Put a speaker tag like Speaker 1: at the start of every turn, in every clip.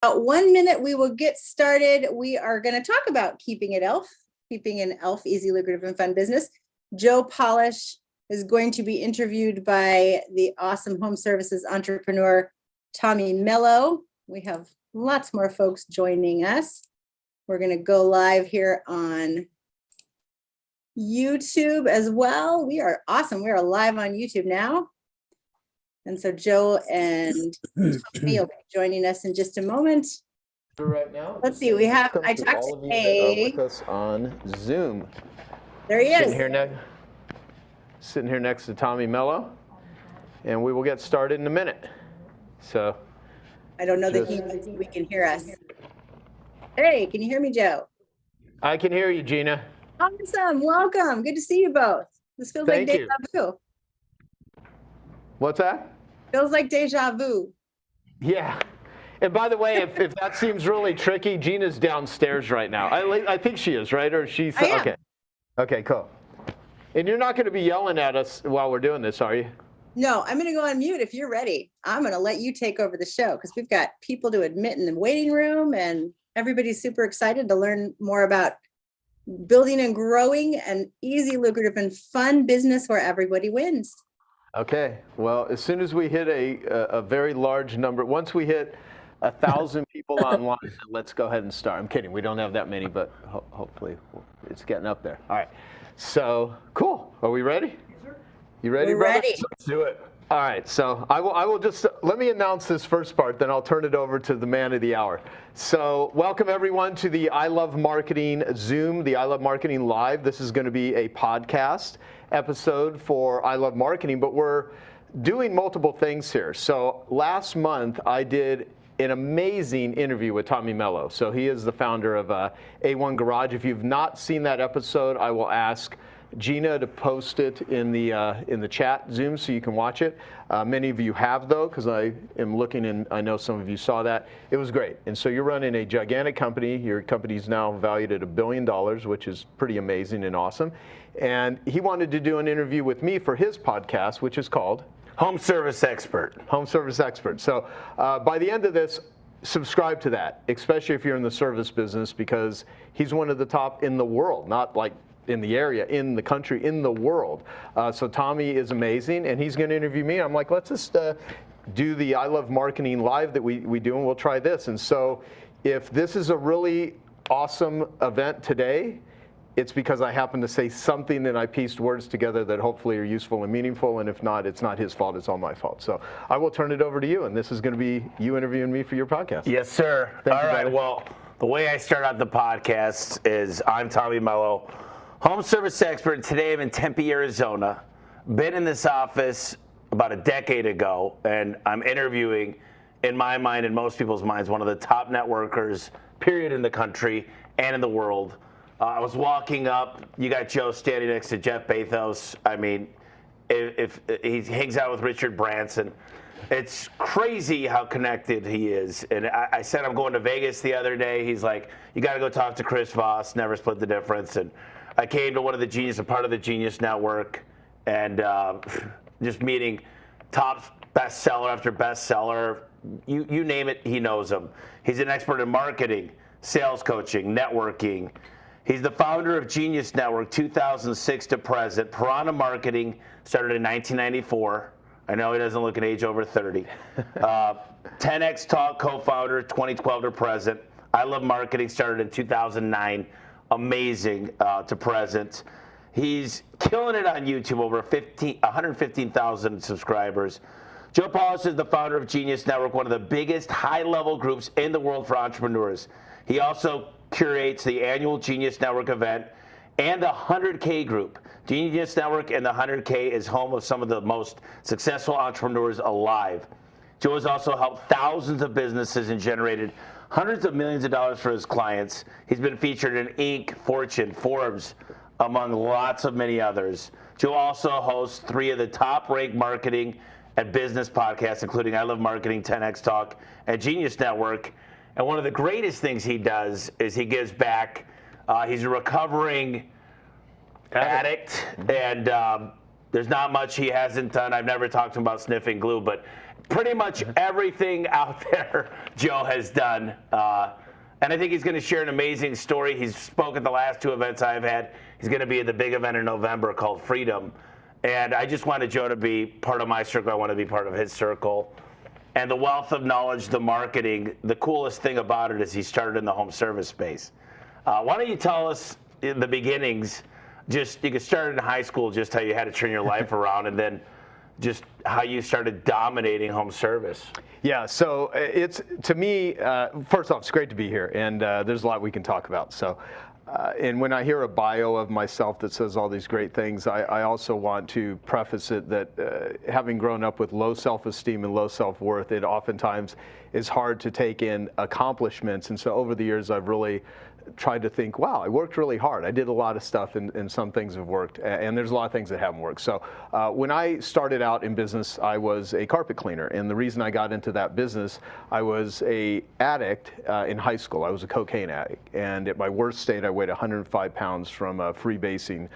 Speaker 1: About 1 minute, we will get started. We are going to talk about keeping an E.L.F., keeping an E.L.F. easy, lucrative, and fun business. Joe Polish is going to be interviewed by the awesome home services entrepreneur, Tommy Mello. We have lots more folks joining us. We're going to go live here on YouTube as well. We are awesome. We are live on YouTube now. And so Joe and Tommy will be joining us in just a moment.
Speaker 2: Right now,
Speaker 1: let's see. We have. I talked to
Speaker 2: with us on Zoom.
Speaker 1: There he is.
Speaker 2: Sitting here next to Tommy Mello, and we will get started in a minute. So.
Speaker 1: I don't know that we can hear us. Hey, can you hear me, Joe?
Speaker 2: I can hear you, Gina.
Speaker 1: Awesome. Welcome. Good to see you both. This feels like deja vu.
Speaker 2: What's that?
Speaker 1: Feels like deja vu.
Speaker 2: Yeah. And by the way, if that seems really tricky, Gina's downstairs right now. I think she is, right? Or she's okay. Okay, cool. And you're not going to be yelling at us while we're doing this, are you?
Speaker 1: No, I'm going to go on mute if you're ready. I'm going to let you take over the show because we've got people to admit in the waiting room and everybody's super excited to learn more about building and growing an easy, lucrative, and fun business where everybody wins.
Speaker 2: Okay. Well, as soon as we hit a very large number, once we hit 1,000 people online, let's go ahead and start. I'm kidding. We don't have that many, but hopefully it's getting up there. All right. So cool. Are we ready? You ready,
Speaker 1: We're
Speaker 2: brother?
Speaker 1: ready.
Speaker 2: Let's do it. All right. So I will just let me announce this first part, then I'll turn it over to the man of the hour. So welcome everyone to the I Love Marketing Zoom, the I Love Marketing Live. This is going to be a podcast episode for I Love Marketing, but we're doing multiple things here. So last month I did an amazing interview with Tommy Mello. So he is the founder of A1 Garage. If you've not seen that episode, I will ask Gina to post it in the chat Zoom so you can watch it. Many of you have though, because I am looking and I know some of you saw that. It was great. And so you're running a gigantic company. Your company's now valued at $1 billion, which is pretty amazing and awesome. And he wanted to do an interview with me for his podcast, which is called
Speaker 3: Home Service Expert.
Speaker 2: Home Service Expert. So by the end of this, subscribe to that, especially if you're in the service business, because he's one of the top in the world, not like in the area, in the country, in the world. So Tommy is amazing, and he's going to interview me. I'm like, let's just do the I Love Marketing Live that we do, and we'll try this. And so if this is a really awesome event today, it's because I happened to say something and I pieced words together that hopefully are useful and meaningful, and if not, it's not his fault, it's all my fault. So I will turn it over to you, and this is going to be you interviewing me for your podcast.
Speaker 3: Yes, sir.
Speaker 2: Thank you,
Speaker 3: all right, well, the way I start out the podcast is I'm Tommy Mello, home service expert. Today I'm in Tempe, Arizona. Been in this office about a decade ago, and I'm interviewing, in my mind and most people's minds, one of the top networkers, period, in the country and in the world. I was walking up, you got Joe standing next to Jeff Bezos. I mean, if he hangs out with Richard Branson, it's crazy how connected he is. And I said I'm going to Vegas the other day. He's like, you got to go talk to Chris Voss, never split the difference. And I came to one of the Genius, a part of the Genius Network, and just meeting top bestseller after bestseller. You name it, he knows them. He's an expert in marketing, sales coaching, networking. He's the founder of Genius Network, 2006 to present. Piranha Marketing started in 1994. I know he doesn't look an age over 30. 10X Talk co-founder, 2012 to present. I Love Marketing started in 2009. Amazing to present. He's killing it on YouTube, over 115,000 subscribers. Joe Polish is the founder of Genius Network, one of the biggest high-level groups in the world for entrepreneurs. He also curates the annual Genius Network event and the 100K group. Genius Network and the 100K is home of some of the most successful entrepreneurs alive. Joe has also helped thousands of businesses and generated hundreds of millions of dollars for his clients. He's been featured in Inc., Fortune, Forbes, among lots of many others. Joe also hosts 3 of the top-ranked marketing and business podcasts, including I Love Marketing, 10X Talk, and Genius Network. And one of the greatest things he does is he gives back. He's a recovering addict, and there's not much he hasn't done. I've never talked to him about sniffing glue, but pretty much everything out there Joe has done. And I think he's going to share an amazing story. He's spoken at the last 2 events I've had. He's going to be at the big event in November called Freedom. And I just wanted Joe to be part of my circle. I want to be part of his circle. And the wealth of knowledge, the marketing, the coolest thing about it is he started in the home service space. Why don't you tell us in the beginnings, just you could start in high school, just how you had to turn your life around, and then just how you started dominating home service.
Speaker 2: Yeah, so it's, to me, first off, it's great to be here, and there's a lot we can talk about. So, and when I hear a bio of myself that says all these great things, I also want to preface it that having grown up with low self-esteem and low self-worth, it oftentimes is hard to take in accomplishments. And so over the years, I've really tried to think, wow, I worked really hard. I did a lot of stuff, and some things have worked, and there's a lot of things that haven't worked. So when I started out in business, I was a carpet cleaner, and the reason I got into that business, I was a addict in high school. I was a cocaine addict, and at my worst state, I weighed 105 pounds from freebasing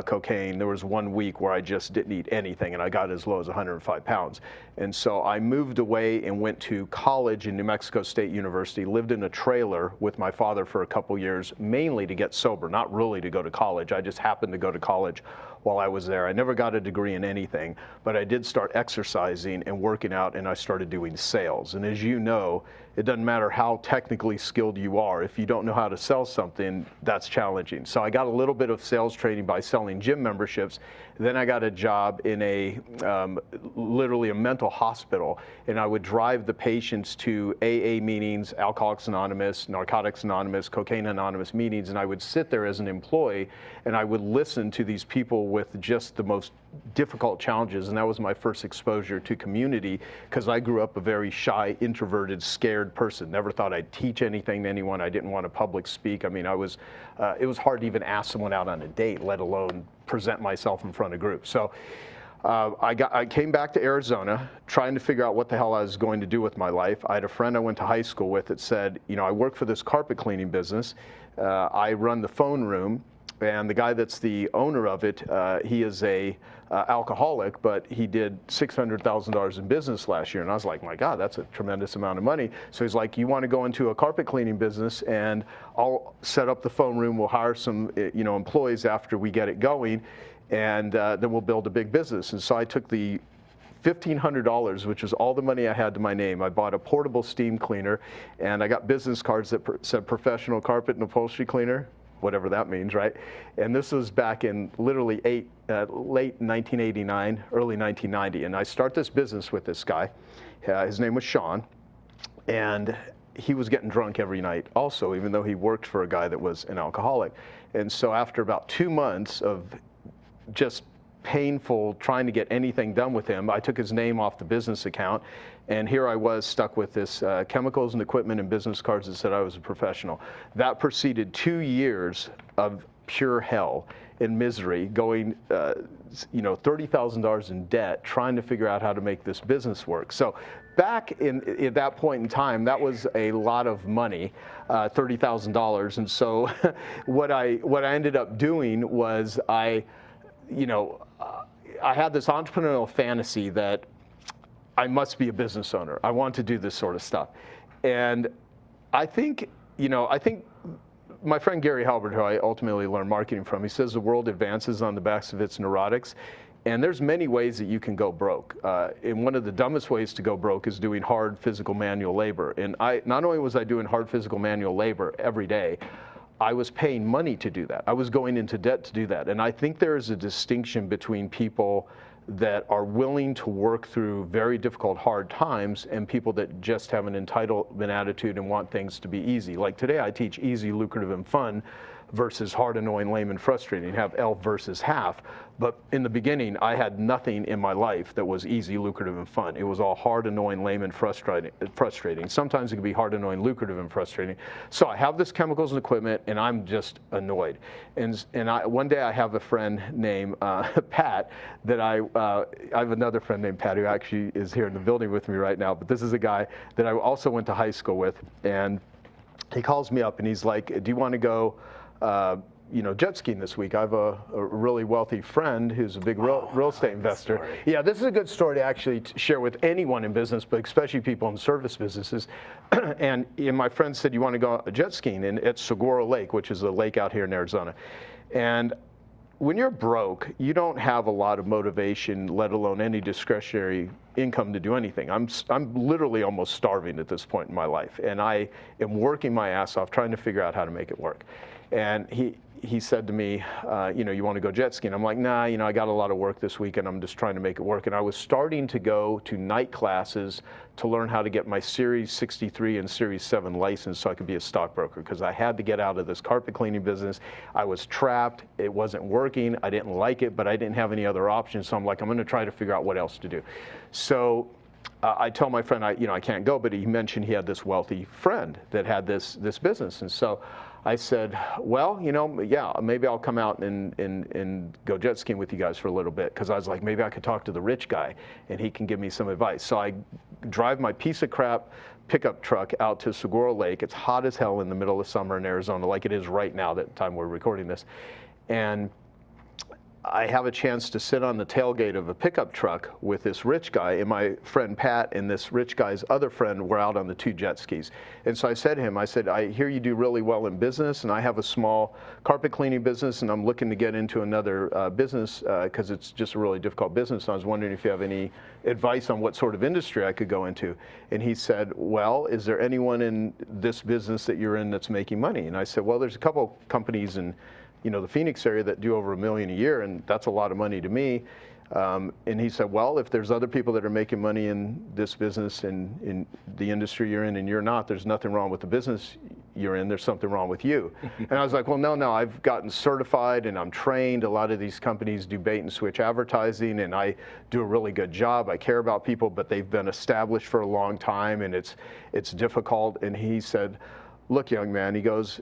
Speaker 2: cocaine. There was 1 week where I just didn't eat anything, and I got as low as 105 pounds. And so I moved away and went to college in New Mexico State University, lived in a trailer with my father for a couple years, mainly to get sober, not really to go to college. I just happened to go to college while I was there. I never got a degree in anything, but I did start exercising and working out, and I started doing sales. And as you know, it doesn't matter how technically skilled you are. If you don't know how to sell something, that's challenging. So I got a little bit of sales training by selling gym memberships. Then I got a job in a literally a mental hospital, and I would drive the patients to AA meetings, Alcoholics Anonymous, Narcotics Anonymous, Cocaine Anonymous meetings, and I would sit there as an employee, and I would listen to these people with just the most difficult challenges. And that was my first exposure to community, because I grew up a very shy, introverted, scared person. Never thought I'd teach anything to anyone. I didn't want to public speak. I mean, it was hard to even ask someone out on a date, let alone present myself in front of groups. So I came back to Arizona trying to figure out what the hell I was going to do with my life. I had a friend I went to high school with that said, you know, I work for this carpet cleaning business. I run the phone room, and the guy that's the owner of it, he is a alcoholic, but he did $600,000 in business last year. And I was like, my God, that's a tremendous amount of money. So he's like, you want to go into a carpet cleaning business, and I'll set up the phone room. We'll hire some employees after we get it going, and then we'll build a big business. And so I took the $1,500, which was all the money I had to my name. I bought a portable steam cleaner, and I got business cards that said professional carpet and upholstery cleaner, whatever that means, right? And this was back in literally late 1989, early 1990. And I start this business with this guy. His name was Sean, and he was getting drunk every night also, even though he worked for a guy that was an alcoholic. And so after about 2 months of just painful trying to get anything done with him, I took his name off the business account, and here I was stuck with this chemicals and equipment and business cards that said I was a professional. That preceded 2 years of pure hell and misery, going $30,000 in debt, trying to figure out how to make this business work. So back at that point in time, that was a lot of money, $30,000. And so what I ended up doing was I had this entrepreneurial fantasy that I must be a business owner. I want to do this sort of stuff. And I think my friend Gary Halbert, who I ultimately learned marketing from, he says the world advances on the backs of its neurotics. And there's many ways that you can go broke. And one of the dumbest ways to go broke is doing hard physical manual labor. And not only was I doing hard physical manual labor every day, I was paying money to do that. I was going into debt to do that. And I think there is a distinction between people that are willing to work through very difficult, hard times, and people that just have an entitlement attitude and want things to be easy. Like today, I teach easy, lucrative, and fun versus hard, annoying, lame, and frustrating. Have E.L.F versus half. But in the beginning, I had nothing in my life that was easy, lucrative, and fun. It was all hard, annoying, lame, and frustrating. Sometimes it can be hard, annoying, lucrative, and frustrating. So I have this chemicals and equipment, and I'm just annoyed. And one day I have a friend named Pat that I have another friend named Pat who actually is here in the building with me right now. But this is a guy that I also went to high school with, and he calls me up and he's like, "Do you want to go jet skiing this week. I have a really wealthy friend who's a big real estate investor.
Speaker 3: story.
Speaker 2: Yeah, this is a good story to actually share with anyone in business, but especially people in service businesses. and my friend said, you want to go jet skiing at Saguaro Lake, which is a lake out here in Arizona. And when you're broke, you don't have a lot of motivation, let alone any discretionary income to do anything. I'm literally almost starving at this point in my life, and I am working my ass off trying to figure out how to make it work. And he said to me, you want to go jet skiing? I'm like, nah, I got a lot of work this week and I'm just trying to make it work. And I was starting to go to night classes to learn how to get my Series 63 and Series 7 license so I could be a stockbroker, because I had to get out of this carpet cleaning business. I was trapped. It wasn't working. I didn't like it, but I didn't have any other options. So I'm like, I'm going to try to figure out what else to do. So I tell my friend, I can't go, but he mentioned he had this wealthy friend that had this business. And so I said, well, yeah, maybe I'll come out and go jet skiing with you guys for a little bit, because I was like, maybe I could talk to the rich guy and he can give me some advice. So I drive my piece of crap pickup truck out to Saguaro Lake. It's hot as hell in the middle of summer in Arizona, like it is right now, that time we're recording this. And I have a chance to sit on the tailgate of a pickup truck with this rich guy, and my friend Pat and this rich guy's other friend were out on the 2 jet skis. And so I said to him, I hear you do really well in business, and I have a small carpet cleaning business, and I'm looking to get into another business because it's just a really difficult business. And I was wondering if you have any advice on what sort of industry I could go into. And he said, well, is there anyone in this business that you're in that's making money? And I said, well, there's a couple companies in the Phoenix area that do over $1 million a year, and that's a lot of money to me. And he said, well, if there's other people that are making money in this business and in the industry you're in and you're not, there's nothing wrong with the business you're in, there's something wrong with you. And I was like, well, no, I've gotten certified and I'm trained. A lot of these companies do bait and switch advertising, and I do a really good job. I care about people, but they've been established for a long time, and it's difficult. And he said, look, young man, he goes,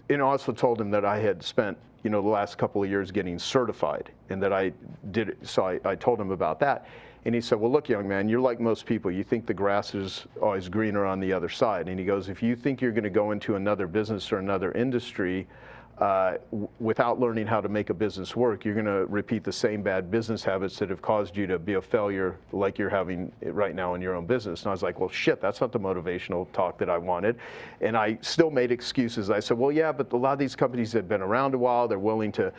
Speaker 2: and also told him that I had spent, the last couple of years getting certified, and that I did it. So I told him about that. And he said, well, look, young man, you're like most people. You think the grass is always greener on the other side. And he goes, if you think you're going to go into another business or another industry without learning how to make a business work, you're going to repeat the same bad business habits that have caused you to be a failure like you're having right now in your own business. And I was like, well, shit, that's not the motivational talk that I wanted. And I still made excuses. I said, well, yeah, but a lot of these companies have been around a while. They're willing to,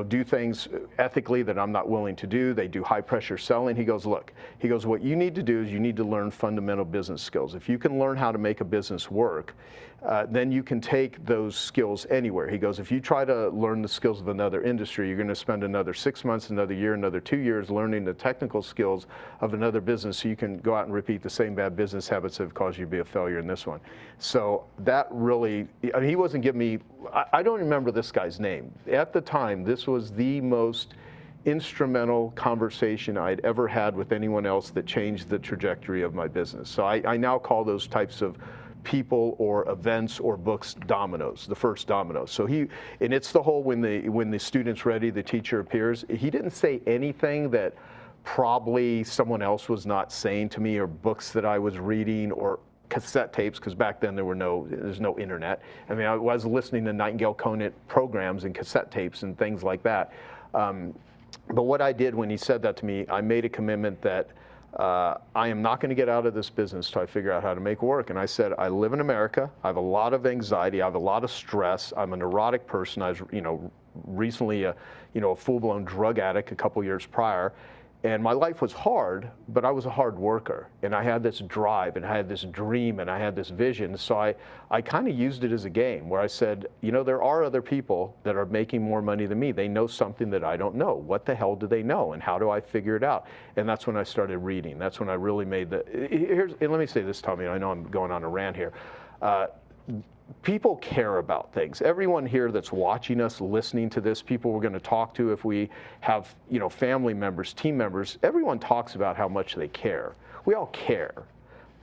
Speaker 2: do things ethically that I'm not willing to do. They do high pressure selling. He goes, look, what you need to do is you need to learn fundamental business skills. If you can learn how to make a business work, then you can take those skills anywhere. He goes, if you try to learn the skills of another industry, you're going to spend another 6 months, another year, another 2 years learning the technical skills of another business, so you can go out and repeat the same bad business habits that have caused you to be a failure in this one. So that really, he wasn't giving me, I don't remember this guy's name. At the time, this was the most instrumental conversation I'd ever had with anyone else that changed the trajectory of my business. So I now call those types of people or events or books dominoes, the first dominoes. So and it's the whole, when the student's ready, the teacher appears. He didn't say anything that probably someone else was not saying to me, or books that I was reading, or cassette tapes, because back then there's no internet. I mean, I was listening to Nightingale Conant programs and cassette tapes and things like that. But what I did when he said that to me, I made a commitment that I am not going to get out of this business till I figure out how to make it work. And I said, I live in America. I have a lot of anxiety. I have a lot of stress. I'm a neurotic person. I was, recently a full-blown drug addict a couple years prior. And my life was hard, but I was a hard worker. And I had this drive, and I had this dream, and I had this vision. So I kind of used it as a game where I said, there are other people that are making more money than me. They know something that I don't know. What the hell do they know? And how do I figure it out? And that's when I started reading. That's when I really made and let me say this, Tommy, I know I'm going on a rant here. People care about things. Everyone here that's watching us, listening to this, people we're going to talk to, if we have, family members, team members, everyone talks about how much they care. We all care.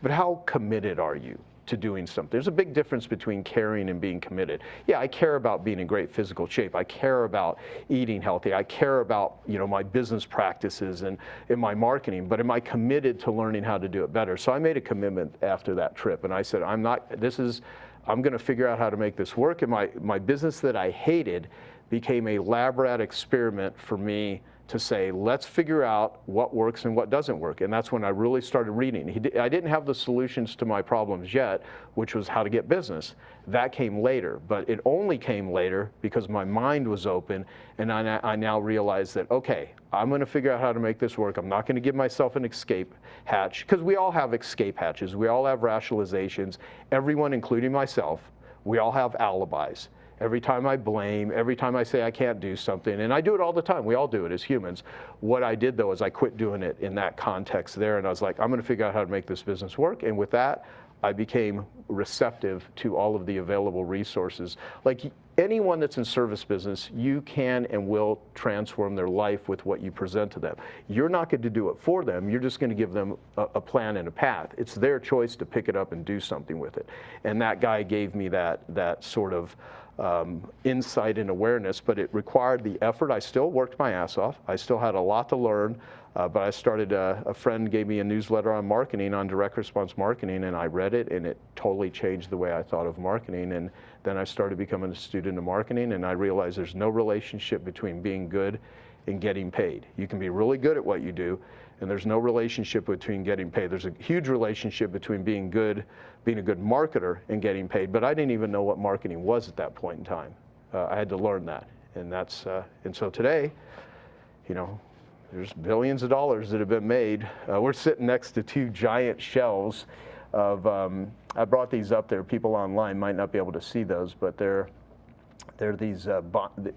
Speaker 2: But how committed are you to doing something? There's a big difference between caring and being committed. Yeah, I care about being in great physical shape. I care about eating healthy. I care about, my business practices and in my marketing, but am I committed to learning how to do it better? So I made a commitment after that trip, and I said, I'm going to figure out how to make this work. And my business that I hated became a lab rat experiment for me to say, let's figure out what works and what doesn't work. And that's when I really started reading. I didn't have the solutions to my problems yet, which was how to get business. That came later, but it only came later because my mind was open, and I now realize that, okay, I'm gonna figure out how to make this work. I'm not gonna give myself an escape hatch, because we all have escape hatches. We all have rationalizations. Everyone, including myself, we all have alibis. Every time I blame, every time I say I can't do something, and I do it all the time. We all do it as humans. What I did, though, is I quit doing it in that context there, and I was like, I'm going to figure out how to make this business work. And with that, I became receptive to all of the available resources. Like anyone that's in service business, you can and will transform their life with what you present to them. You're not going to do it for them. You're just going to give them a plan and a path. It's their choice to pick it up and do something with it. And that guy gave me that sort of insight and awareness, but it required the effort. I still worked my ass off. I still had a lot to learn, but I started, a friend gave me a newsletter on marketing, on direct response marketing, and I read it, and it totally changed the way I thought of marketing. And then I started becoming a student of marketing, and I realized there's no relationship between being good and getting paid. You can be really good at what you do, and there's no relationship between getting paid. There's a huge relationship between being a good marketer and getting paid, but I didn't even know what marketing was at that point in time. I had to learn that, and and so today, you know, there's billions of dollars that have been made. We're sitting next to two giant shelves of, I brought these up there. People online might not be able to see those, but they're these,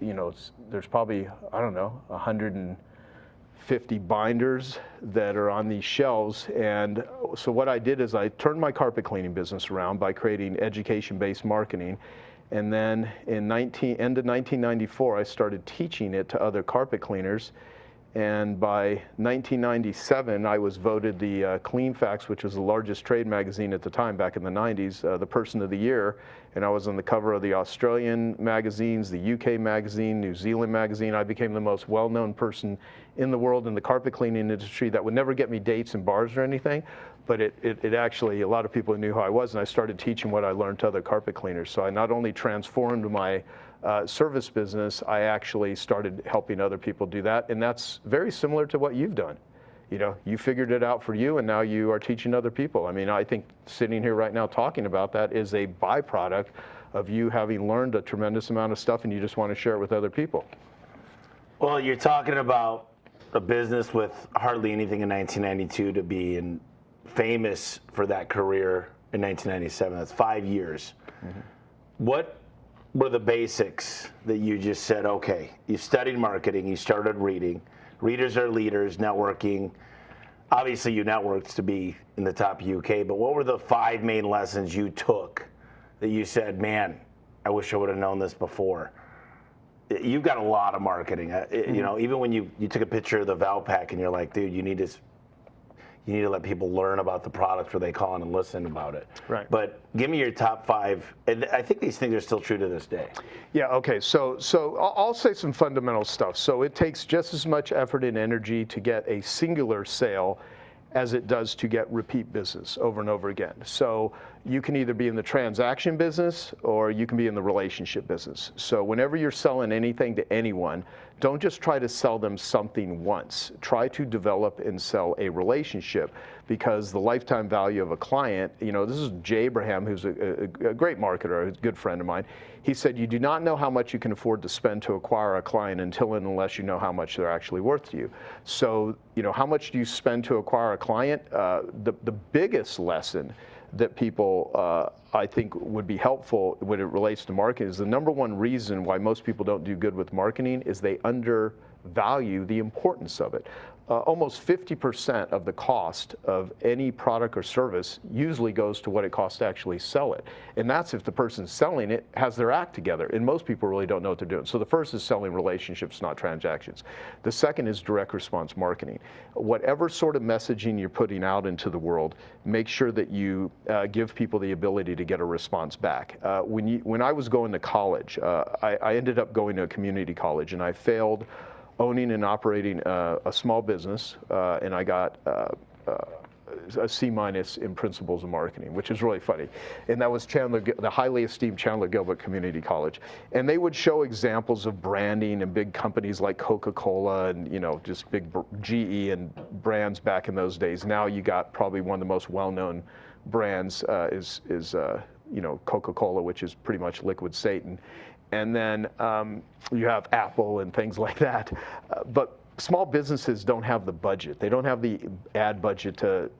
Speaker 2: you know, there's probably, I don't know, 150 binders that are on these shelves. And so what I did is I turned my carpet cleaning business around by creating education-based marketing. And then in end of 1994, I started teaching it to other carpet cleaners. And by 1997, I was voted the Clean Facts, which was the largest trade magazine at the time, back in the 90s, the Person of the Year. And I was on the cover of the Australian magazines, the UK magazine, New Zealand magazine. I became the most well-known person in the world in the carpet cleaning industry. That would never get me dates in bars or anything, but it actually, a lot of people knew who I was, and I started teaching what I learned to other carpet cleaners. So I not only transformed my service business, I actually started helping other people do that, and that's very similar to what you've done. You know, you figured it out for you, and now you are teaching other people. I mean, I think sitting here right now talking about that is a byproduct of you having learned a tremendous amount of stuff, and you just want to share it with other people.
Speaker 3: Well, you're talking about a business with hardly anything in 1992 to be famous for that career in 1997. That's 5 years. Mm-hmm. What were the basics that you just said, okay, you studied marketing, you started reading, readers are leaders, networking. Obviously you networked to be in the top UK, but what were the 5 main lessons you took that you said, man, I wish I would have known this before? You've got a lot of marketing. Mm-hmm. You know, even when you took a picture of the Valpak and you're like, dude, you need to let people learn about the product where they call in and listen about it.
Speaker 2: Right.
Speaker 3: But give me your top 5, and I think these things are still true to this day.
Speaker 2: Yeah, okay, so I'll say some fundamental stuff. So it takes just as much effort and energy to get a singular sale as it does to get repeat business over and over again. So you can either be in the transaction business or you can be in the relationship business. So whenever you're selling anything to anyone, don't just try to sell them something once. Try to develop and sell a relationship, because the lifetime value of a client, you know, this is Jay Abraham, who's a great marketer, a good friend of mine. He said, you do not know how much you can afford to spend to acquire a client until and unless you know how much they're actually worth to you. So, you know, how much do you spend to acquire a client? The biggest lesson that people, I think, would be helpful when it relates to marketing is the number one reason why most people don't do good with marketing is they undervalue the importance of it. Almost 50% of the cost of any product or service usually goes to what it costs to actually sell it. And that's if the person selling it has their act together. And most people really don't know what they're doing. So the first is selling relationships, not transactions. The second is direct response marketing. Whatever sort of messaging you're putting out into the world, make sure that you give people the ability to get a response back. When I was going to college, I ended up going to a community college, and I failed owning and operating a small business, and I got a C- in principles of marketing, which is really funny. And that was the highly esteemed Chandler Gilbert Community College. And they would show examples of branding and big companies like Coca-Cola and, just big GE and brands back in those days. Now you got probably one of the most well-known brands is Coca-Cola, which is pretty much liquid Satan. And then you have Apple and things like that. But small businesses don't have the budget. They don't have the ad budget to,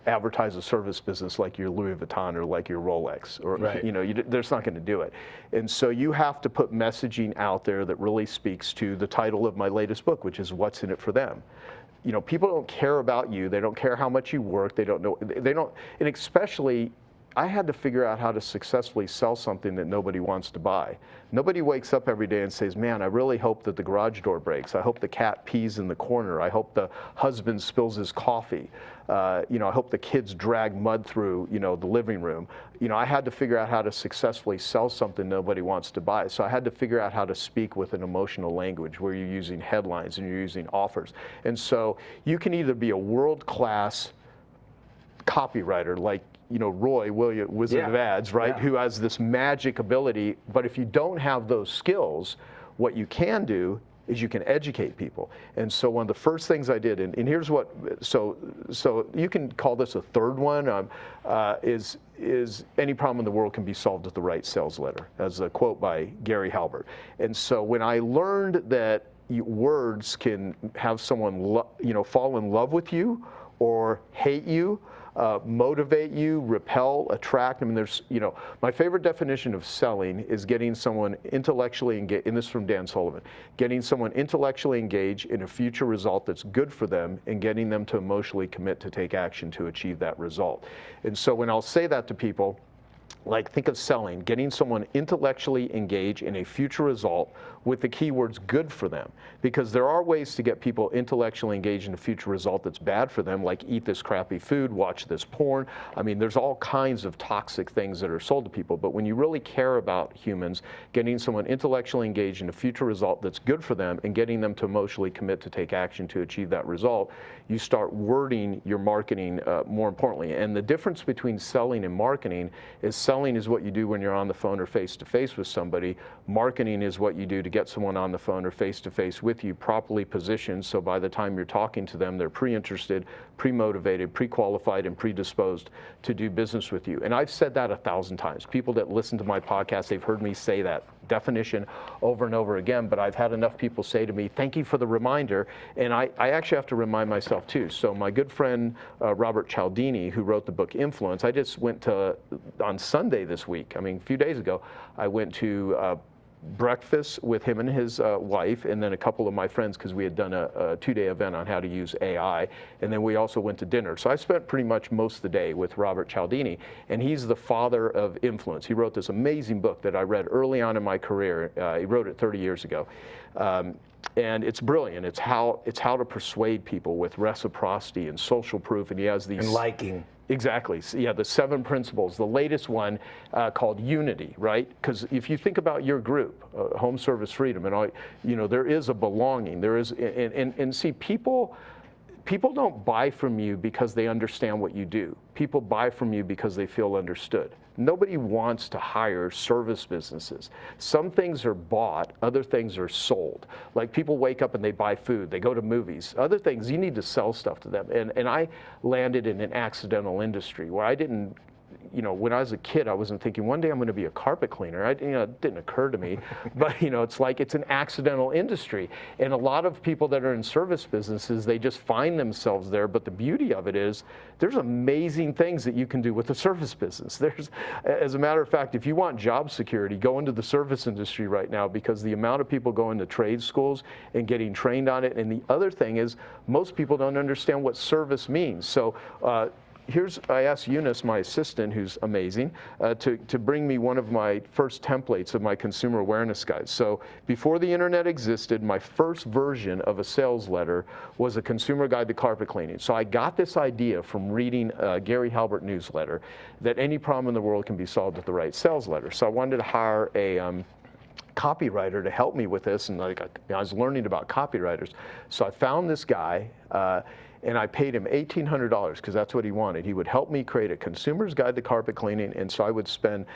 Speaker 2: advertise a service business like your Louis Vuitton or like your Rolex, or they're just not going to do it. And so you have to put messaging out there that really speaks to the title of my latest book, which is What's in It for Them. People don't care about you. They don't care how much you work. They don't, and especially, I had to figure out how to successfully sell something that nobody wants to buy. Nobody wakes up every day and says, man, I really hope that the garage door breaks. I hope the cat pees in the corner. I hope the husband spills his coffee. I hope the kids drag mud through, the living room. I had to figure out how to successfully sell something nobody wants to buy. So I had to figure out how to speak with an emotional language where you're using headlines and you're using offers. And so you can either be a world-class copywriter like Roy Williams, Wizard of Ads, right? Who has this magic ability. But if you don't have those skills, what you can do is you can educate people. And so one of the first things I did, and here's what, so you can call this a third one, is any problem in the world can be solved with the right sales letter, as a quote by Gary Halbert. And so when I learned that words can have someone, fall in love with you or hate you, motivate you, repel, attract. I mean, there's, my favorite definition of selling is getting someone intellectually engaged, and this is from Dan Sullivan, getting someone intellectually engaged in a future result that's good for them and getting them to emotionally commit to take action to achieve that result. And so when I'll say that to people, like, think of selling, getting someone intellectually engaged in a future result with the keywords good for them. Because there are ways to get people intellectually engaged in a future result that's bad for them, like eat this crappy food, watch this porn. I mean, there's all kinds of toxic things that are sold to people. But when you really care about humans, getting someone intellectually engaged in a future result that's good for them and getting them to emotionally commit to take action to achieve that result, you start wording your marketing more importantly. And the difference between selling and marketing is selling is what you do when you're on the phone or face-to-face with somebody. Marketing is what you do to get someone on the phone or face-to-face with you, properly positioned, so by the time you're talking to them, they're pre-interested, pre-motivated, pre-qualified, and predisposed to do business with you. And I've said that 1,000 times. People that listen to my podcast, they've heard me say that definition over and over again, but I've had enough people say to me, thank you for the reminder, and I actually have to remind myself too. So my good friend Robert Cialdini, who wrote the book Influence, I just went to, on Sunday this week, I mean a few days ago, I went to breakfast with him and his wife, and then a couple of my friends, because we had done a 2-day event on how to use AI, and then we also went to dinner. So I spent pretty much most of the day with Robert Cialdini, and he's the father of influence. He wrote this amazing book that I read early on in my career. He wrote it 30 years ago. And it's brilliant. It's how to persuade people with reciprocity and social proof, and he has these...
Speaker 3: And liking.
Speaker 2: Exactly. So, yeah, the 7 principles. The latest one called Unity, right? Because if you think about your group, Home Service Freedom, and all, there is a belonging. There is, and see, people don't buy from you because they understand what you do. People buy from you because they feel understood. Nobody wants to hire service businesses. Some things are bought, other things are sold. Like people wake up and they buy food, they go to movies. Other things, you need to sell stuff to them. And I landed in an accidental industry where I didn't, when I was a kid, I wasn't thinking one day I'm going to be a carpet cleaner. It didn't occur to me. But it's like it's an accidental industry. And a lot of people that are in service businesses, they just find themselves there. But the beauty of it is there's amazing things that you can do with a service business. As a matter of fact, if you want job security, go into the service industry right now, because the amount of people going to trade schools and getting trained on it. And the other thing is most people don't understand what service means. So I asked Eunice, my assistant, who's amazing, to bring me one of my first templates of my consumer awareness guide. So before the internet existed, my first version of a sales letter was a consumer guide to carpet cleaning. So I got this idea from reading Gary Halbert newsletter that any problem in the world can be solved with the right sales letter. So I wanted to hire a copywriter to help me with this, and I was learning about copywriters. So I found this guy, and I paid him $1,800 because that's what he wanted. He would help me create a consumer's guide to carpet cleaning, and so I would spend,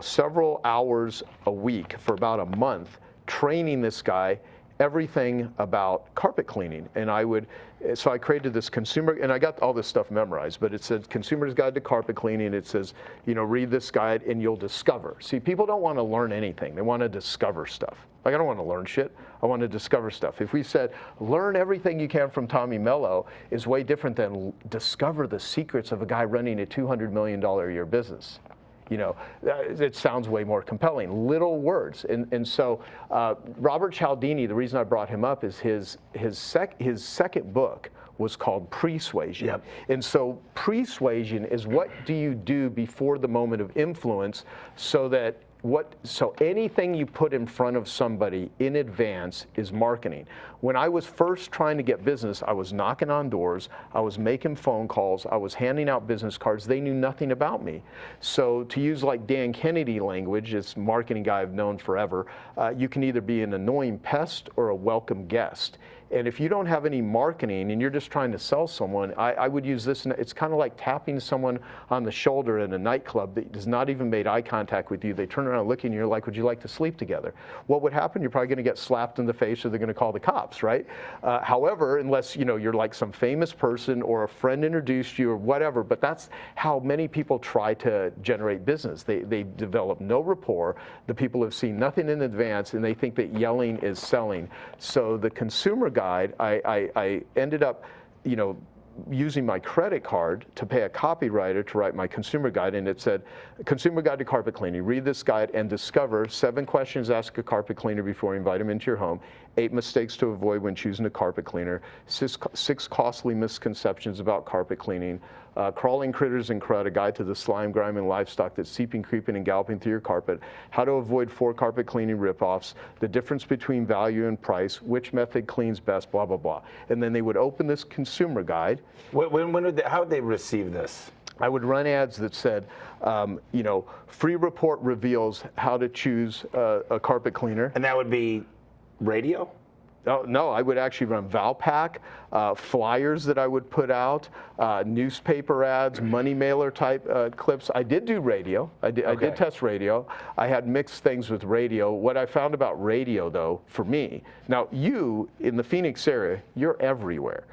Speaker 2: several hours a week for about a month training this guy everything about carpet cleaning. And so I created this consumer, and I got all this stuff memorized, but it said Consumer's Guide to Carpet Cleaning. It says, read this guide and you'll discover. See, people don't want to learn anything. They want to discover stuff. Like, I don't want to learn shit. I want to discover stuff. If we said, learn everything you can from Tommy Mello, is way different than discover the secrets of a guy running a $200 million a year business. It sounds way more compelling. Little words. And so Robert Cialdini, the reason I brought him up is his second book was called Persuasion.
Speaker 3: Yep.
Speaker 2: And so persuasion is what do you do before the moment of influence so anything you put in front of somebody in advance is marketing. When I was first trying to get business, I was knocking on doors, I was making phone calls, I was handing out business cards. They knew nothing about me. So to use like Dan Kennedy language, this marketing guy I've known forever, you can either be an annoying pest or a welcome guest. And if you don't have any marketing and you're just trying to sell someone, I would use this. It's kind of like tapping someone on the shoulder in a nightclub that has not even made eye contact with you. They turn around looking and you're like, would you like to sleep together? What would happen? You're probably going to get slapped in the face or they're going to call the cops, right? However, unless you're like some famous person or a friend introduced you or whatever, but that's how many people try to generate business. They develop no rapport. The people have seen nothing in advance and they think that yelling is selling. So the consumer guide, I ended up, using my credit card to pay a copywriter to write my consumer guide, and it said, Consumer Guide to Carpet Cleaning. Read this guide and discover 7 questions to ask a carpet cleaner before you invite him into your home, 8 mistakes to avoid when choosing a carpet cleaner, 6 costly misconceptions about carpet cleaning, Crawling Critters and Crud, a guide to the slime, grime, and livestock that's seeping, creeping, and galloping through your carpet, how to avoid 4 carpet cleaning ripoffs, the difference between value and price, which method cleans best, blah, blah, blah. And then they would open this consumer guide.
Speaker 3: How would they receive this?
Speaker 2: I would run ads that said, free report reveals how to choose a carpet cleaner.
Speaker 3: And that would be radio?
Speaker 2: Oh, no, I would actually run Valpak, flyers that I would put out, newspaper ads, money mailer type clips. I did do radio. I did test radio. I had mixed things with radio. What I found about radio, though, for me, now you in the Phoenix area, you're everywhere.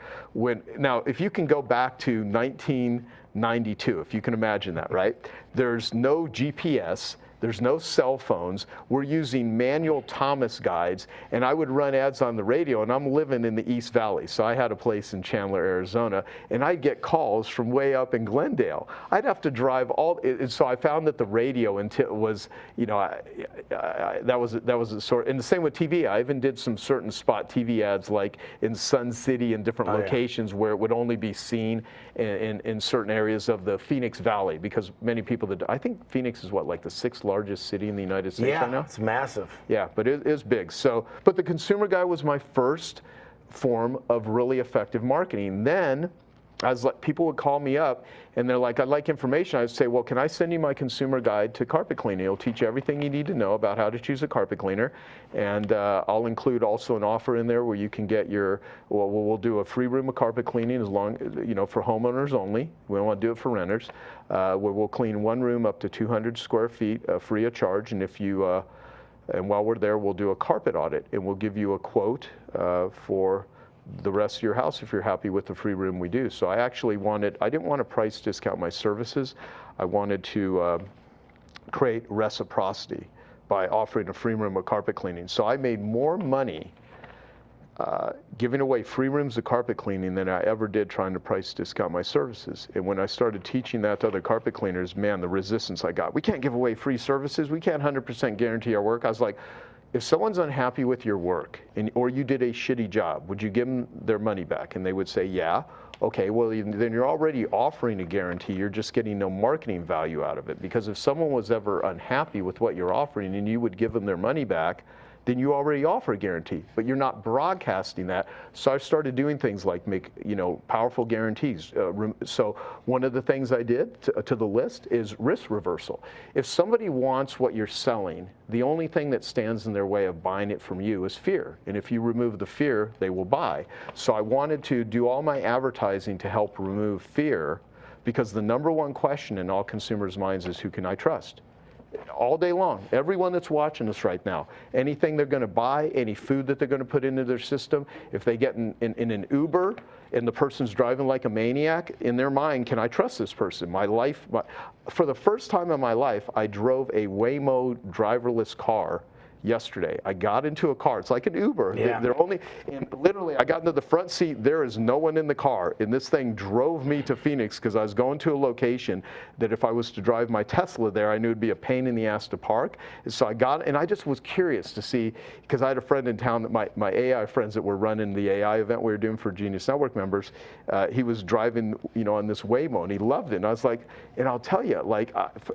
Speaker 2: Now, if you can go back to 1992, if you can imagine that, right? There's no GPS. There's no cell phones. We're using manual Thomas guides, and I would run ads on the radio, and I'm living in the East Valley. So I had a place in Chandler, Arizona, and I'd get calls from way up in Glendale. I'd have to drive and so I found that the radio was, that was a sort, and the same with TV. I even did some certain spot TV ads like in Sun City and different locations where it would only be seen in certain areas of the Phoenix Valley, because many people I think Phoenix is like the 6th largest city in the United States right now?
Speaker 3: Yeah, it's massive.
Speaker 2: Yeah, but it is big. So, but the consumer guide was my first form of really effective marketing. Then, people would call me up and they're like, I'd like information. I'd say, well, can I send you my consumer guide to carpet cleaning? It'll teach you everything you need to know about how to choose a carpet cleaner. And I'll include also an offer in there where you can get we'll do a free room of carpet cleaning for homeowners only. We don't want to do it for renters. Where we'll clean one room up to 200 square feet free of charge. And and while we're there, we'll do a carpet audit and we'll give you a quote for the rest of your house if you're happy with the free room we do. So I didn't want to price discount my services. I wanted to create reciprocity by offering a free room of carpet cleaning. So I made more money giving away free rooms of carpet cleaning than I ever did trying to price discount my services. And when I started teaching that to other carpet cleaners, man, the resistance I got. We can't give away free services. We can't 100% guarantee our work. I was like, if someone's unhappy with your work or you did a shitty job, would you give them their money back? And they would say, yeah. Okay, well, then you're already offering a guarantee. You're just getting no marketing value out of it. Because if someone was ever unhappy with what you're offering and you would give them their money back, then you already offer a guarantee, but you're not broadcasting that. So I started doing things like make, powerful guarantees. So one of the things I did to the list is risk reversal. If somebody wants what you're selling, the only thing that stands in their way of buying it from you is fear. And if you remove the fear, they will buy. So I wanted to do all my advertising to help remove fear, because the number one question in all consumers' minds is, who can I trust? All day long, everyone that's watching us right now, anything they're going to buy, any food that they're going to put into their system, if they get in an Uber and the person's driving like a maniac, in their mind, can I trust this person? For the first time in my life, I drove a Waymo driverless car yesterday. I got into a car. It's like an Uber.
Speaker 3: Yeah.
Speaker 2: And literally, I got into the front seat. There is no one in the car. And this thing drove me to Phoenix because I was going to a location that if I was to drive my Tesla there, I knew it'd be a pain in the ass to park. And so I got, and I just was curious to see, because I had a friend in town, that my AI friends that were running the AI event we were doing for Genius Network members, he was driving, on this Waymo, and he loved it. And I was like, and I'll tell you,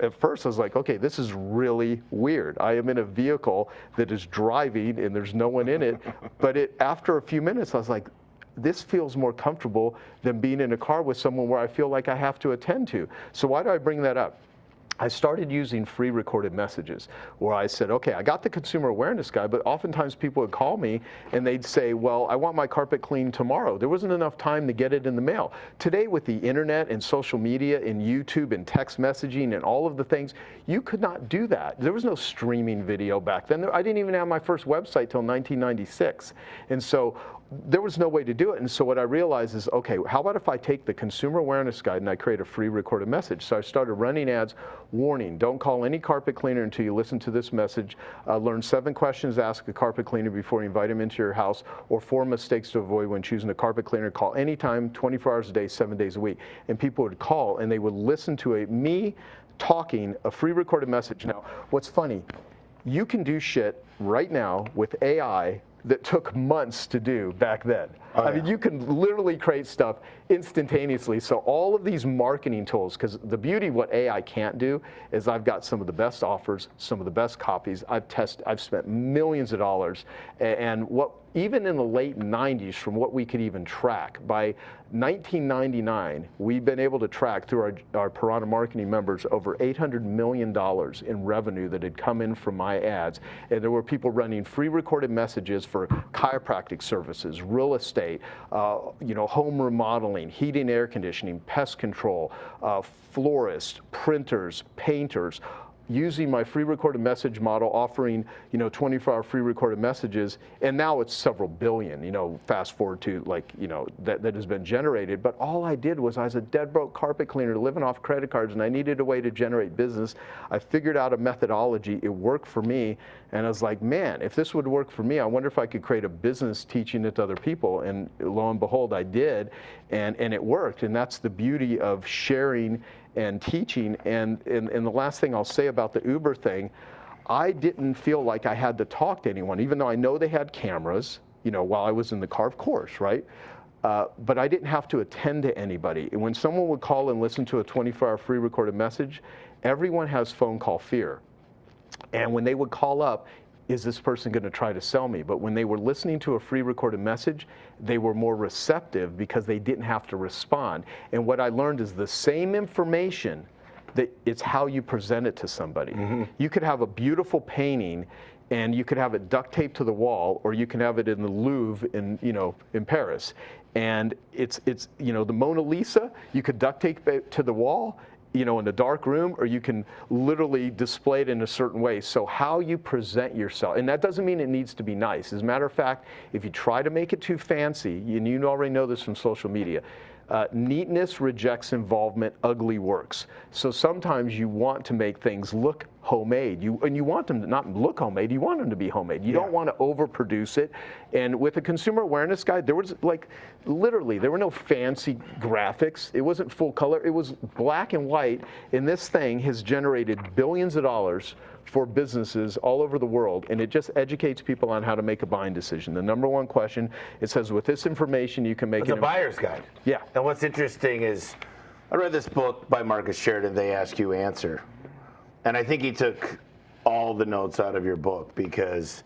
Speaker 2: at first I was like, okay, this is really weird. I am in a vehicle that is driving and there's no one in it. But after a few minutes, I was like, this feels more comfortable than being in a car with someone where I feel like I have to attend to. So why do I bring that up? I started using free recorded messages where I said, okay, I got the consumer awareness guide, but oftentimes people would call me and they'd say, well, I want my carpet cleaned tomorrow. There wasn't enough time to get it in the mail. Today, with the internet and social media and YouTube and text messaging and all of the things, you could not do that. There was no streaming video back then. I didn't even have my first website till 1996. And so there was no way to do it. And so what I realized is, okay, how about if I take the consumer awareness guide and I create a free recorded message? So I started running ads, warning, don't call any carpet cleaner until you listen to this message. Learn 7 questions to ask a carpet cleaner before you invite him into your house, or 4 mistakes to avoid when choosing a carpet cleaner. Call anytime, 24 hours a day, 7 days a week. And people would call and they would listen to me talking a free recorded message. Now, what's funny, you can do shit right now with AI that took months to do back then. I mean, you can literally create stuff instantaneously. So all of these marketing tools, because the beauty of what AI can't do is I've got some of the best offers, some of the best copies. I've spent millions of dollars, and even in the late 90s, from what we could even track, by 1999, we've been able to track through our Piranha marketing members over $800 million in revenue that had come in from my ads. And there were people running free recorded messages for chiropractic services, real estate, home remodeling, heating, air conditioning, pest control, florists, printers, painters, using my free recorded message model, offering 24-hour free recorded messages, and now it's several billion. Fast forward to that has been generated. But all I did was, I was a dead broke carpet cleaner living off credit cards, and I needed a way to generate business. I figured out a methodology. It worked for me, and I was like, man, if this would work for me, I wonder if I could create a business teaching it to other people. And lo and behold, I did, and it worked. And that's the beauty of sharing and teaching. And the last thing I'll say about the Uber thing, I didn't feel like I had to talk to anyone, even though I know they had cameras, while I was in the car, of course, right? But I didn't have to attend to anybody. And when someone would call and listen to a 24-hour free recorded message, everyone has phone call fear. And when they would call up, is this person going to try to sell me? But when they were listening to a free recorded message, they were more receptive because they didn't have to respond. And what I learned is the same information, that it's how you present it to somebody. Mm-hmm. You could have a beautiful painting and you could have it duct taped to the wall, or you can have it in the Louvre in Paris. And it's the Mona Lisa, you could duct tape it to the wall, in a dark room, or you can literally display it in a certain way. So how you present yourself, and that doesn't mean it needs to be nice. As a matter of fact, if you try to make it too fancy, and you already know this from social media, neatness rejects involvement, ugly works. So sometimes you want to make things look homemade. You want them to not look homemade, you want them to be homemade. You don't want to overproduce it. And with a consumer awareness guide, there was literally, there were no fancy graphics. It wasn't full color, it was black and white. And this thing has generated billions of dollars for businesses all over the world, and it just educates people on how to make a buying decision. The number one question, it says, with this information, you can make
Speaker 3: a buyer's guide.
Speaker 2: Yeah.
Speaker 3: And what's interesting is, I read this book by Marcus Sheridan, They Ask You Answer. And I think he took all the notes out of your book, because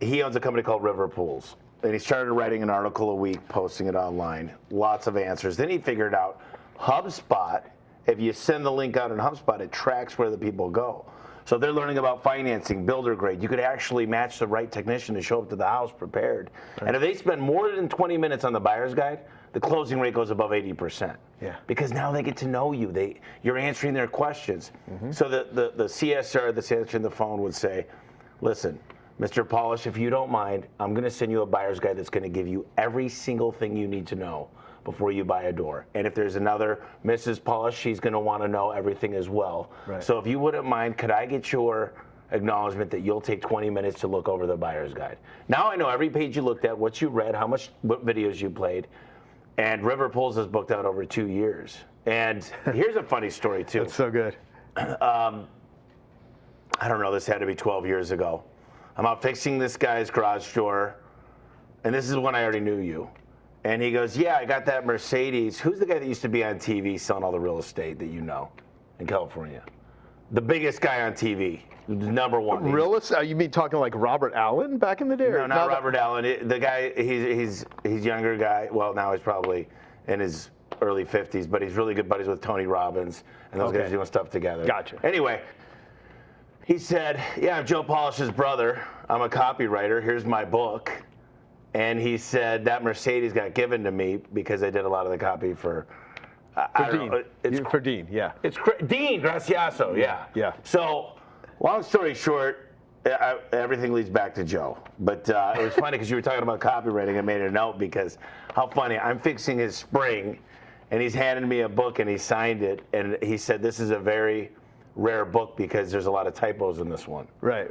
Speaker 3: he owns a company called River Pools. And he started writing an article a week, posting it online. Lots of answers. Then he figured out HubSpot, if you send the link out in HubSpot, it tracks where the people go. So if they're learning about financing, builder grade, you could actually match the right technician to show up to the house prepared. Right. And if they spend more than 20 minutes on the buyer's guide, the closing rate goes above 80%.
Speaker 2: Yeah.
Speaker 3: Because now they get to know you. You're answering their questions. So the CSR that's answering the phone would say, listen, Mr. Polish, if you don't mind, I'm going to send you a buyer's guide that's going to give you every single thing you need to know before you buy a door. And if there's another Mrs. Polish, she's going to want to know everything as well. Right. So if you wouldn't mind, could I get your acknowledgement that you'll take 20 minutes to look over the buyer's guide? Now I know every page you looked at, what you read, what videos you played. And River Pools has booked out over 2 years. And here's a funny story, too.
Speaker 2: That's so good.
Speaker 3: I don't know, this had to be 12 years ago. I'm out fixing this guy's garage door, and this is when I already knew you. And he goes, yeah, I got that Mercedes. Who's the guy that used to be on TV selling all the real estate that you know in California? The biggest guy on TV, number one.
Speaker 2: Real estate? You mean talking like Robert Allen back in the day?
Speaker 3: No, not Robert Allen. The guy, he's younger guy. Well, now he's probably in his early 50s, but he's really good buddies with Tony Robbins, and those guys are doing stuff together.
Speaker 2: Gotcha.
Speaker 3: Anyway, he said, yeah, I'm Joe Polish's brother. I'm a copywriter. Here's my book. And he said, that Mercedes got given to me because I did a lot of the copy for
Speaker 2: Dean. For Dean, yeah.
Speaker 3: It's Dean Graciaso, yeah.
Speaker 2: Yeah.
Speaker 3: So, long story short, everything leads back to Joe. But it was funny because you were talking about copywriting. I made a note because how funny. I'm fixing his spring, and he's handed me a book, and he signed it. And he said, this is a very rare book because there's a lot of typos in this one.
Speaker 2: Right.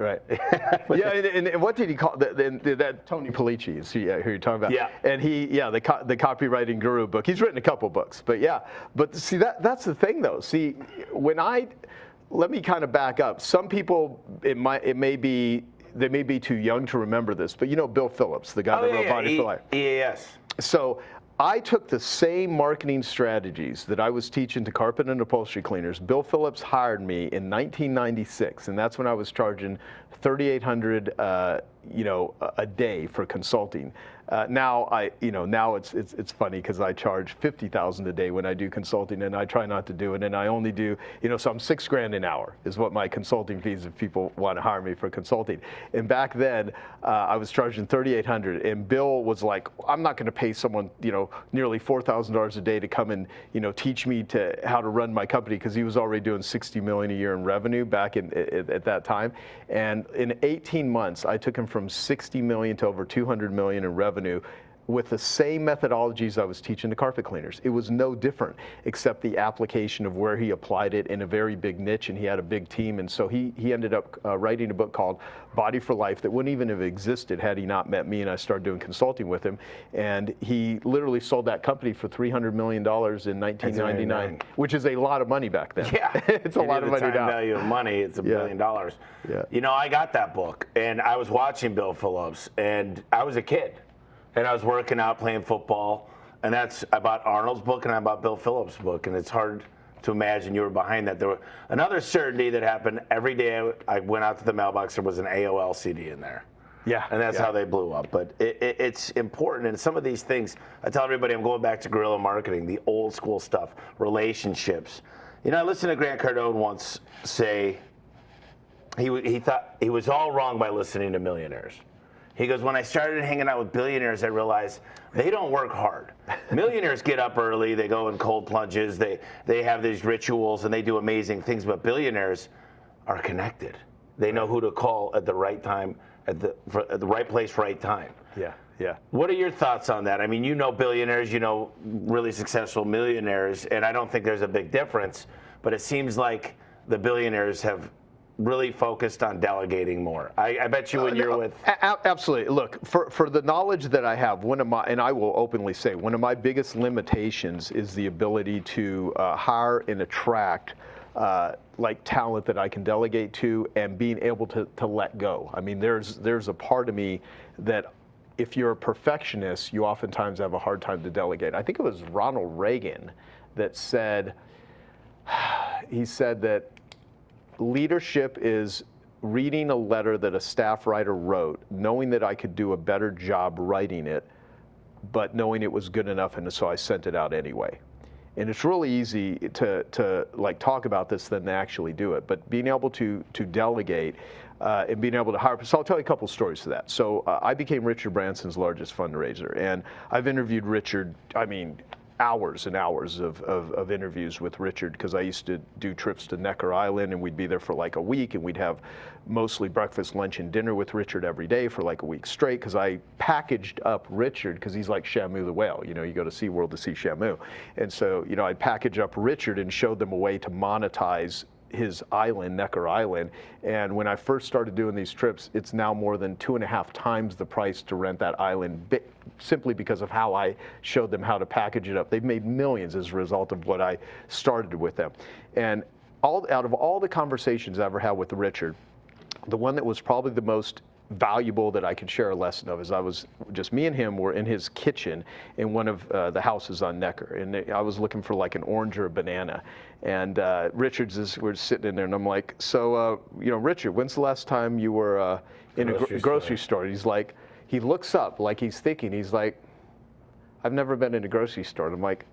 Speaker 2: Yeah, and what did he call that? Tony Polici is who you're talking about.
Speaker 3: Yeah.
Speaker 2: And the copywriting guru book. He's written a couple books, but yeah. But see, that's the thing though. See, let me kind of back up. Some people, they may be too young to remember this, but you know Bill Phillips, the guy that wrote Body for Life.
Speaker 3: Yes.
Speaker 2: So I took the same marketing strategies that I was teaching to carpet and upholstery cleaners. Bill Phillips hired me in 1996, and that's when I was charging $3,800, a day for consulting. Now it's funny because I charge $50,000 a day when I do consulting, and I try not to do it, and I only do, so I'm $6,000 an hour is what my consulting fees if people want to hire me for consulting. And back then, I was charging $3,800, and Bill was like, I'm not going to pay someone, nearly $4,000 a day to come and, teach me how to run my company, because he was already doing $60 million a year in revenue back at that time. And in 18 months, I took him from $60 million to over $200 million in revenue with the same methodologies I was teaching to carpet cleaners. It was no different, except the application of where he applied it in a very big niche, and he had a big team. And so he ended up writing a book called Body for Life that wouldn't even have existed had he not met me, and I started doing consulting with him. And he literally sold that company for $300 million in 1999, which is a lot of money back then.
Speaker 3: Yeah.
Speaker 2: It's a lot of money now.
Speaker 3: Value of money, it's $1 billion. Yeah. I got that book, and I was watching Bill Phillips, and I was a kid. And I was working out, playing football, and I bought Arnold's book and I bought Bill Phillips' book, and it's hard to imagine you were behind that. There was another certainty that happened every day. I went out to the mailbox, there was an AOL CD in there.
Speaker 2: Yeah.
Speaker 3: And that's how they blew up. But it's important, and some of these things, I tell everybody I'm going back to guerrilla marketing, the old school stuff, relationships. I listened to Grant Cardone once say he thought he was all wrong by listening to millionaires. He goes, when I started hanging out with billionaires, I realized they don't work hard. Millionaires get up early, they go in cold plunges, they have these rituals, and they do amazing things, but billionaires are connected. They know who to call at the right time, at the right place, right time.
Speaker 2: Yeah.
Speaker 3: What are your thoughts on that? I mean, billionaires, really successful millionaires, and I don't think there's a big difference, but it seems like the billionaires have really focused on delegating more. I bet you when you're with...
Speaker 2: Absolutely. Look, for the knowledge that I have, and I will openly say, one of my biggest limitations is the ability to hire and attract talent that I can delegate to, and being able to let go. I mean, there's a part of me that if you're a perfectionist, you oftentimes have a hard time to delegate. I think it was Ronald Reagan that said, he said that leadership is reading a letter that a staff writer wrote, knowing that I could do a better job writing it, but knowing it was good enough, and so I sent it out anyway. And it's really easy to like talk about this than to actually do it. But being able to delegate and being able to hire. So I'll tell you a couple stories to that. So I became Richard Branson's largest fundraiser, and I've interviewed Richard. I mean, hours and hours of interviews with Richard, because I used to do trips to Necker Island, and we'd be there for like a week, and we'd have mostly breakfast, lunch, and dinner with Richard every day for like a week straight, because I packaged up Richard, because he's like Shamu the whale. You know, you go to SeaWorld to see Shamu. And so, you know, I'd package up Richard and showed them a way to monetize his island, Necker Island. And when I first started doing these trips, it's now more than 2.5 times the price to rent that island, simply because of how I showed them how to package it up. They've made millions as a result of what I started with them. And out of all the conversations I ever had with Richard, the one that was probably the most valuable that I could share a lesson of is me and him were in his kitchen in one of the houses on Necker, and I was looking for like an orange or a banana, and we're sitting in there, and I'm like, so you know, Richard, when's the last time you were in a grocery store? He's like, he looks up like he's thinking, he's like, I've never been in a grocery store. And I'm like,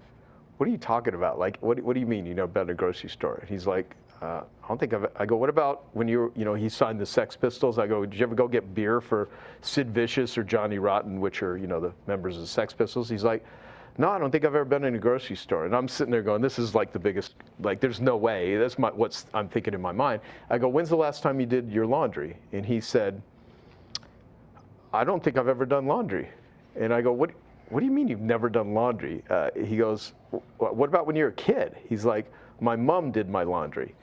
Speaker 2: what are you talking about? Like, what do you mean you never been in a grocery store? And he's like, I don't think I go, what about when you know, he signed the Sex Pistols? I go, did you ever go get beer for Sid Vicious or Johnny Rotten, which are, you know, the members of the Sex Pistols? He's like, no, I don't think I've ever been in a grocery store. And I'm sitting there going, this is like the biggest, like, there's no way. That's what I'm thinking in my mind. I go, when's the last time you did your laundry? And he said, I don't think I've ever done laundry. And I go, what do you mean you've never done laundry? He goes, what about when you were a kid? He's like, my mom did my laundry.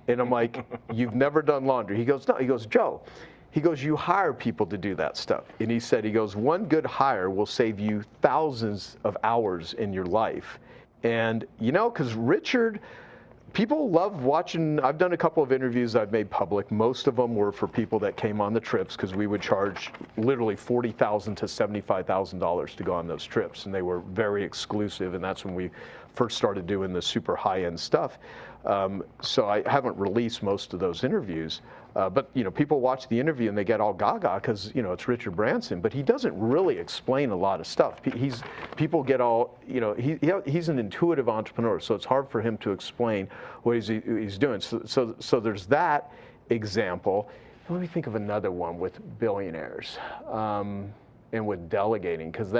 Speaker 2: And I'm like, you've never done laundry? He goes, no. He goes, Joe, he goes, you hire people to do that stuff. And he said, he goes, one good hire will save you thousands of hours in your life. And, you know, because Richard, people love watching. I've done a couple of interviews I've made public. Most of them were for people that came on the trips, because we would charge literally $40,000 to $75,000 to go on those trips, and they were very exclusive. And that's when we first started doing the super high-end stuff. So I haven't released most of those interviews. But, you know, people watch the interview and they get all gaga because, you know, it's Richard Branson, but he doesn't really explain a lot of stuff. People get all, you know, he's an intuitive entrepreneur, so it's hard for him to explain what he's doing. So there's that example. Let me think of another one with billionaires and with delegating, because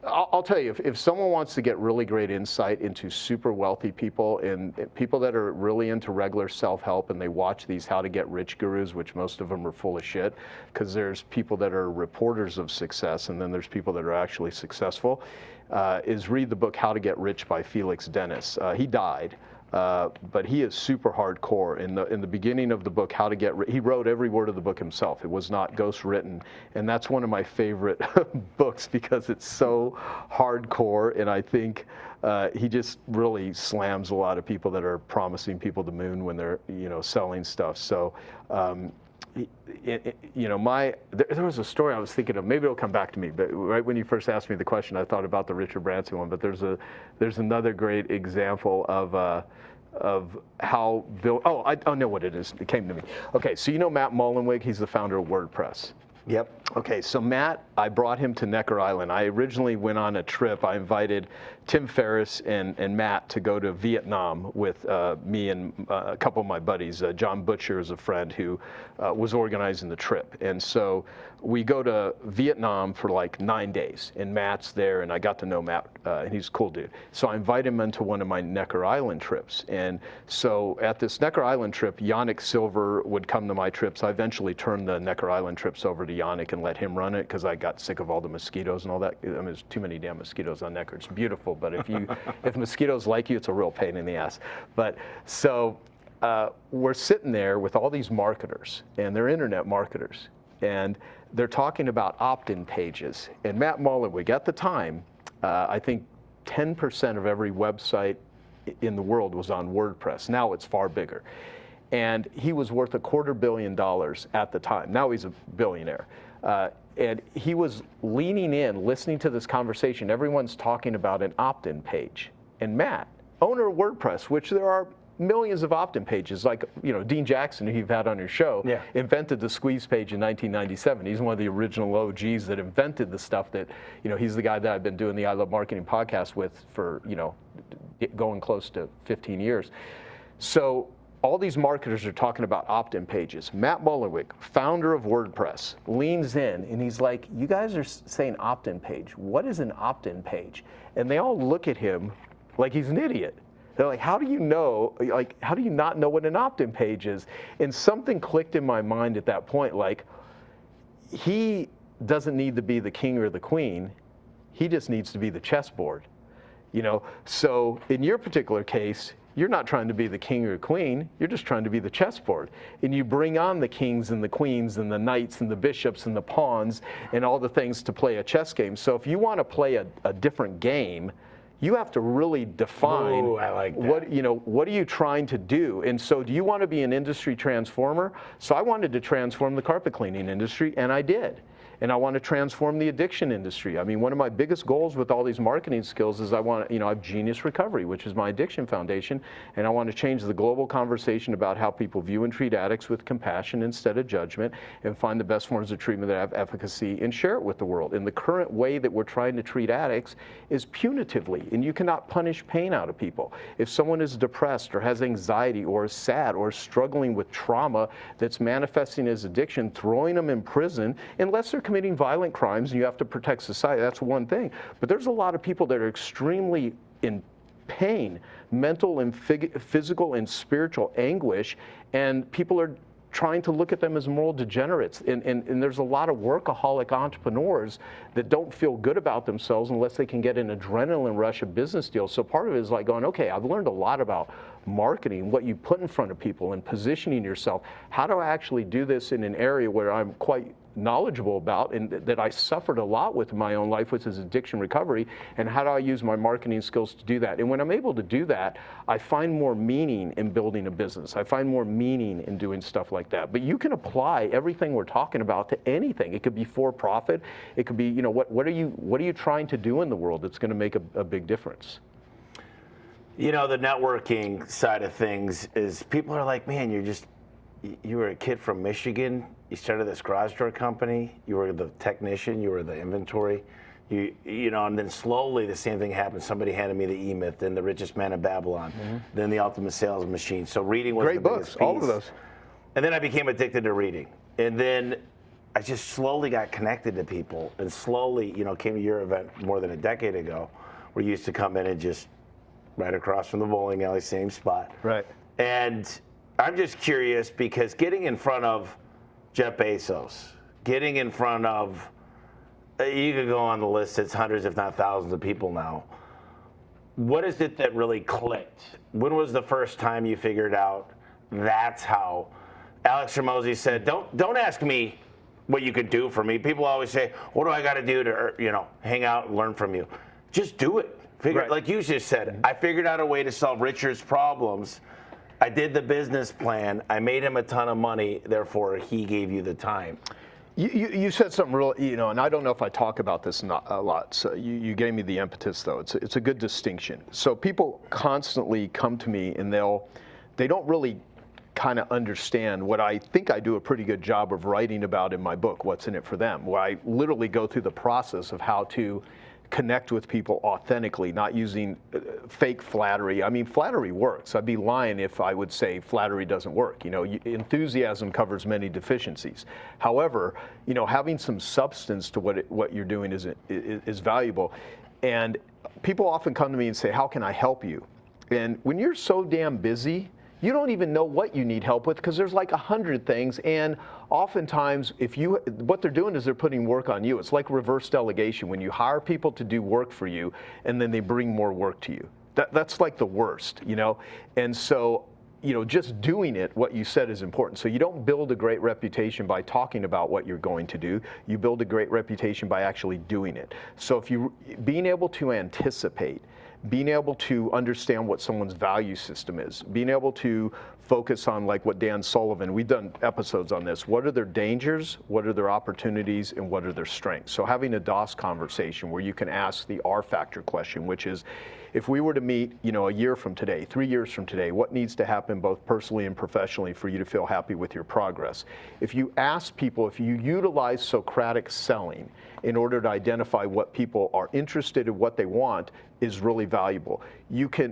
Speaker 2: I'll tell you, if someone wants to get really great insight into super wealthy people and people that are really into regular self-help, and they watch these how to get rich gurus, which most of them are full of shit, because there's people that are reporters of success, and then there's people that are actually successful, is read the book How to Get Rich by Felix Dennis. He died. But he is super hardcore. In the beginning of the book, How to Get Rich, he wrote every word of the book himself. It was not ghost written, and that's one of my favorite books because it's so hardcore. And I think he just really slams a lot of people that are promising people the moon when they're, you know, selling stuff. So. You know, there was a story I was thinking of. Maybe it'll come back to me. But right when you first asked me the question, I thought about the Richard Branson one. But there's another great example of how Bill. Oh, I know what it is. It came to me. Okay, so you know Matt Mullenweg. He's the founder of WordPress.
Speaker 3: Yep.
Speaker 2: Okay, so Matt, I brought him to Necker Island. I originally went on a trip. I invited Tim Ferriss and Matt to go to Vietnam with me and a couple of my buddies. John Butcher is a friend who was organizing the trip. And so we go to Vietnam for like 9 days, and Matt's there, and I got to know Matt, and he's a cool dude. So I invite him into one of my Necker Island trips. And so at this Necker Island trip, Yannick Silver would come to my trips. I eventually turned the Necker Island trips over to Yannick and let him run it, because I got sick of all the mosquitoes and all that. I mean, there's too many damn mosquitoes on Necker. It's beautiful, but if mosquitoes like you, it's a real pain in the ass. But so we're sitting there with all these marketers, and they're internet marketers, and they're talking about opt-in pages. And Matt Mullenweg, at the time, I think 10% of every website in the world was on WordPress. Now it's far bigger. And he was worth $250 million at the time. Now he's a billionaire. And he was leaning in, listening to this conversation. Everyone's talking about an opt-in page. And Matt, owner of WordPress, which there are millions of opt-in pages. Like, Dean Jackson, who you've had on your show, invented the squeeze page in 1997. He's one of the original OGs that invented the stuff that, he's the guy that I've been doing the I Love Marketing podcast with for, going close to 15 years. So all these marketers are talking about opt-in pages. Matt Mullenweg, founder of WordPress, leans in and he's like, you guys are saying opt-in page. What is an opt-in page? And they all look at him like he's an idiot. They're like, how do you not know what an opt-in page is? And something clicked in my mind at that point, like, he doesn't need to be the king or the queen. He just needs to be the chessboard. So in your particular case, you're not trying to be the king or queen, you're just trying to be the chessboard. And you bring on the kings and the queens and the knights and the bishops and the pawns and all the things to play a chess game. So if you want to play a different game, you have to really define what are you trying to do. And so do you want to be an industry transformer? So I wanted to transform the carpet cleaning industry, and I did. And I want to transform the addiction industry. I mean, one of my biggest goals with all these marketing skills is I have Genius Recovery, which is my addiction foundation, and I want to change the global conversation about how people view and treat addicts with compassion instead of judgment, and find the best forms of treatment that have efficacy and share it with the world. And the current way that we're trying to treat addicts is punitively, and you cannot punish pain out of people. If someone is depressed or has anxiety or is sad or struggling with trauma that's manifesting as addiction, throwing them in prison, unless they're committing violent crimes and you have to protect society, that's one thing. But there's a lot of people that are extremely in pain, mental and physical and spiritual anguish, and people are trying to look at them as moral degenerates. And there's a lot of workaholic entrepreneurs that don't feel good about themselves unless they can get an adrenaline rush of business deals. So part of it is like going, okay, I've learned a lot about marketing, what you put in front of people and positioning yourself. How do I actually do this in an area where I'm quite knowledgeable about and that I suffered a lot with in my own life, which is addiction recovery, and how do I use my marketing skills to do that? And when I'm able to do that, I find more meaning in building a business. I find more meaning in doing stuff like that. But you can apply everything we're talking about to anything. It could be for profit. It could be, what are you trying to do in the world that's going to make a big difference?
Speaker 3: The networking side of things is people are like, man, you were a kid from Michigan. You started this garage door company. You were the technician. You were the inventory. And then slowly the same thing happened. Somebody handed me the E-Myth, then The Richest Man in Babylon, then The Ultimate Sales Machine. So reading was
Speaker 2: great
Speaker 3: the
Speaker 2: books,
Speaker 3: biggest piece.
Speaker 2: all of those.
Speaker 3: And then I became addicted to reading. And then I just slowly got connected to people, and slowly, came to your event more than a decade ago, where you used to come in and just right across from the bowling alley, same spot.
Speaker 2: Right.
Speaker 3: And I'm just curious because getting in front of Jeff Bezos, getting in front of, you could go on the list, it's hundreds if not thousands of people now. What is it that really clicked? When was the first time you figured out that's how? Alex Hormozi said, don't ask me what you could do for me. People always say, what do I got to do to hang out and learn from you? Just do it. Like you just said, I figured out a way to solve Richard's problems. I did the business plan. I made him a ton of money. Therefore, he gave you the time.
Speaker 2: You said something real, and I don't know if I talk about this a lot. So you gave me the impetus, though. It's a good distinction. So people constantly come to me, and they don't really kind of understand what I think I do a pretty good job of writing about in my book, What's in It for Them, where I literally go through the process of how to connect with people authentically, not using fake flattery. I mean, flattery works. I'd be lying if I would say flattery doesn't work. Enthusiasm covers many deficiencies. However, having some substance to what you're doing is valuable. And people often come to me and say, how can I help you? And when you're so damn busy, you don't even know what you need help with because there's like 100 things, and oftentimes what they're doing is they're putting work on you. It's like reverse delegation when you hire people to do work for you and then they bring more work to you. That's like the worst, And so, just doing it, what you said is important. So you don't build a great reputation by talking about what you're going to do. You build a great reputation by actually doing it. So being able to anticipate, being able to understand what someone's value system is, being able to focus on like what Dan Sullivan, we've done episodes on this, what are their dangers, what are their opportunities, and what are their strengths. So having a DOS conversation where you can ask the R factor question, which is, if we were to meet, a year from today, 3 years from today, what needs to happen both personally and professionally for you to feel happy with your progress? If you ask people, if you utilize Socratic selling in order to identify what people are interested in, what they want, is really valuable. You can,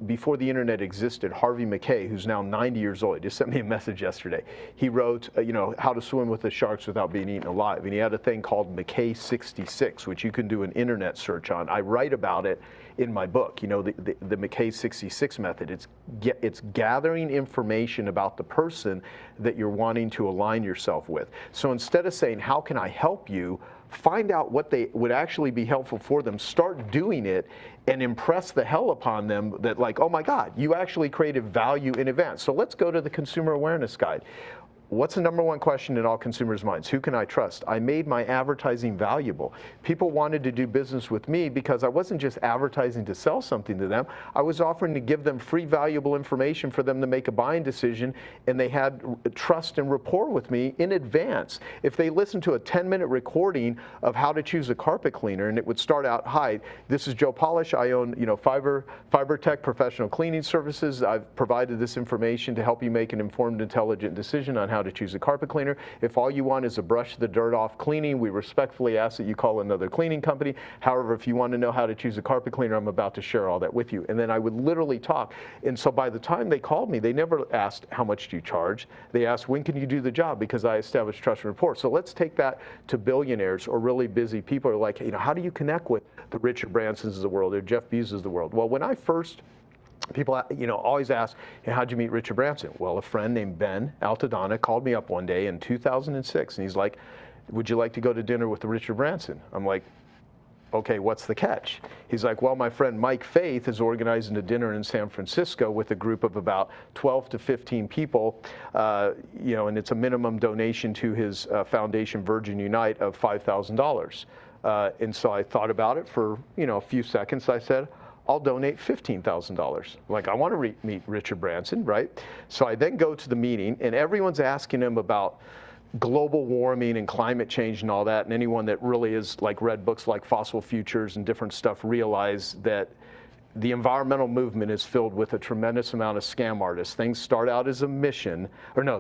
Speaker 2: before the internet existed, Harvey Mackay, who's now 90 years old, he just sent me a message yesterday. He wrote, How to Swim with the Sharks Without Being Eaten Alive. And he had a thing called Mackay 66, which you can do an internet search on. I write about it in my book, the Mackay 66 method. It's gathering information about the person that you're wanting to align yourself with. So instead of saying, how can I help you? Find out what they would actually be helpful for them, start doing it, and impress the hell upon them that, like, oh my God, you actually created value in advance. So let's go to the Consumer Awareness Guide. What's the number one question in all consumers' minds? Who can I trust? I made my advertising valuable. People wanted to do business with me because I wasn't just advertising to sell something to them. I was offering to give them free, valuable information for them to make a buying decision, and they had trust and rapport with me in advance. If they listened to a 10-minute recording of how to choose a carpet cleaner, and it would start out, hi, this is Joe Polish. I own, Fiber Tech Professional Cleaning Services. I've provided this information to help you make an informed, intelligent decision on how to choose a carpet cleaner. If all you want is a brush the dirt off cleaning, we respectfully ask that you call another cleaning company. However, if you want to know how to choose a carpet cleaner, I'm about to share all that with you. And then I would literally talk. And so by the time they called me, they never asked, how much do you charge? They asked, when can you do the job? Because I established trust and rapport. So let's take that to billionaires or really busy people who are like, how do you connect with the Richard Bransons of the world or Jeff Bezos of the world? Well, when I first people, always ask, hey, how'd you meet Richard Branson? Well, a friend named Ben Altadonna called me up one day in 2006, and he's like, would you like to go to dinner with Richard Branson? I'm like, okay, what's the catch? He's like, well, my friend Mike Faith is organizing a dinner in San Francisco with a group of about 12 to 15 people, and it's a minimum donation to his foundation, Virgin Unite, of $5,000. And so I thought about it for, a few seconds. I said, I'll donate $15,000. Like, I want to meet Richard Branson, right? So I then go to the meeting, and everyone's asking him about global warming and climate change and all that. And anyone that really is read books like Fossil Futures and different stuff realize that the environmental movement is filled with a tremendous amount of scam artists. Things start out as a mission,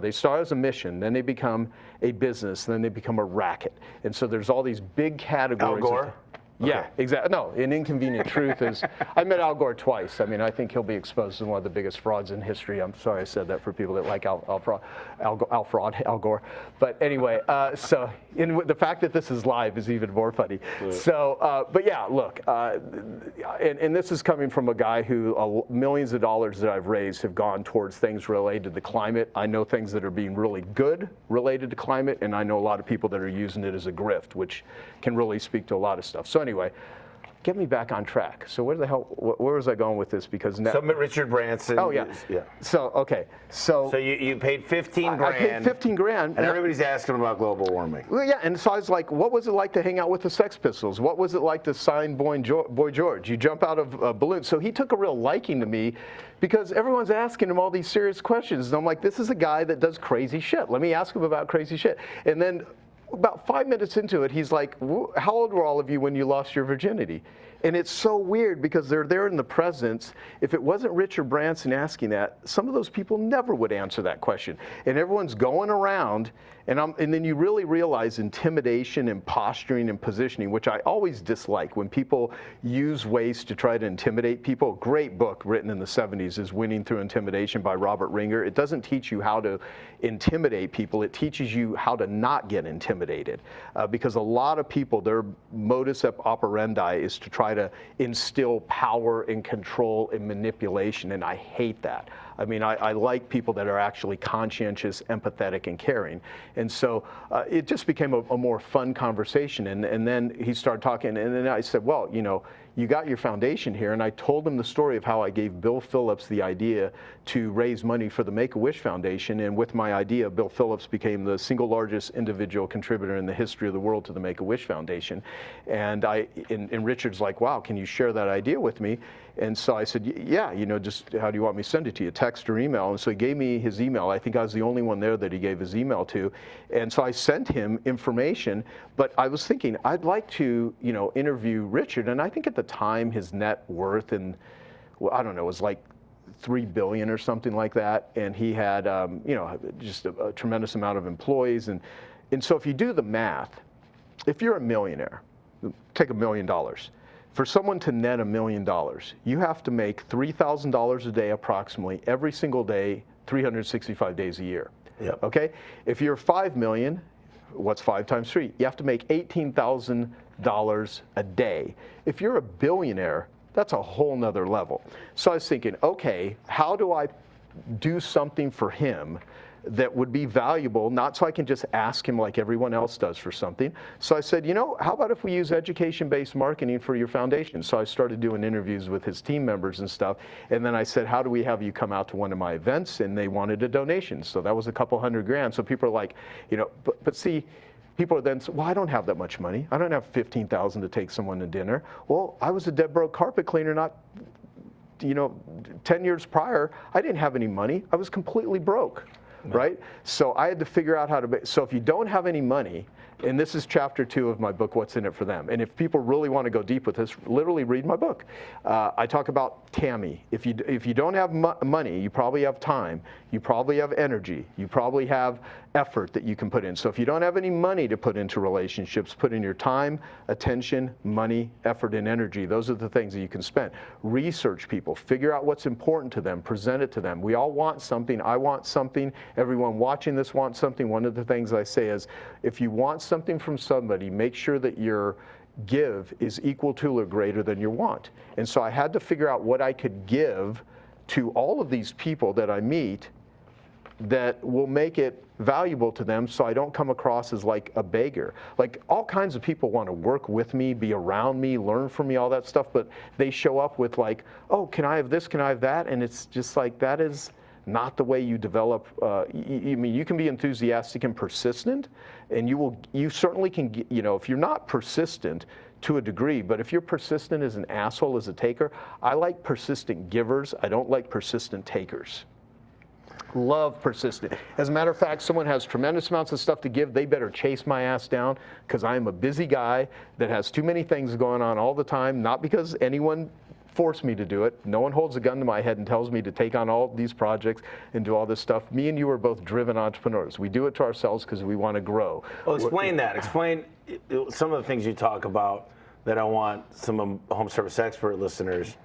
Speaker 2: they start as a mission, then they become a business, then they become a racket. And so there's all these big categories.
Speaker 3: Al Gore?
Speaker 2: Yeah, exactly. No, an inconvenient truth is, I met Al Gore twice. I mean, I think he'll be exposed as one of the biggest frauds in history. I'm sorry I said that for people that like Al Gore. But anyway, so the fact that this is live is even more funny. Right. So, but yeah, look, and this is coming from a guy who millions of dollars that I've raised have gone towards things related to the climate. I know things that are being really good related to climate, and I know a lot of people that are using it as a grift, which can really speak to a lot of stuff. So anyway, get me back on track. So where was I going with this? Because now,
Speaker 3: Richard Branson.
Speaker 2: Oh yeah. So okay. So
Speaker 3: you paid 15 grand.
Speaker 2: I paid 15 grand.
Speaker 3: And everybody's asking about global warming.
Speaker 2: Well, yeah. And so I was like, what was it like to hang out with the Sex Pistols? What was it like to sign Boy George? You jump out of a balloon. So he took a real liking to me because everyone's asking him all these serious questions. And I'm like, this is a guy that does crazy shit. Let me ask him about crazy shit. And then about 5 minutes into it, he's like, how old were all of you when you lost your virginity? And it's so weird because they're there in the presence. If it wasn't Richard Branson asking that, some of those people never would answer that question. And everyone's going around, and then you really realize intimidation and posturing and positioning, which I always dislike when people use ways to try to intimidate people. Great book written in the 70s is Winning Through Intimidation by Robert Ringer. It doesn't teach you how to intimidate people. It teaches you how to not get intimidated. Because a lot of people, their modus operandi is to try to instill power and control and manipulation, and I hate that. I mean, I like people that are actually conscientious, empathetic, and caring. And so it just became a more fun conversation. And then he started talking, and then I said, well, you got your foundation here. And I told him the story of how I gave Bill Phillips the idea to raise money for the Make-A-Wish Foundation. And with my idea, Bill Phillips became the single largest individual contributor in the history of the world to the Make-A-Wish Foundation. And Richard's like, wow, can you share that idea with me? And so I said, yeah, just how do you want me to send it to you, text or email? And so he gave me his email. I think I was the only one there that he gave his email to. And so I sent him information, but I was thinking, I'd like to, interview Richard. And I think at the time his net worth, and well, I don't know, it was like 3 billion or something like that. And he had, you know, just a tremendous amount of employees. And so if you do the math, if you're a millionaire, take $1 million. For someone to net $1 million, you have to make $3,000 a day approximately every single day, 365 days a year.
Speaker 3: Yep.
Speaker 2: Okay? If you're 5 million, what's 5 times 3? You have to make $18,000 a day. If you're a billionaire, that's a whole nother level. So I was thinking, okay, how do I do something for him that would be valuable, not so I can just ask him like everyone else does for something. So I said, you know, how about if we use education-based marketing for your foundation? So I started doing interviews with his team members and stuff. And then I said, how do we have you come out to one of my events? And they wanted a donation. So that was a couple $100,000. So people are like, you know, but see, people are then, well, I don't have that much money. I don't have 15,000 to take someone to dinner. Well, I was a dead broke carpet cleaner, not, you know, 10 years prior, I didn't have any money. I was completely broke. Right? So I had to figure out how to, so if you don't have any money, and this is chapter 2 of my book, What's in It for Them. And if people really want to go deep with this, literally read my book. I talk about Tammy. If you don't have money, you probably have time. You probably have energy. You probably have effort that you can put in. So if you don't have any money to put into relationships, put in your time, attention, money, effort, and energy. Those are the things that you can spend. Research people. Figure out what's important to them. Present it to them. We all want something. I want something. Everyone watching this wants something. One of the things I say is, if you want something from somebody, make sure that your give is equal to or greater than your want. And so I had to figure out what I could give to all of these people that I meet that will make it valuable to them, so I don't come across as like a beggar. Like, all kinds of people want to work with me, be around me, learn from me, all that stuff, but they show up with like, oh, can I have this, can I have that? And it's just like, that is not the way you develop. I mean, you can be enthusiastic and persistent, and you certainly can, you know, if you're not persistent to a degree, but if you're persistent as an asshole, as a taker, I like persistent givers. I don't like persistent takers. Love persistent. As a matter of fact, someone has tremendous amounts of stuff to give, they better chase my ass down, because I am a busy guy that has too many things going on all the time, not because anyone forced me to do it. No one holds a gun to my head and tells me to take on all these projects and do all this stuff. Me and you are both driven entrepreneurs. We do it to ourselves because we want to grow.
Speaker 3: Well, explain that. Explain some of the things you talk about that I want some of Home Service Expert listeners,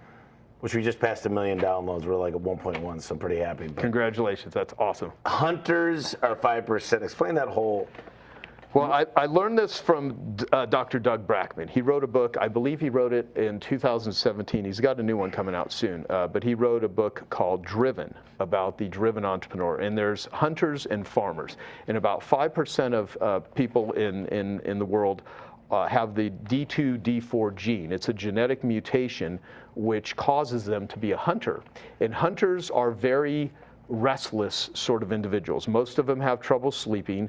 Speaker 3: which we just passed 1 million downloads. We're like at 1.1, so I'm pretty happy. But
Speaker 2: congratulations, that's awesome.
Speaker 3: Hunters are 5%. Explain that whole.
Speaker 2: Well, I learned this from Dr. Doug Brackman. He wrote a book, I believe he wrote it in 2017. He's got a new one coming out soon, but he wrote a book called Driven, about the driven entrepreneur. And there's hunters and farmers. And about 5% of people in the world have the D2, D4 gene. It's a genetic mutation which causes them to be a hunter. And hunters are very restless sort of individuals. Most of them have trouble sleeping.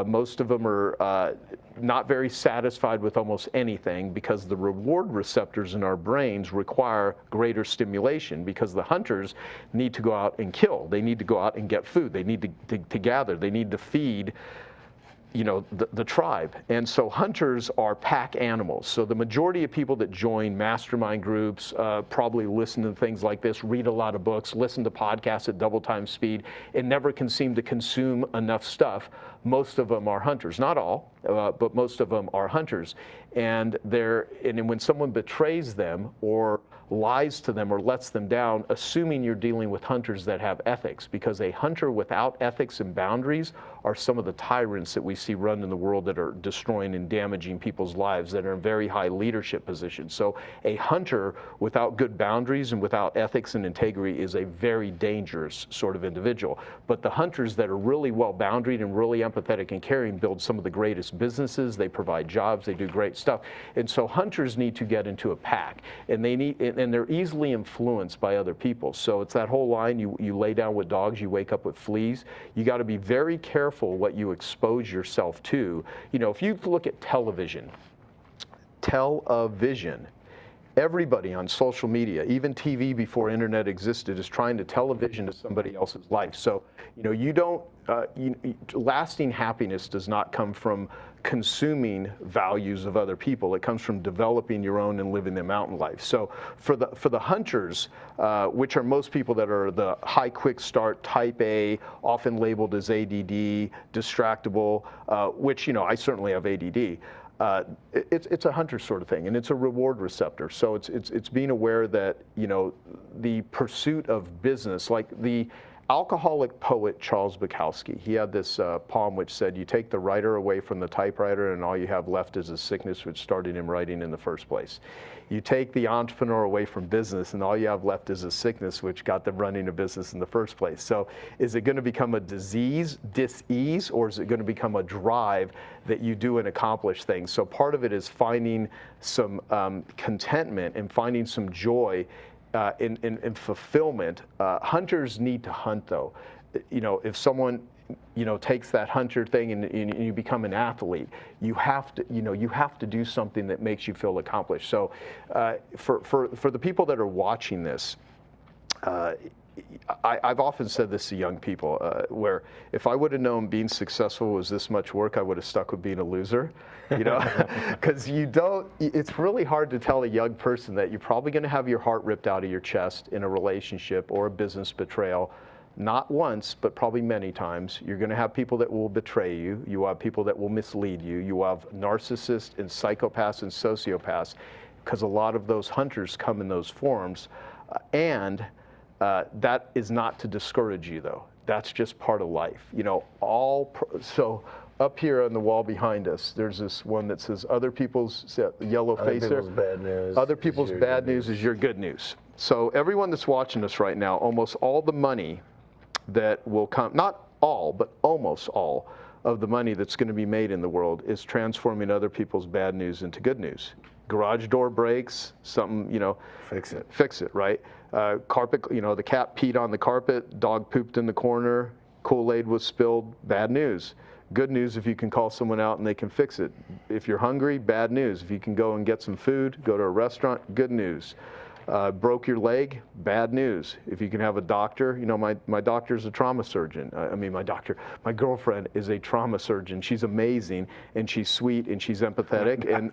Speaker 2: Most of them are not very satisfied with almost anything, because the reward receptors in our brains require greater stimulation, because the hunters need to go out and kill. They need to go out and get food. They need to gather. They need to feed, you know, the tribe. And so hunters are pack animals. So the majority of people that join mastermind groups probably listen to things like this, read a lot of books, listen to podcasts at double time speed, and never can seem to consume enough stuff. Most of them are hunters. Not all, but most of them are hunters. And when someone betrays them or lies to them or lets them down, assuming you're dealing with hunters that have ethics, because a hunter without ethics and boundaries are some of the tyrants that we see run in the world, that are destroying and damaging people's lives, that are in very high leadership positions. So a hunter without good boundaries and without ethics and integrity is a very dangerous sort of individual. But the hunters that are really well boundaried and really empathetic and caring build some of the greatest businesses. They provide jobs. They do great stuff. And so hunters need to get into a pack, and they're easily influenced by other people. So it's that whole line, you lay down with dogs, you wake up with fleas. You got to be very careful what you expose yourself to. You know, if you look at television everybody on social media, even TV before internet existed, is trying to tell a vision to somebody else's life. So, you don't, lasting happiness does not come from consuming values of other people. It comes from developing your own and living the mountain life. So for the hunters, which are most people that are the high quick start type A, often labeled as ADD, distractible, which, I certainly have ADD. It's a hunter sort of thing, and it's a reward receptor. So it's being aware that, the pursuit of business, like the alcoholic poet Charles Bukowski, he had this poem which said, you take the writer away from the typewriter and all you have left is a sickness which started him writing in the first place. You take the entrepreneur away from business and all you have left is a sickness which got them running a business in the first place. So is it going to become a disease, dis-ease, or is it going to become a drive that you do and accomplish things? So part of it is finding some contentment and finding some joy in fulfillment. Hunters need to hunt, though. If someone takes that hunter thing and you become an athlete, you have to do something that makes you feel accomplished. So for the people that are watching this, I've often said this to young people, where if I would have known being successful was this much work, I would have stuck with being a loser, because it's really hard to tell a young person that you're probably going to have your heart ripped out of your chest in a relationship or a business betrayal. Not once, but probably many times. You're going to have people that will betray you. You will have people that will mislead you. You will have narcissists and psychopaths and sociopaths, because a lot of those hunters come in those forms. That is not to discourage you, though. That's just part of life. So up here on the wall behind us, there's this one that says, other people's yellow face there.
Speaker 3: Bad news.
Speaker 2: Other people's bad news is your good news. So everyone that's watching us right now, almost all the money that will come, not all, but almost all of the money that's going to be made in the world is transforming other people's bad news into good news. Garage door breaks, something,
Speaker 3: Fix it.
Speaker 2: Fix it, right? Carpet, the cat peed on the carpet, dog pooped in the corner, Kool-Aid was spilled, bad news. Good news if you can call someone out and they can fix it. If you're hungry, bad news. If you can go and get some food, go to a restaurant, good news. Broke your leg, bad news. If you can have a doctor, my doctor's a trauma surgeon. My girlfriend is a trauma surgeon. She's amazing, and she's sweet, and she's empathetic, and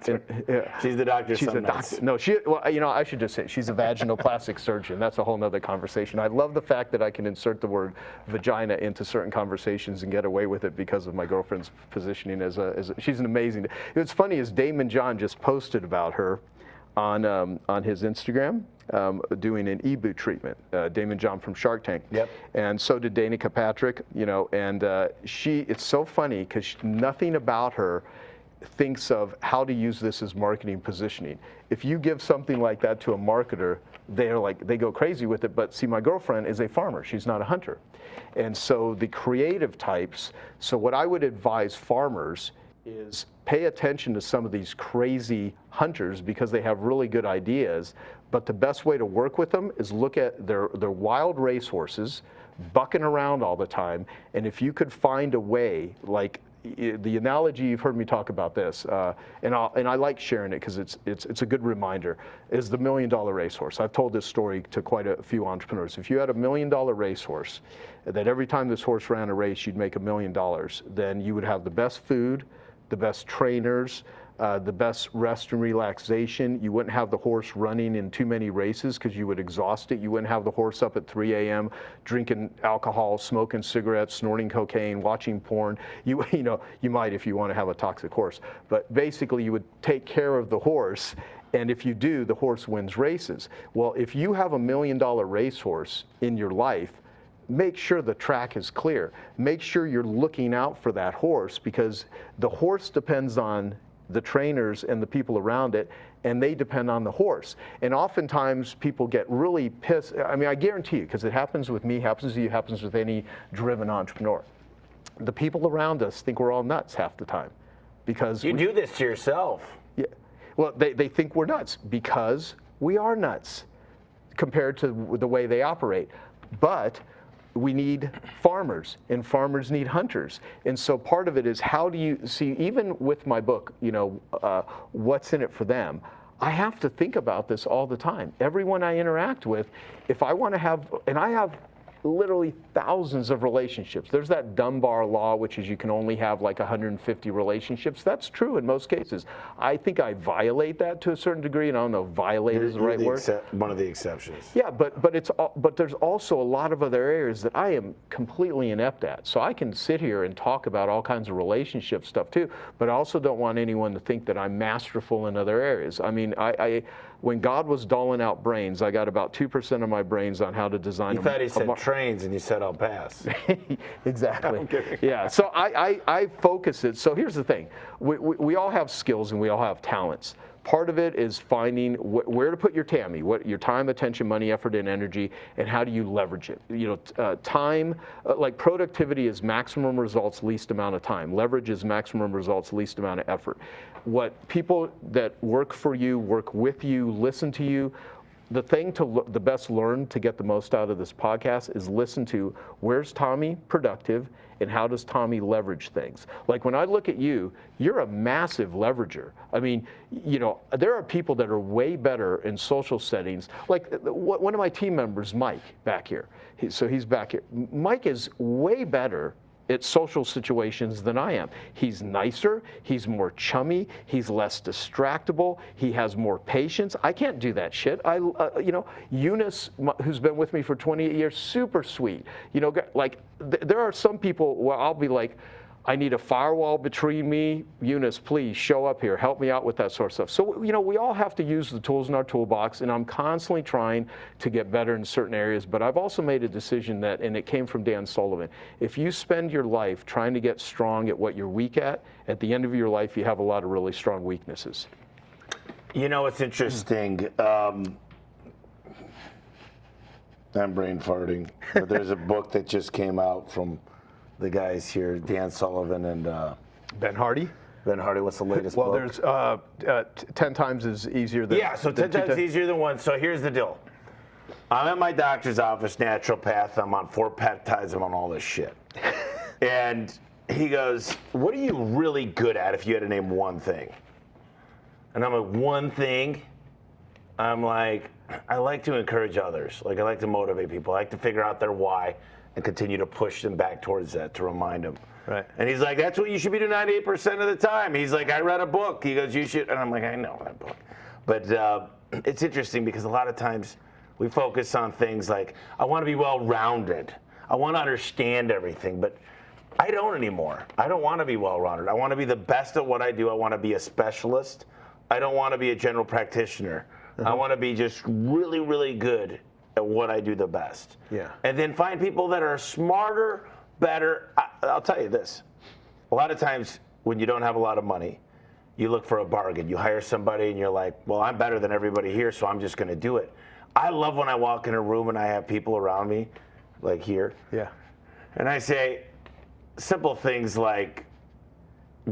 Speaker 3: she's the doctor.
Speaker 2: She's a doctor. No, I should just say she's a vaginal plastic surgeon. That's a whole nother conversation. I love the fact that I can insert the word vagina into certain conversations and get away with it because of my girlfriend's positioning she's an amazing. What's funny is Damon John just posted about her on his Instagram, doing an e-boot treatment. Damon John from Shark Tank.
Speaker 3: Yep.
Speaker 2: And so did Danica Patrick, and it's so funny because nothing about her thinks of how to use this as marketing positioning. If you give something like that to a marketer, they go crazy with it. But see, my girlfriend is a farmer. She's not a hunter. And so the creative types, so what I would advise farmers is pay attention to some of these crazy hunters because they have really good ideas, but the best way to work with them is look at their wild racehorses bucking around all the time, and if you could find a way, like the analogy, you've heard me talk about this, and I like sharing it because it's a good reminder, is the $1 million racehorse. I've told this story to quite a few entrepreneurs. If you had a $1 million racehorse, that every time this horse ran a race, you'd make $1 million, then you would have the best food, the best trainers, the best rest and relaxation. You wouldn't have the horse running in too many races because you would exhaust it. You wouldn't have the horse up at 3 a.m. drinking alcohol, smoking cigarettes, snorting cocaine, watching porn. You might if you want to have a toxic horse. But basically, you would take care of the horse, and if you do, the horse wins races. Well, if you have a $1 million racehorse in your life, make sure the track is clear. Make sure you're looking out for that horse because the horse depends on the trainers and the people around it, and they depend on the horse. And oftentimes people get really pissed. I guarantee you, because it happens with me, happens to you, happens with any driven entrepreneur. The people around us think we're all nuts half the time because
Speaker 3: you do this to yourself.
Speaker 2: Yeah. Well, they think we're nuts because we are nuts compared to the way they operate. But we need farmers, and farmers need hunters. And so part of it is how do you see, even with my book, what's in it for them, I have to think about this all the time. Everyone I interact with, if I want to have, and I have literally thousands of relationships. There's that Dunbar law, which is you can only have like 150 relationships. That's true in most cases. I think I violate that to a certain degree, and I don't know if violate is the right word.
Speaker 3: One of the exceptions.
Speaker 2: Yeah, but there's also a lot of other areas that I am completely inept at. So I can sit here and talk about all kinds of relationship stuff too, but I also don't want anyone to think that I'm masterful in other areas. I mean, when God was doling out brains, I got about 2% of my brains on how to design.
Speaker 3: You thought he said trains, and you said I'll pass.
Speaker 2: Exactly.
Speaker 3: I'm kidding.
Speaker 2: Yeah. So I focus it. So here's the thing: we all have skills and we all have talents. Part of it is finding where to put your TAMI, what your time, attention, money, effort, and energy, and how do you leverage it. You know, time, like productivity is maximum results, least amount of time. Leverage is maximum results, least amount of effort. What people that work for you, work with you, listen to you, the thing the best learn to get the most out of this podcast is listen to where's Tommy productive and how does Tommy leverage things. Like when I look at you, you're a massive leverager. I mean, you know, there are people that are way better in social settings. Like one of my team members, Mike, back here. So he's back here. Mike is way better at social situations than I am. He's nicer, he's more chummy, he's less distractible, he has more patience. I can't do that shit. You know, Eunice, who's been with me for 28 years, super sweet. You know, like there are some people where I'll be like, I need a firewall between me. Eunice, please show up here. Help me out with that sort of stuff. So, you know, we all have to use the tools in our toolbox, and I'm constantly trying to get better in certain areas. But I've also made a decision that, and it came from Dan Sullivan, if you spend your life trying to get strong at what you're weak at the end of your life, you have a lot of really strong weaknesses.
Speaker 3: You know, it's interesting. I'm brain farting, but there's a book that just came out from the guys here, Dan Sullivan and
Speaker 2: Ben Hardy.
Speaker 3: Ben Hardy, what's the latest
Speaker 2: book?
Speaker 3: Well,
Speaker 2: there's 10 times is easier than...
Speaker 3: Yeah, so 10 times easier than one. So here's the deal. I'm at my doctor's office, naturopath. I'm on 4 peptides. I'm on all this shit. And he goes, what are you really good at if you had to name one thing? And I'm like, one thing? I'm like, I like to encourage others. Like, I like to motivate people. I like to figure out their why and continue to push them back towards that, to remind them.
Speaker 2: Right.
Speaker 3: And he's like, that's what you should be doing 98% of the time. He's like, I read a book. He goes, you should. And I'm like, I know that book. But it's interesting because a lot of times we focus on things like, I want to be well-rounded. I want to understand everything. But I don't anymore. I don't want to be well-rounded. I want to be the best at what I do. I want to be a specialist. I don't want to be a general practitioner. I want to be just really, really good at what I do the best.
Speaker 2: Yeah.
Speaker 3: And then find people that are smarter, better. I'll tell you this. A lot of times when you don't have a lot of money, you look for a bargain. You hire somebody and you're like, well, I'm better than everybody here, so I'm just going to do it. I love when I walk in a room and I have people around me, like here.
Speaker 2: Yeah.
Speaker 3: And I say simple things like,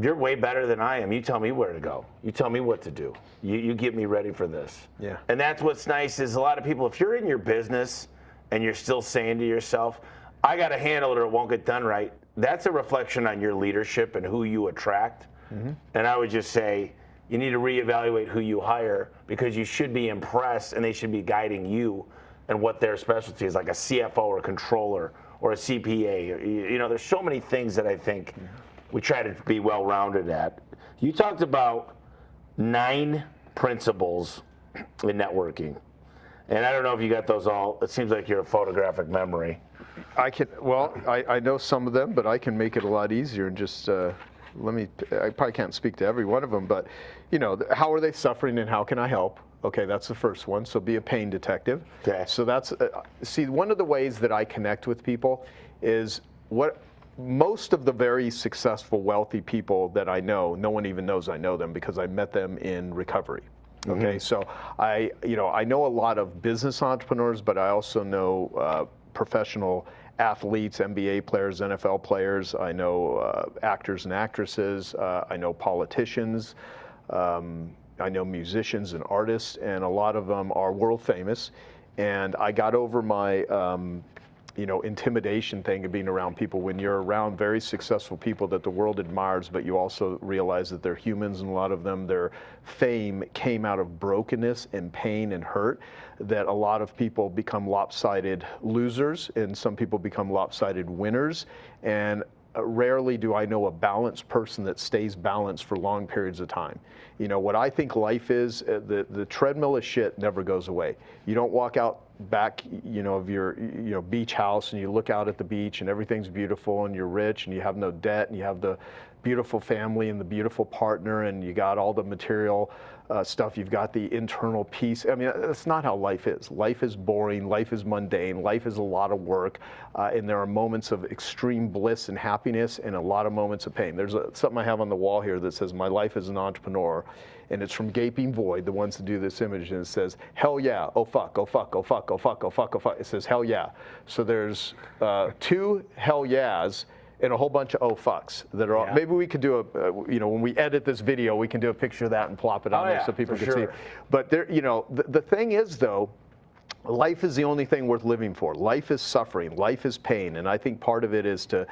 Speaker 3: you're way better than I am. You tell me where to go. You tell me what to do. You get me ready for this.
Speaker 2: Yeah.
Speaker 3: And that's what's nice is a lot of people, if you're in your business and you're still saying to yourself, I got to handle it or it won't get done right, that's a reflection on your leadership and who you attract. And I would just say, you need to reevaluate who you hire because you should be impressed and they should be guiding you and what their specialty is, like a CFO or a controller or a CPA. You know, there's so many things that I think we try to be well-rounded at. You talked about 9 principles in networking. And I don't know if you got those all. It seems like you're a photographic memory.
Speaker 2: I know some of them, but I can make it a lot easier and just I probably can't speak to every one of them, but you know, how are they suffering and how can I help? Okay, that's the first one. So be a pain detective.
Speaker 3: Okay.
Speaker 2: So that's, see, one of the ways that I connect with people is most of the very successful, wealthy people that I know, no one even knows I know them because I met them in recovery. Okay, so I know a lot of business entrepreneurs, but I also know professional athletes, NBA players, NFL players. I know actors and actresses. I know politicians. I know musicians and artists, and a lot of them are world famous. And I got over my intimidation thing of being around people. When you're around very successful people that the world admires, but you also realize that they're humans, and a lot of them, their fame came out of brokenness and pain and hurt, that a lot of people become lopsided losers and some people become lopsided winners. And rarely do I know a balanced person that stays balanced for long periods of time. What I think life is, the treadmill of shit never goes away. You don't walk out back, of your, beach house and you look out at the beach and everything's beautiful and you're rich and you have no debt and you have the beautiful family and the beautiful partner and you got all the material stuff, you've got the internal peace. I mean, that's not how life is. Life is boring, life is mundane, life is a lot of work, and there are moments of extreme bliss and happiness and a lot of moments of pain. There's something I have on the wall here that says, "My life as an entrepreneur," and it's from Gaping Void, the ones that do this image, and it says, "Hell yeah, oh fuck, oh fuck, oh fuck, oh fuck, oh fuck, oh fuck." It says, "Hell yeah." So there's 2 hell yeahs and a whole bunch of oh fucks that are all, maybe we could do a, when we edit this video, we can do a picture of that and plop it on there so people can see. But there, the thing is though, life is the only thing worth living for. Life is suffering. Life is pain, and I think part of it is to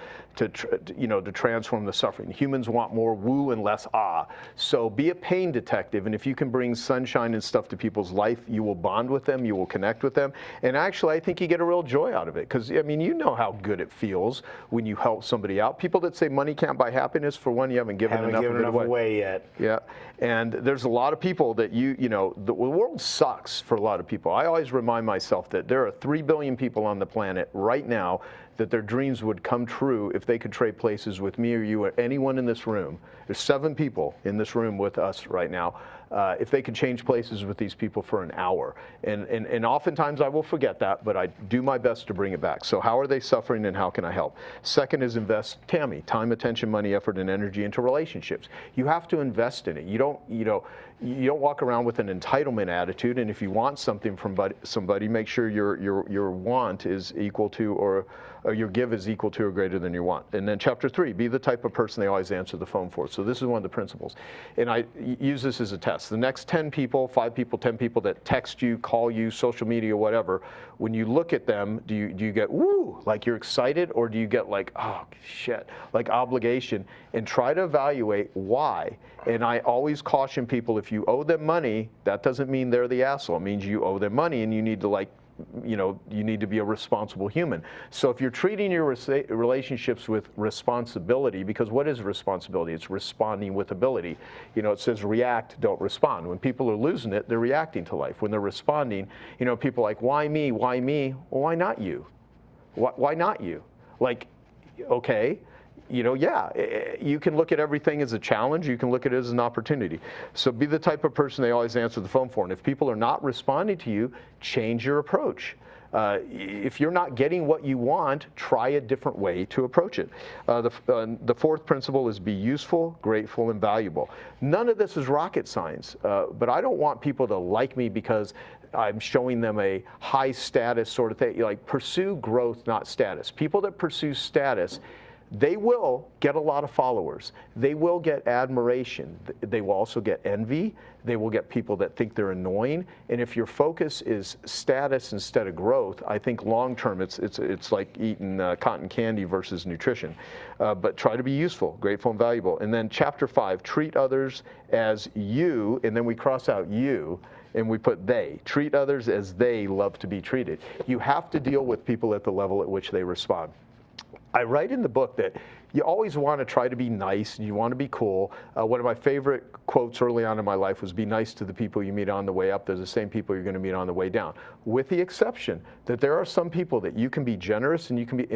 Speaker 2: transform the suffering. Humans want more woo and less ah. So be a pain detective, and if you can bring sunshine and stuff to people's life, you will bond with them, you will connect with them, and actually, I think you get a real joy out of it. Because I mean, you know how good it feels when you help somebody out. People that say money can't buy happiness, for one, you haven't given enough away
Speaker 3: yet.
Speaker 2: Yeah, and there's a lot of people that the world sucks for a lot of people. I always remind myself that there are 3 billion people on the planet right now that their dreams would come true if they could trade places with me or you or anyone in this room. There's 7 people in this room with us right now. If they could change places with these people for an hour. And oftentimes I will forget that, but I do my best to bring it back. So how are they suffering and how can I help? Second is invest, Tammy, time, attention, money, effort, and energy into relationships. You have to invest in it. You don't walk around with an entitlement attitude, and if you want something from somebody, make sure your want is equal to or your give is equal to or greater than your want. And then chapter 3, be the type of person they always answer the phone for. So this is one of the principles. And I use this as a test. The next 10 people, 5 people, 10 people that text you, call you, social media, whatever, when you look at them, do you get, woo, like you're excited, or do you get like, oh, shit, like obligation? And try to evaluate why. And I always caution people, if you owe them money, that doesn't mean they're the asshole. It means you owe them money and you need to you need to be a responsible human. So if you're treating your relationships with responsibility, because what is responsibility? It's responding with ability. It says react, don't respond. When people are losing it, they're reacting to life. When they're responding, people are like, why me? Why me? Well, why not you? Why not you? Like, okay. You can look at everything as a challenge. You can look at it as an opportunity. So be the type of person they always answer the phone for. And if people are not responding to you, change your approach. If you're not getting what you want, try a different way to approach it. The fourth principle is be useful, grateful, and valuable. None of this is rocket science, but I don't want people to like me because I'm showing them a high status sort of thing. Like, pursue growth, not status. People that pursue status, they will get a lot of followers. They will get admiration. They will also get envy. They will get people that think they're annoying. And if your focus is status instead of growth, I think long term it's like eating cotton candy versus nutrition. But try to be useful, grateful, and valuable. And then chapter 5, treat others as you, and then we cross out you, and we put they. Treat others as they love to be treated. You have to deal with people at the level at which they respond. I write in the book that you always want to try to be nice and you want to be cool. One of my favorite quotes early on in my life was, be nice to the people you meet on the way up. They're the same people you're going to meet on the way down. With the exception that there are some people that you can be generous and you can be,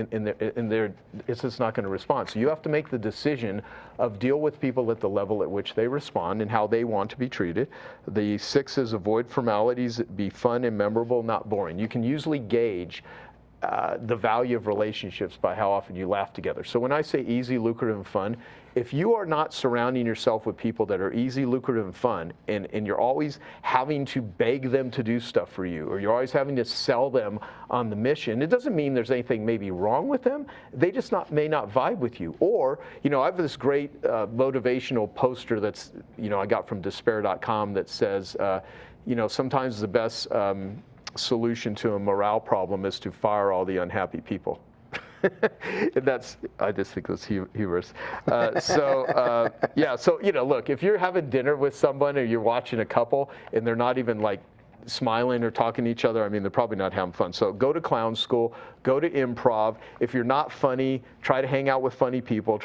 Speaker 2: it's just not going to respond. So you have to make the decision of deal with people at the level at which they respond and how they want to be treated. The 6 is avoid formalities, be fun and memorable, not boring. You can usually gauge the value of relationships by how often you laugh together. So when I say easy, lucrative, and fun, if you are not surrounding yourself with people that are easy, lucrative, and fun, and you're always having to beg them to do stuff for you, or you're always having to sell them on the mission, it doesn't mean there's anything maybe wrong with them. They just may not vibe with you. Or, I have this great motivational poster that's, I got from despair.com that says, sometimes the best solution to a morale problem is to fire all the unhappy people. And I just think that's humorous. Yeah, so, look, if you're having dinner with someone or you're watching a couple and they're not even like smiling or talking to each other, I mean, they're probably not having fun. So go to clown school, go to improv. If you're not funny, try to hang out with funny people.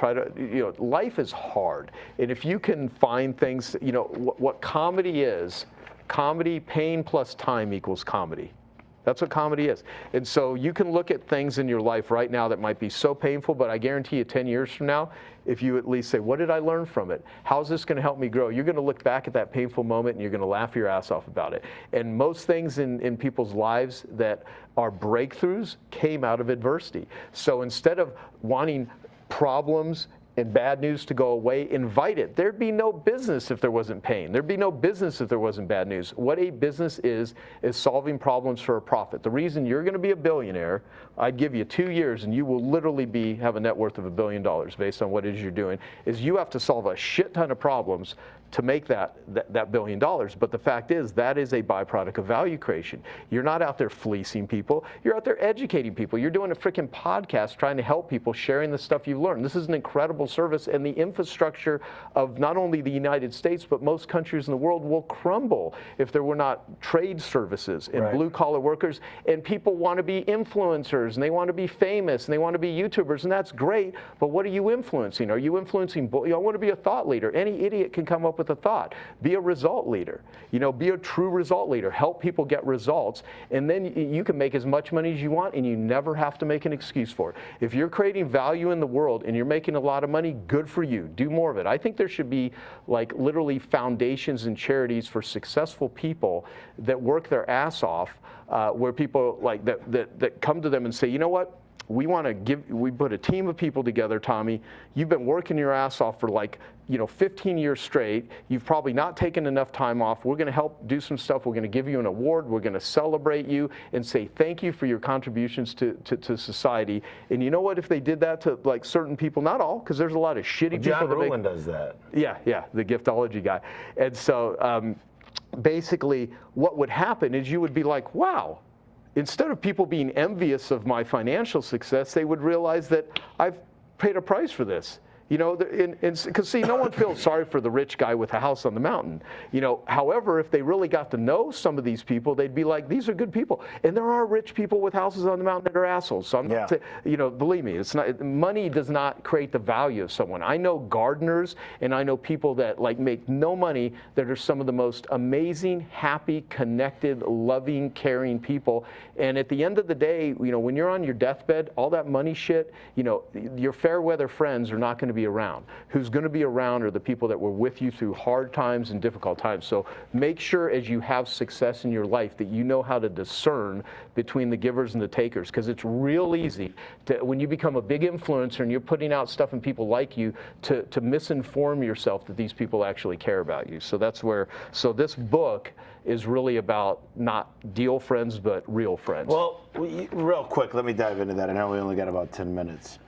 Speaker 2: Life is hard. And if you can find things, what comedy is, pain plus time equals comedy. That's what comedy is. And so you can look at things in your life right now that might be so painful, but I guarantee you 10 years from now, if you at least say, what did I learn from it? How's this going to help me grow? You're going to look back at that painful moment and you're going to laugh your ass off about it. And most things in people's lives that are breakthroughs came out of adversity. So instead of wanting problems and bad news to go away, invite it. There'd be no business if there wasn't pain. There'd be no business if there wasn't bad news. What a business is solving problems for a profit. The reason you're going to be a billionaire, I'd give you 2 years and you will literally have a net worth of $1 billion based on what it is you're doing, is you have to solve a shit ton of problems to make that $1 billion. But the fact is, that is a byproduct of value creation. You're not out there fleecing people. You're out there educating people. You're doing a freaking podcast trying to help people, sharing the stuff you've learned. This is an incredible service, and the infrastructure of not only the United States, but most countries in the world will crumble if there were not trade services and blue-collar workers. And people want to be influencers, and they want to be famous, and they want to be YouTubers, and that's great, but what are you influencing? Are you influencing, I want to be a thought leader. Any idiot can come up with a thought. Be a result leader. Be a true result leader. Help people get results, and then you can make as much money as you want, and you never have to make an excuse for it. If you're creating value in the world and you're making a lot of money, good for you. Do more of it. I think there should be like literally foundations and charities for successful people that work their ass off, where people like that come to them and say, you know what? We put a team of people together, Tommy. You've been working your ass off for 15 years straight. You've probably not taken enough time off. We're going to help do some stuff. We're going to give you an award. We're going to celebrate you and say thank you for your contributions to society. And you know what? If they did that to like certain people, not all, because there's a lot of shitty people.
Speaker 3: John Ruhlin does that.
Speaker 2: Yeah, the giftology guy. And so basically what would happen is you would be like, wow. Instead of people being envious of my financial success, they would realize that I've paid a price for this. Because see, no one feels sorry for the rich guy with a house on the mountain. However, if they really got to know some of these people, they'd be like, these are good people. And there are rich people with houses on the mountain that are assholes. So I'm not, believe me, it's not. Money does not create the value of someone. I know gardeners and I know people that make no money that are some of the most amazing, happy, connected, loving, caring people. And at the end of the day, when you're on your deathbed, all that money shit, your fair weather friends are not going to be around. Who's going to be around are the people that were with you through hard times and difficult times. So make sure as you have success in your life that you know how to discern between the givers and the takers, because it's real easy when you become a big influencer and you're putting out stuff and people like you to misinform yourself that these people actually care about you. So so this book is really about not deal friends, but real friends.
Speaker 3: Well, real quick, let me dive into that. I know we only got about 10 minutes.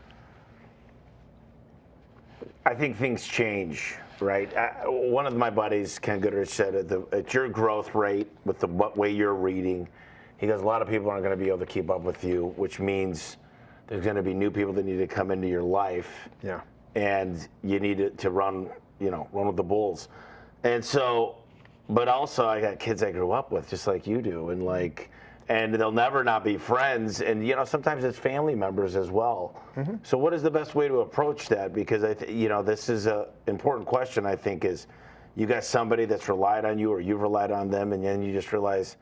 Speaker 3: I think things change, right? One of my buddies, Ken Goodrich, said at your growth rate with the way you're reading, he goes, a lot of people aren't going to be able to keep up with you, which means there's going to be new people that need to come into your life. Yeah. And you need to run with the bulls. And so, but also I got kids I grew up with just like you do, and they'll never not be friends, and sometimes it's family members as well. Mm-hmm. So what is the best way to approach that? Because this is an important question. I think is you got somebody that's relied on you, or you've relied on them, and then you just realize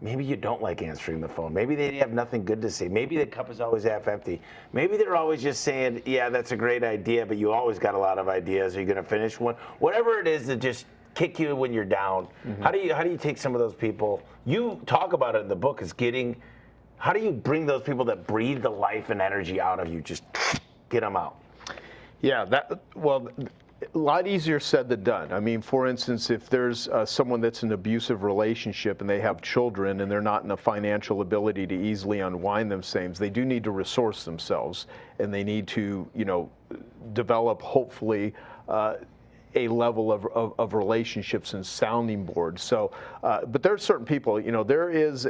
Speaker 3: maybe you don't like answering the phone. Maybe they have nothing good to say. Maybe the cup is always half empty. Maybe they're always just saying, yeah, that's a great idea, but you always got a lot of ideas. Are you going to finish one? Whatever it is that just kick you when you're down. Mm-hmm. How do you take some of those people? You talk about it in the book. How do you bring those people that breathe the life and energy out of you? Just get them out.
Speaker 2: Yeah, a lot easier said than done. I mean, for instance, if there's someone that's in an abusive relationship and they have children and they're not in a financial ability to easily unwind themselves, they do need to resource themselves, and they need to, develop hopefully a level of relationships and sounding board. So, but there are certain people, there is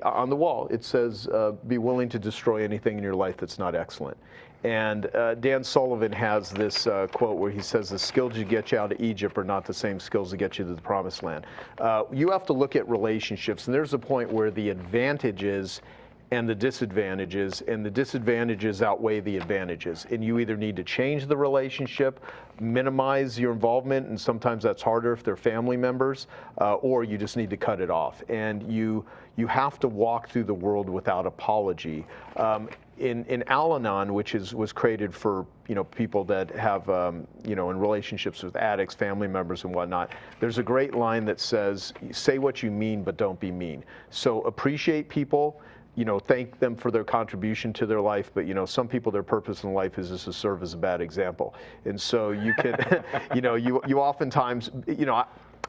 Speaker 2: on the wall, it says, be willing to destroy anything in your life that's not excellent. And Dan Sullivan has this quote where he says, the skills you get you out of Egypt are not the same skills that get you to the promised land. You have to look at relationships, and there's a point where the advantages and the disadvantages outweigh the advantages. And you either need to change the relationship, minimize your involvement, and sometimes that's harder if they're family members, or you just need to cut it off. And you have to walk through the world without apology. In Al-Anon, which was created for people that have in relationships with addicts, family members, and whatnot, there's a great line that says, "Say what you mean, but don't be mean." So appreciate people. Thank them for their contribution to their life, but some people, their purpose in life is just to serve as a bad example. And so you can, you oftentimes,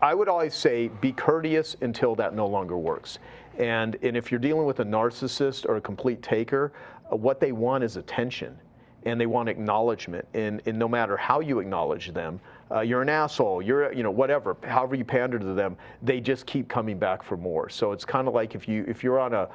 Speaker 2: I would always say, be courteous until that no longer works. And if you're dealing with a narcissist or a complete taker, what they want is attention, and they want acknowledgement. And no matter how you acknowledge them, you're an asshole, you're whatever, however you pander to them, they just keep coming back for more. So it's kind of like if you're on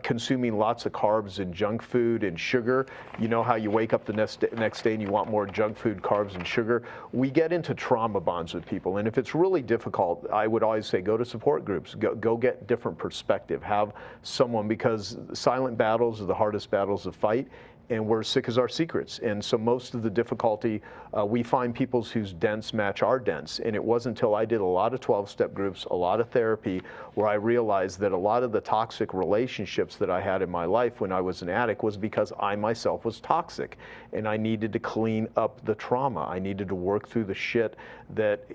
Speaker 2: consuming lots of carbs and junk food and sugar, how you wake up the next day and you want more junk food, carbs, and sugar. We get into trauma bonds with people, and if it's really difficult, I would always say go to support groups, go get different perspective, have someone, because silent battles are the hardest battles to fight. And we're sick as our secrets. And so most of the difficulty, we find people whose dents match our dents. And it wasn't until I did a lot of 12-step groups, a lot of therapy, where I realized that a lot of the toxic relationships that I had in my life when I was an addict was because I myself was toxic. And I needed to clean up the trauma. I needed to work through the shit that,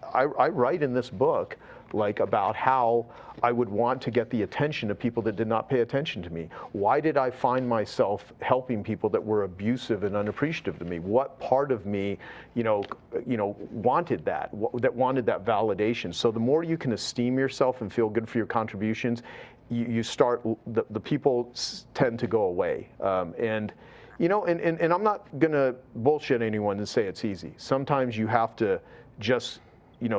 Speaker 2: I write in this book about how I would want to get the attention of people that did not pay attention to me. Why did I find myself helping people that were abusive and unappreciative to me? What part of me, wanted that validation? So the more you can esteem yourself and feel good for your contributions, you start, the people tend to go away. And I'm not gonna bullshit anyone and say it's easy. Sometimes you have to just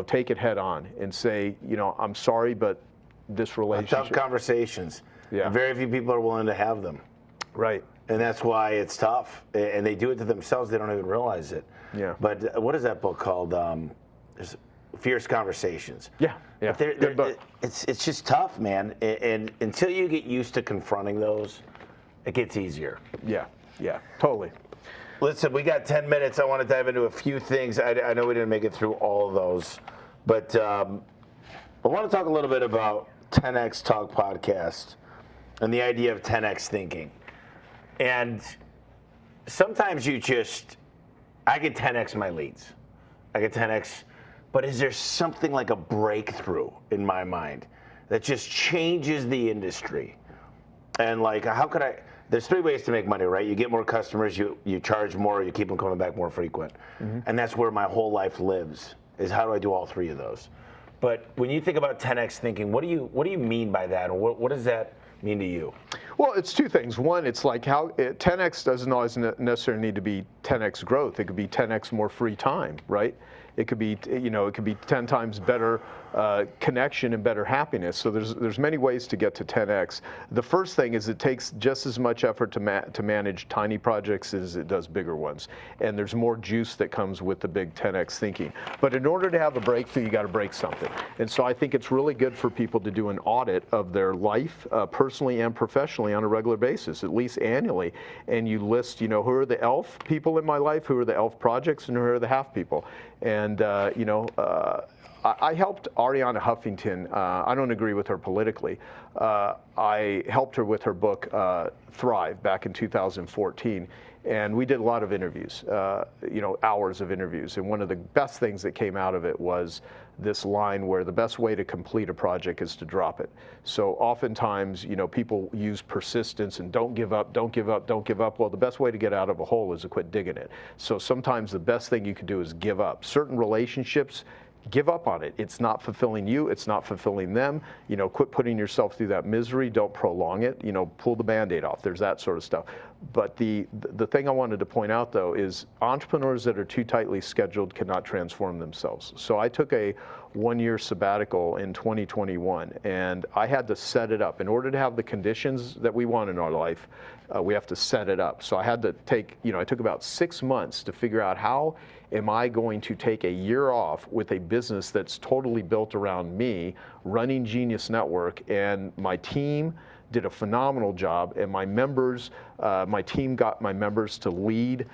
Speaker 2: take it head on and say, I'm sorry, but this relationship.
Speaker 3: Tough conversations.
Speaker 2: Yeah.
Speaker 3: And very few people are willing to have them.
Speaker 2: Right.
Speaker 3: And that's why it's tough. And they do it to themselves. They don't even realize it.
Speaker 2: Yeah.
Speaker 3: But what is that book called? Fierce Conversations.
Speaker 2: Yeah. Yeah. Good book.
Speaker 3: It's just tough, man. And until you get used to confronting those, it gets easier.
Speaker 2: Yeah. Yeah. Totally.
Speaker 3: Listen, we got 10 minutes. I want to dive into a few things. I know we didn't make it through all of those, but I want to talk a little bit about 10X Talk Podcast and the idea of 10X thinking. And sometimes I get 10X my leads. I get 10X, but is there something like a breakthrough in my mind that just changes the industry? And how could I... There's three ways to make money, right? You get more customers, you charge more, you keep them coming back more frequent. Mm-hmm. And that's where my whole life lives, is how do I do all three of those? But when you think about 10X thinking, what do you mean by that? Or what does that mean to you?
Speaker 2: Well, it's two things. One, it's how 10X doesn't always necessarily need to be 10X growth. It could be 10X more free time, right? It could be, it could be 10 times better connection and better happiness. So there's many ways to get to 10X. The first thing is it takes just as much effort to manage tiny projects as it does bigger ones. And there's more juice that comes with the big 10X thinking. But in order to have a breakthrough, you got to break something. And so I think it's really good for people to do an audit of their life, personally and professionally, on a regular basis, at least annually. And you list, who are the E.L.F. people in my life, who are the E.L.F. projects, and who are the half people. And, I helped Ariana Huffington. I don't agree with her politically. I helped her with her book, Thrive, back in 2014. And we did a lot of interviews, hours of interviews. And one of the best things that came out of it was this line where the best way to complete a project is to drop it. So oftentimes, people use persistence and don't give up, don't give up, don't give up. Well, the best way to get out of a hole is to quit digging it. So sometimes the best thing you can do is give up. Certain relationships, give up on it. It's not fulfilling you. It's not fulfilling them. Quit putting yourself through that misery. Don't prolong it. Pull the Band-Aid off. There's that sort of stuff. But the thing I wanted to point out, though, is entrepreneurs that are too tightly scheduled cannot transform themselves. So I took a 1-year sabbatical in 2021, and I had to set it up. In order to have the conditions that we want in our life, we have to set it up. So I had to take, I took about 6 months to figure out how am I going to take a year off with a business that's totally built around me, running Genius Network, and my team did a phenomenal job, and my members, my team got my members to lead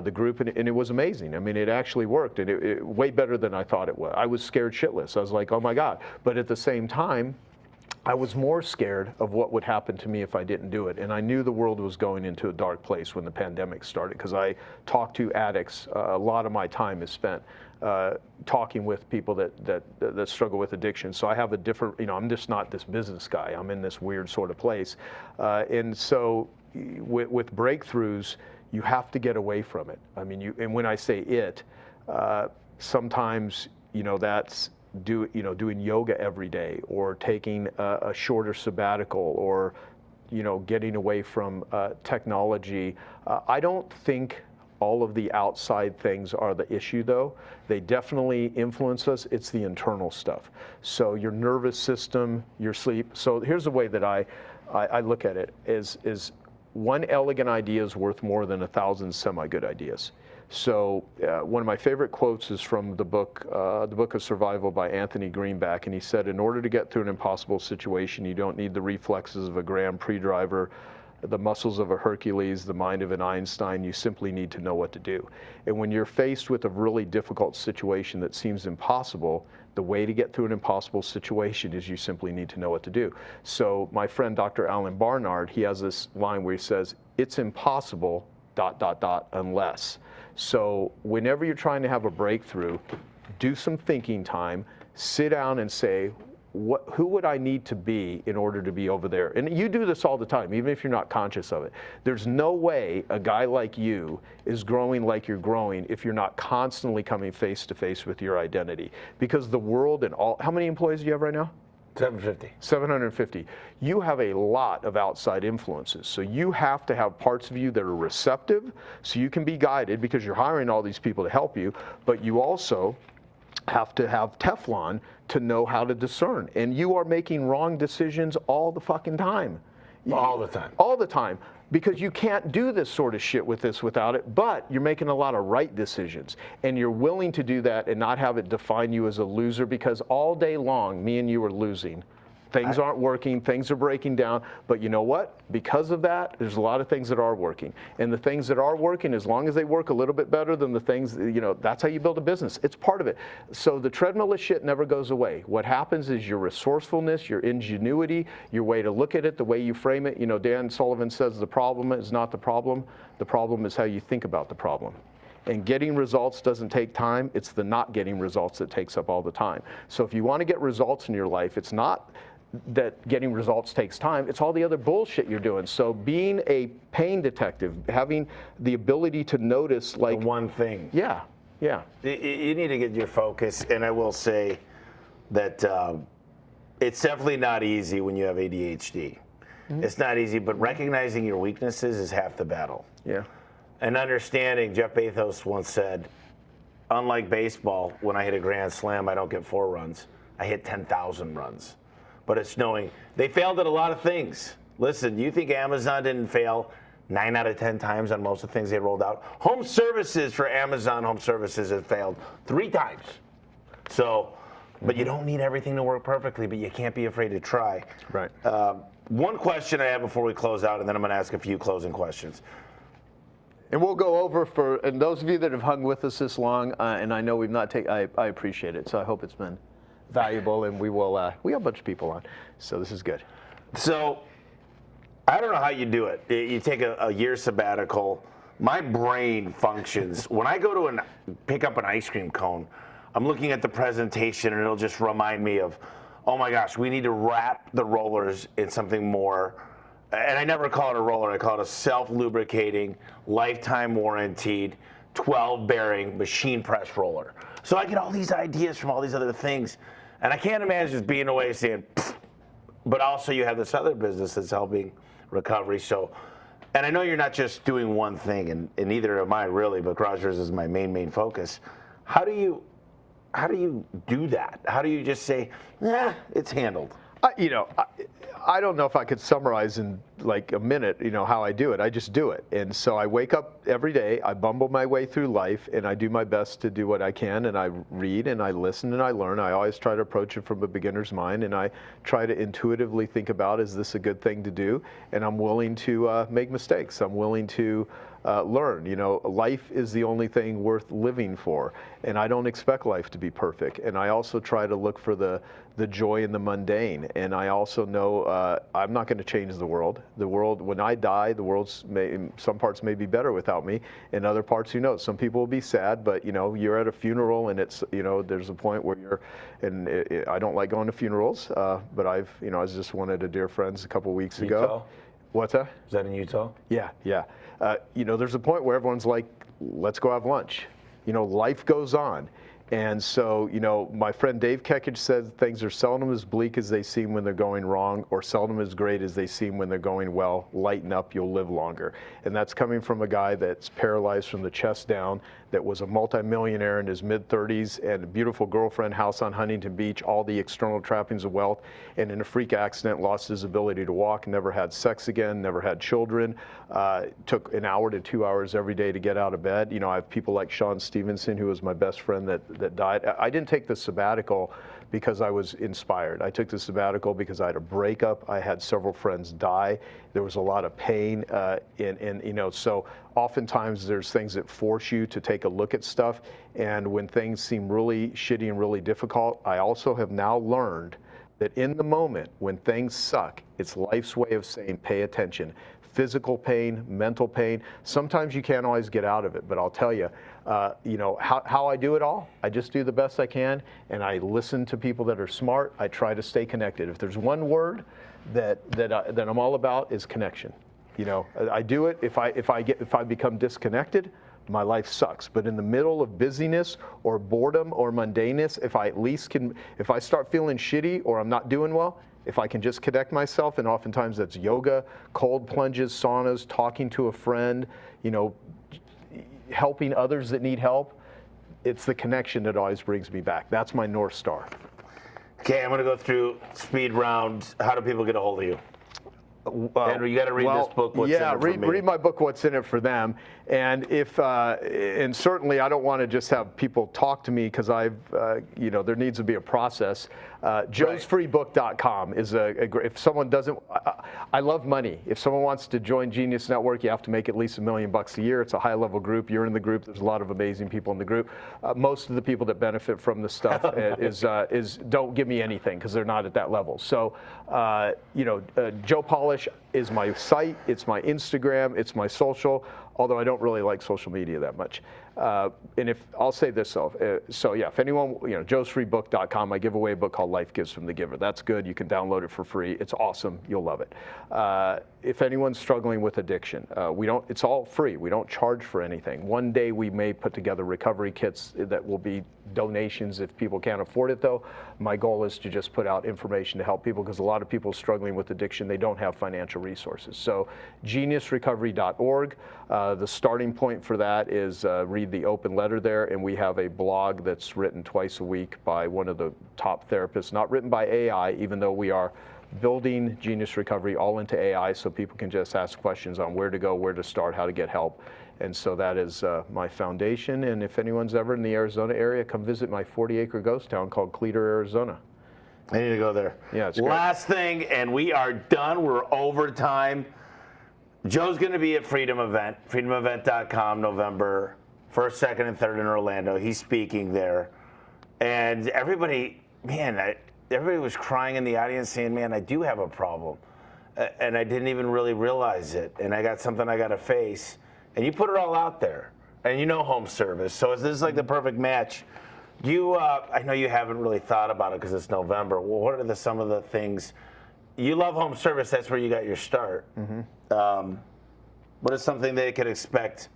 Speaker 2: the group, and it was amazing. I mean, it actually worked, and it way better than I thought it would. I was scared shitless. I was like, oh my God. But at the same time, I was more scared of what would happen to me if I didn't do it. And I knew the world was going into a dark place when the pandemic started, because I talked to addicts. A lot of my time is spent talking with people that struggle with addiction. So I have a different, I'm just not this business guy. I'm in this weird sort of place. And so with breakthroughs, you have to get away from it. I mean, and when I say it, sometimes, that's doing yoga every day, or taking a shorter sabbatical, or getting away from technology. I don't think all of the outside things are the issue, though. They definitely influence us. It's the internal stuff. So your nervous system, your sleep. So here's the way that I look at it: is one elegant idea is worth more than 1,000 semi-good ideas. So one of my favorite quotes is from the book of Survival by Anthony Greenback, and he said, in order to get through an impossible situation, you don't need the reflexes of a Grand Prix driver, the muscles of a Hercules, the mind of an Einstein. You simply need to know what to do. And when you're faced with a really difficult situation that seems impossible, the way to get through an impossible situation is you simply need to know what to do. So my friend Dr. Alan Barnard, he has this line where he says, it's impossible, ... unless. So whenever you're trying to have a breakthrough, do some thinking time, sit down and say, who would I need to be in order to be over there? And you do this all the time, even if you're not conscious of it. There's no way a guy like you is growing like you're growing if you're not constantly coming face to face with your identity. Because the world and how many employees do you have right now?
Speaker 3: 750.
Speaker 2: 750. You have a lot of outside influences. So you have to have parts of you that are receptive so you can be guided, because you're hiring all these people to help you, but you also have to have Teflon to know how to discern. And you are making wrong decisions all the fucking time.
Speaker 3: All the time.
Speaker 2: All the time. Because you can't do this sort of shit with this without it, but you're making a lot of right decisions. And you're willing to do that and not have it define you as a loser, because all day long, me and you are losing. Things aren't working, things are breaking down, but you know what? Because of that, there's a lot of things that are working. And the things that are working, as long as they work a little bit better than the things, that's how you build a business. It's part of it. So the treadmill of shit never goes away. What happens is your resourcefulness, your ingenuity, your way to look at it, the way you frame it. Dan Sullivan says the problem is not the problem is how you think about the problem. And getting results doesn't take time. It's the not getting results that takes up all the time. So if you want to get results in your life, it's not that getting results takes time, it's all the other bullshit you're doing. So being a pain detective, having the ability to notice, like,
Speaker 3: the one thing.
Speaker 2: Yeah.
Speaker 3: You need to get your focus, and I will say that it's definitely not easy when you have ADHD. Mm-hmm. It's not easy, but recognizing your weaknesses is half the battle. Yeah. And understanding, Jeff Bezos once said, unlike baseball, when I hit a grand slam, I don't get 4 runs. I hit 10,000 runs. But it's knowing they failed at a lot of things. Listen, you think Amazon didn't fail 9 out of 10 times on most of the things they rolled out? Home services for Amazon Home Services has failed 3 times. So, but you don't need everything to work perfectly, but you can't be afraid to try.
Speaker 2: Right.
Speaker 3: One question I have before we close out, and then I'm going to ask a few closing questions.
Speaker 2: And we'll go over and those of you that have hung with us this long, and I know we've not taken, I appreciate it. So I hope it's been valuable, and we have a bunch of people on, so this is good.
Speaker 3: So I don't know how you do it. You take a year sabbatical. My brain functions when I go to pick up an ice cream cone. I'm looking at the presentation, and it'll just remind me of, oh my gosh, we need to wrap the rollers in something more. And I never call it a roller. I call it a self-lubricating, lifetime warranted, 12-bearing machine press roller. So I get all these ideas from all these other things. And I can't imagine just being away saying, pfft. But also you have this other business that's helping recovery. So And I know you're not just doing one thing, and neither am I really, but Rogers is my main focus. How do you do that? How do you just say, it's handled?
Speaker 2: I don't know if I could summarize in like a minute, how I do it. I just do it. And so I wake up every day, I bumble my way through life, and I do my best to do what I can, and I read and I listen and I learn. I always try to approach it from a beginner's mind, and I try to intuitively think about, is this a good thing to do? And I'm willing to make mistakes. I'm willing to learn. Life is the only thing worth living for, and I don't expect life to be perfect. And I also try to look for the joy in the mundane. And I also know I'm not going to change the world. The world, when I die, the world's some parts may be better without me, and other parts, who knows? Some people will be sad, but you're at a funeral, and it's there's a point where you're, and I don't like going to funerals, but I was just one of the dear friends a couple weeks ago.
Speaker 3: Utah?
Speaker 2: What's that?
Speaker 3: Is that in Utah?
Speaker 2: Yeah. There's a point where everyone's like, let's go have lunch. Life goes on. And so, my friend Dave Kekich says things are seldom as bleak as they seem when they're going wrong, or seldom as great as they seem when they're going well. Lighten up, you'll live longer. And that's coming from a guy that's paralyzed from the chest down, that was a multimillionaire in his mid-30s, and a beautiful girlfriend, house on Huntington Beach, all the external trappings of wealth, and in a freak accident lost his ability to walk, never had sex again, never had children, took an hour to 2 hours every day to get out of bed. I have people like Sean Stevenson, who was my best friend that died. I didn't take the sabbatical because I was inspired. I took the sabbatical because I had a breakup. I had several friends die. There was a lot of pain, so oftentimes there's things that force you to take a look at stuff. And when things seem really shitty and really difficult, I also have now learned that in the moment when things suck, it's life's way of saying, pay attention. Physical pain, mental pain. Sometimes you can't always get out of it, but I'll tell you, how I do it all. I just do the best I can, and I listen to people that are smart. I try to stay connected. If there's one word that I'm all about, is connection. I do it. If I become disconnected, my life sucks. But in the middle of busyness or boredom or mundaneness, if I start feeling shitty or I'm not doing well, if I can just connect myself, and oftentimes that's yoga, cold plunges, saunas, talking to a friend, helping others that need help, it's the connection that always brings me back. That's my North Star.
Speaker 3: Okay, I'm going to go through speed round. How do people get a hold of you? Andrew, you got to read this book. What's in it for me?
Speaker 2: Read my book. What's in it for them? And and certainly I don't want to just have people talk to me, because there needs to be a process. joesfreebook.com is if someone doesn't, I love money. If someone wants to join Genius Network, you have to make at least $1 million a year. It's a high level group. You're in the group. There's a lot of amazing people in the group. Most of the people that benefit from the stuff is don't give me anything, because they're not at that level. So Joe Polish is my site, it's my Instagram, it's my social, although I don't really like social media that much. And if I'll say this though, if anyone, joesfreebook.com, I give away a book called Life Gives from the Giver. That's good. You can download it for free. It's awesome. You'll love it. If anyone's struggling with addiction, it's all free. We don't charge for anything. One day we may put together recovery kits that will be donations if people can't afford it though. My goal is to just put out information to help people, because a lot of people struggling with addiction, they don't have financial resources. So geniusrecovery.org, the starting point for that is read the open letter there, and we have a blog that's written twice a week by one of the top therapists, not written by AI, even though we are building Genius Recovery all into AI, so people can just ask questions on where to go, where to start, how to get help. And so that is my foundation. And if anyone's ever in the Arizona area, come visit my 40-acre ghost town called Cleator, Arizona.
Speaker 3: I need to go there.
Speaker 2: Yeah, it's great.
Speaker 3: Last thing, and we are done. We're over time. Joe's going to be at Freedom Event, freedomevent.com, November 1st, 2nd, and 3rd in Orlando. He's speaking there. And everybody was crying in the audience saying, man, I do have a problem. And I didn't even really realize it. And I got something I got to face. And you put it all out there. And home service. So this is like the perfect match. I know you haven't really thought about it because it's November. Well, what are some of the things? You love home service. That's where you got your start. Mm-hmm. What is something they could expect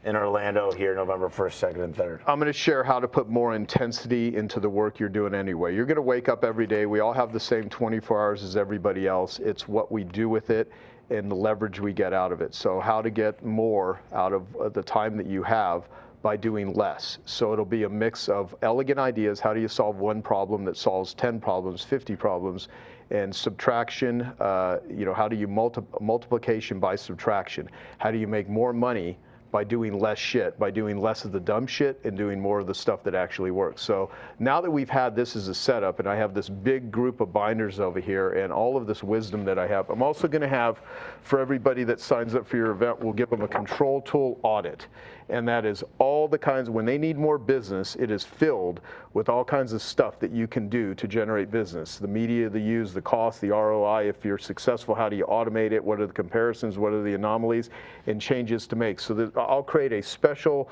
Speaker 3: in Orlando here, November 1st, 2nd, and 3rd?
Speaker 2: I'm going to share how to put more intensity into the work you're doing anyway. You're going to wake up every day. We all have the same 24 hours as everybody else. It's what we do with it. and the leverage we get out of it. So how to get more out of the time that you have by doing less. So it'll be a mix of elegant ideas. How do you solve one problem that solves 10 problems, 50 problems? And subtraction, how do you multiplication by subtraction? How do you make more money by doing less shit, by doing less of the dumb shit and doing more of the stuff that actually works? So now that we've had this as a setup, and I have this big group of binders over here and all of this wisdom that I have, I'm also going to have, for everybody that signs up for your event, we'll give them a control tool audit. And that is all the kinds, when they need more business, it is filled with all kinds of stuff that you can do to generate business. The media they use, the cost, the ROI, if you're successful, how do you automate it? What are the comparisons? What are the anomalies and changes to make? So that I'll create a special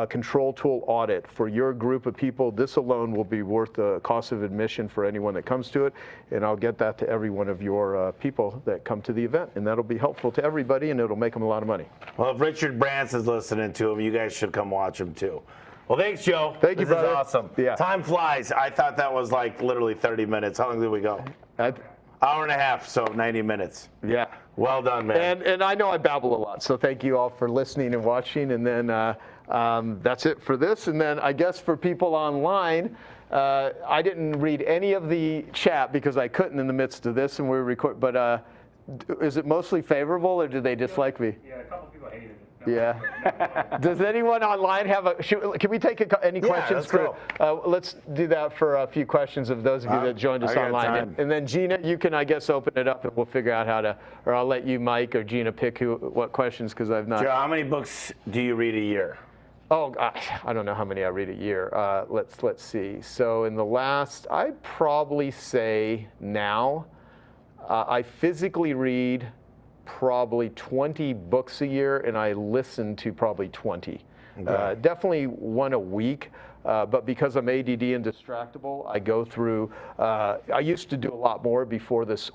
Speaker 2: control tool audit for your group of people. This alone will be worth the cost of admission for anyone that comes to it. And I'll get that to every one of your people that come to the event. And that'll be helpful to everybody, and it'll make them a lot of money.
Speaker 3: Well, if Richard Branson's listening to him, you guys should come watch him too. Well, thanks, Joe.
Speaker 2: Thank you, brother.
Speaker 3: This is awesome.
Speaker 2: Yeah.
Speaker 3: Time flies. I thought that was like literally 30 minutes. How long did we go? Hour and a half, so 90 minutes.
Speaker 2: Yeah.
Speaker 3: Well done, man.
Speaker 2: And I know I babble a lot, so thank you all for listening and watching. And then that's it for this. And then I guess for people online, I didn't read any of the chat because I couldn't in the midst of this, and we were recording. But is it mostly favorable, or do they dislike me?
Speaker 4: Yeah, a couple people hated it.
Speaker 2: Yeah. Does anyone online have can we take any questions? Let's do that for a few questions of those of you that joined us online. And then Gina, you can, I guess, open it up and we'll figure out how to, or I'll let you, Mike, or Gina pick what questions, because I've not.
Speaker 3: Joe, how many books do you read a year?
Speaker 2: Oh, gosh, I don't know how many I read a year. Let's see. So in the last, I'd probably say now, I physically read probably 20 books a year, and I listen to probably 20. Okay. Definitely one a week, but because I'm ADD and distractible, I go through, I used to do a lot more before this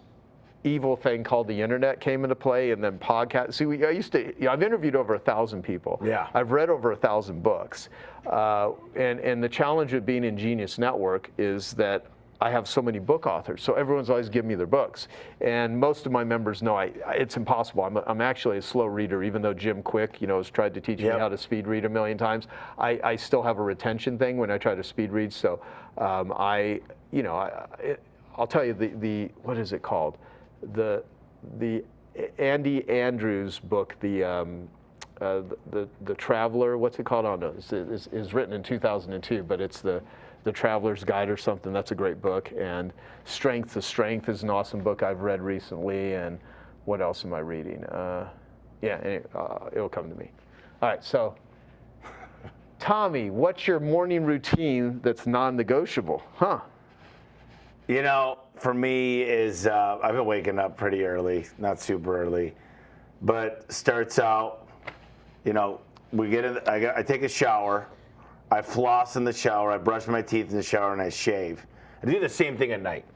Speaker 2: evil thing called the internet came into play, and then podcasts. See, I've interviewed over 1,000 people.
Speaker 3: Yeah.
Speaker 2: I've read over 1,000 books. And the challenge of being in Genius Network is that I have so many book authors, so everyone's always giving me their books. And most of my members know it's impossible. I'm actually a slow reader, even though Jim Quick, has tried to teach me how to speed read a million times. I still have a retention thing when I try to speed read. So I'll tell you what is it called? The Andy Andrews book, the Traveler. What's it called? I don't know. It's written in 2002, but it's the Traveler's Guide or something. That's a great book. And Strength to Strength is an awesome book I've read recently. And what else am I reading? It'll come to me. All right, so Tommy, what's your morning routine that's non-negotiable? Huh?
Speaker 3: For me is I've been waking up pretty early, not super early, but starts out, we get in, I take a shower. I floss in the shower, I brush my teeth in the shower, and I shave. I do the same thing at night.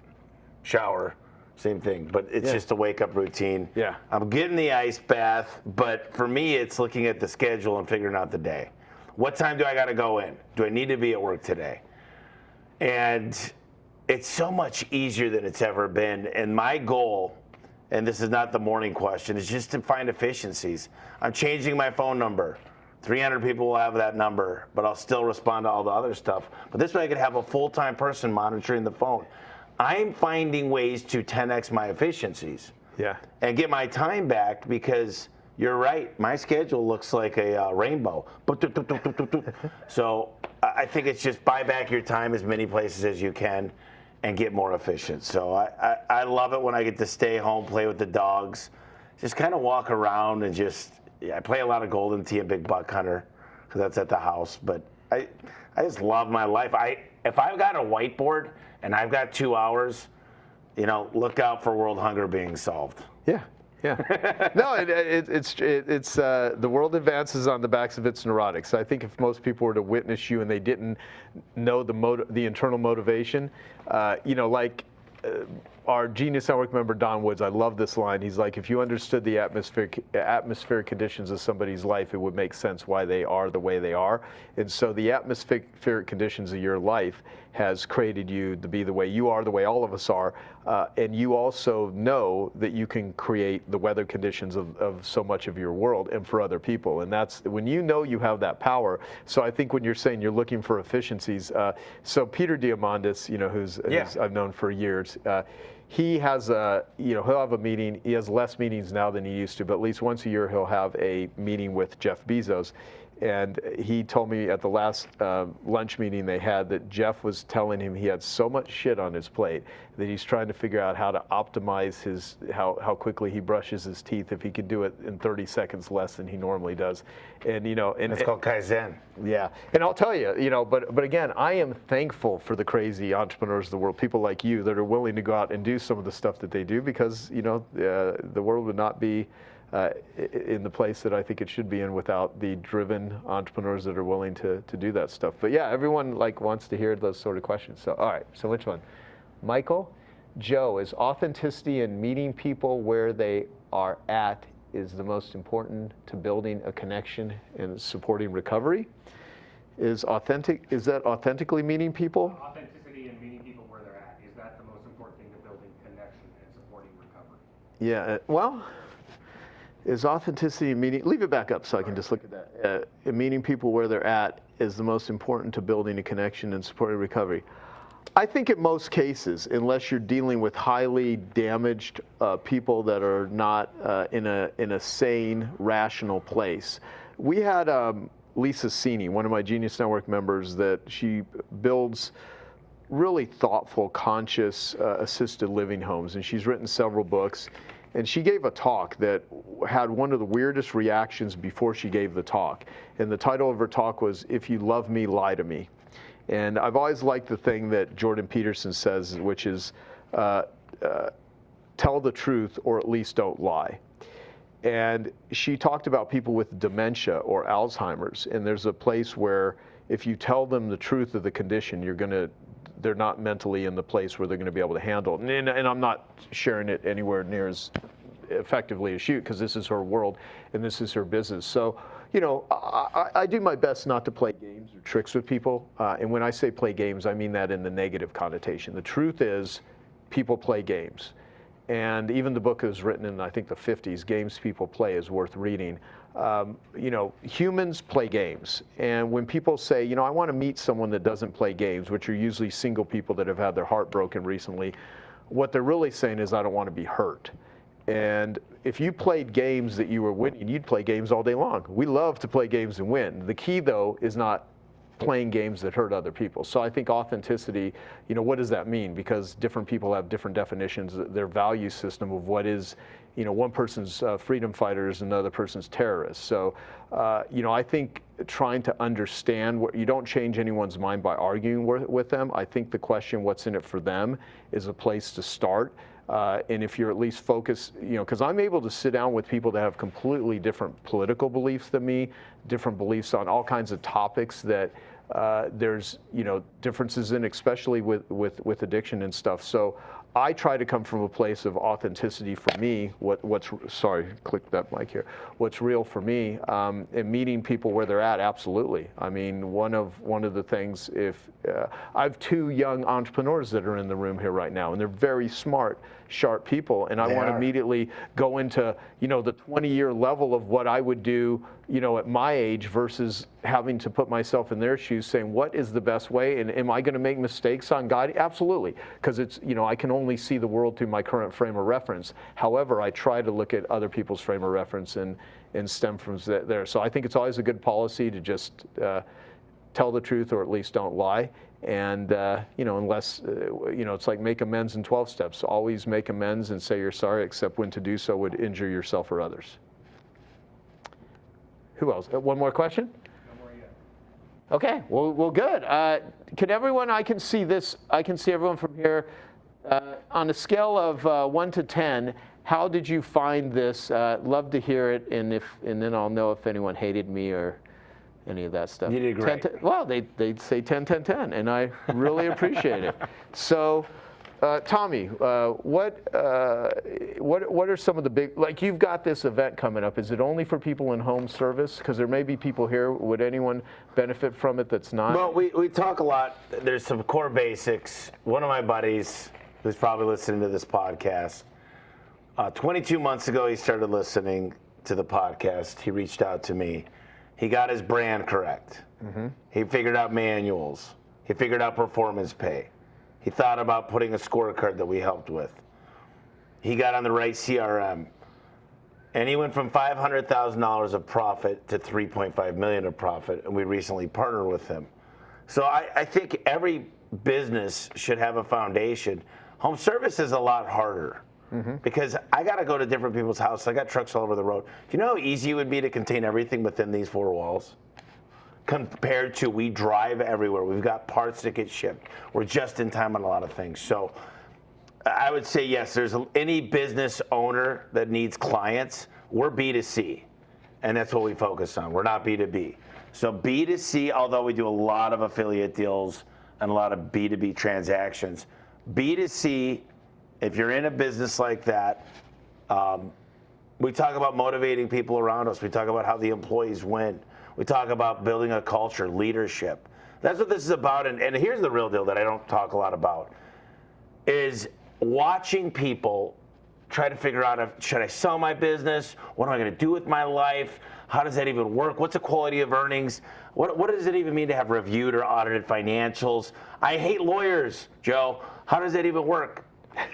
Speaker 3: Shower, same thing, but it's just a wake-up routine.
Speaker 2: Yeah.
Speaker 3: I'm getting the ice bath, but for me, it's looking at the schedule and figuring out the day. What time do I got to go in? Do I need to be at work today? And it's so much easier than it's ever been. And my goal, and this is not the morning question, is just to find efficiencies. I'm changing my phone number. 300 people will have that number, but I'll still respond to all the other stuff. But this way I could have a full-time person monitoring the phone. I'm finding ways to 10x my efficiencies and get my time back, because you're right, my schedule looks like a rainbow. So I think it's just buy back your time as many places as you can and get more efficient. So I love it when I get to stay home, play with the dogs, just kind of walk around and just, I play a lot of Golden Tee and Big Buck Hunter because that's at the house. But I just love my life. If I've got a whiteboard and I've got 2 hours, look out for world hunger being solved.
Speaker 2: Yeah. No, it's the world advances on the backs of its neurotics. I think if most people were to witness you and they didn't know the internal motivation, like our Genius Network member, Don Woods, I love this line. He's like, if you understood the atmospheric conditions of somebody's life, it would make sense why they are the way they are. And so the atmospheric conditions of your life has created you to be the way you are, the way all of us are. And you also know that you can create the weather conditions of so much of your world and for other people. And that's when you know you have that power. So I think when you're saying you're looking for efficiencies, so Peter Diamandis, who's I've known for years, he has he'll have a meeting. He has less meetings now than he used to, but at least once a year he'll have a meeting with Jeff Bezos. And he told me at the last lunch meeting they had that Jeff was telling him he had so much shit on his plate that he's trying to figure out how to optimize how quickly he brushes his teeth, if he could do it in 30 seconds less than he normally does. And and
Speaker 3: it's called Kaizen.
Speaker 2: Yeah, and I'll tell you, but again, I am thankful for the crazy entrepreneurs of the world, people like you that are willing to go out and do some of the stuff that they do, because the world would not be in the place that I think it should be in without the driven entrepreneurs that are willing to do that stuff. But yeah, everyone wants to hear those sort of questions. So all right, so which one? Michael, Joe, is authenticity and meeting people where they are at is the most important to building a connection and supporting recovery? Is that authentically meeting people?
Speaker 4: Authenticity and meeting people where they're at, is that the most important thing to building connection and supporting recovery?
Speaker 2: Yeah, well, is authenticity and meeting, leave it back up so I can just look at that. Meeting people where they're at is the most important to building a connection and supporting recovery. I think in most cases, unless you're dealing with highly damaged people that are not in a sane, rational place. We had Lisa Sini, one of my Genius Network members, that she builds really thoughtful, conscious assisted living homes, and she's written several books. And she gave a talk that had one of the weirdest reactions before she gave the talk. And the title of her talk was, "If You Love Me, Lie to Me." And I've always liked the thing that Jordan Peterson says, which is, tell the truth or at least don't lie. And she talked about people with dementia or Alzheimer's. And there's a place where if you tell them the truth of the condition, they're not mentally in the place where they're going to be able to handle it. And I'm not sharing it anywhere near as effectively as she, because this is her world and this is her business. So, I do my best not to play games or tricks with people. And when I say play games, I mean that in the negative connotation. The truth is, people play games. And even the book was written in, I think, the 50s, Games People Play, is worth reading. Humans play games. And when people say, I want to meet someone that doesn't play games, which are usually single people that have had their heart broken recently, what they're really saying is, I don't want to be hurt. And if you played games that you were winning, you'd play games all day long. We love to play games and win. The key, though, is not playing games that hurt other people. So I think authenticity, what does that mean? Because different people have different definitions, their value system of what is, one person's freedom fighters and another person's terrorists. So, I think trying to understand what, you don't change anyone's mind by arguing with them. I think the question, what's in it for them, is a place to start. And if you're at least focused, because I'm able to sit down with people that have completely different political beliefs than me, different beliefs on all kinds of topics that there's, differences in, especially with addiction and stuff. So I try to come from a place of authenticity for me. Sorry, click that mic here. What's real for me, and meeting people where they're at, absolutely. I mean, one of the things, I have two young entrepreneurs that are in the room here right now, and they're very smart, sharp people, and I want to immediately go into, the 20-year level of what I would do, at my age versus having to put myself in their shoes, saying, what is the best way, and am I going to make mistakes on guiding? Absolutely, because it's, I can only see the world through my current frame of reference. However, I try to look at other people's frame of reference and stem from there. So I think it's always a good policy to just tell the truth or at least don't lie. And, unless, it's like make amends in 12 steps. Always make amends and say you're sorry, except when to do so would injure yourself or others. Who else? One more question?
Speaker 4: No more yet.
Speaker 2: Okay, well, good. Can everyone, I can see everyone from here. On a scale of 1 to 10, how did you find this? Love to hear it, and then I'll know if anyone hated me or any of that stuff.
Speaker 3: You did great.
Speaker 2: 10, well, they'd say 10, 10, 10, and I really appreciate it. So Tommy, what are some of the big, like you've got this event coming up. Is it only for people in home service? Because there may be people here. Would anyone benefit from it that's not?
Speaker 3: Well, we talk a lot. There's some core basics. One of my buddies, who's probably listening to this podcast, 22 months ago, he started listening to the podcast. He reached out to me. He got his brand correct. He figured out manuals. He figured out performance pay. He thought about putting a scorecard that we helped with. He got on the right CRM. And he went from $500,000 of profit to $3.5 million of profit, and we recently partnered with him. So I think every business should have a foundation. Home service is a lot harder because I got to go to different people's houses. I got trucks all over the road. Do you know how easy it would be to contain everything within these four walls? Compared to we drive everywhere. We've got parts that get shipped. We're just in time on a lot of things. So I would say yes, there's any business owner that needs clients, we're B2C. And that's what we focus on. We're not B2B. So B2C, although we do a lot of affiliate deals and a lot of B2B transactions, B2C, if you're in a business like that, we talk about motivating people around us. We talk about how the employees win. We talk about building a culture, leadership. That's what this is about. And here's the real deal that I don't talk a lot about, is watching people try to figure out, should I sell my business? What am I going to do with my life? How does that even work? What's the quality of earnings? What does it even mean to have reviewed or audited financials? I hate lawyers, Joe. How does that even work?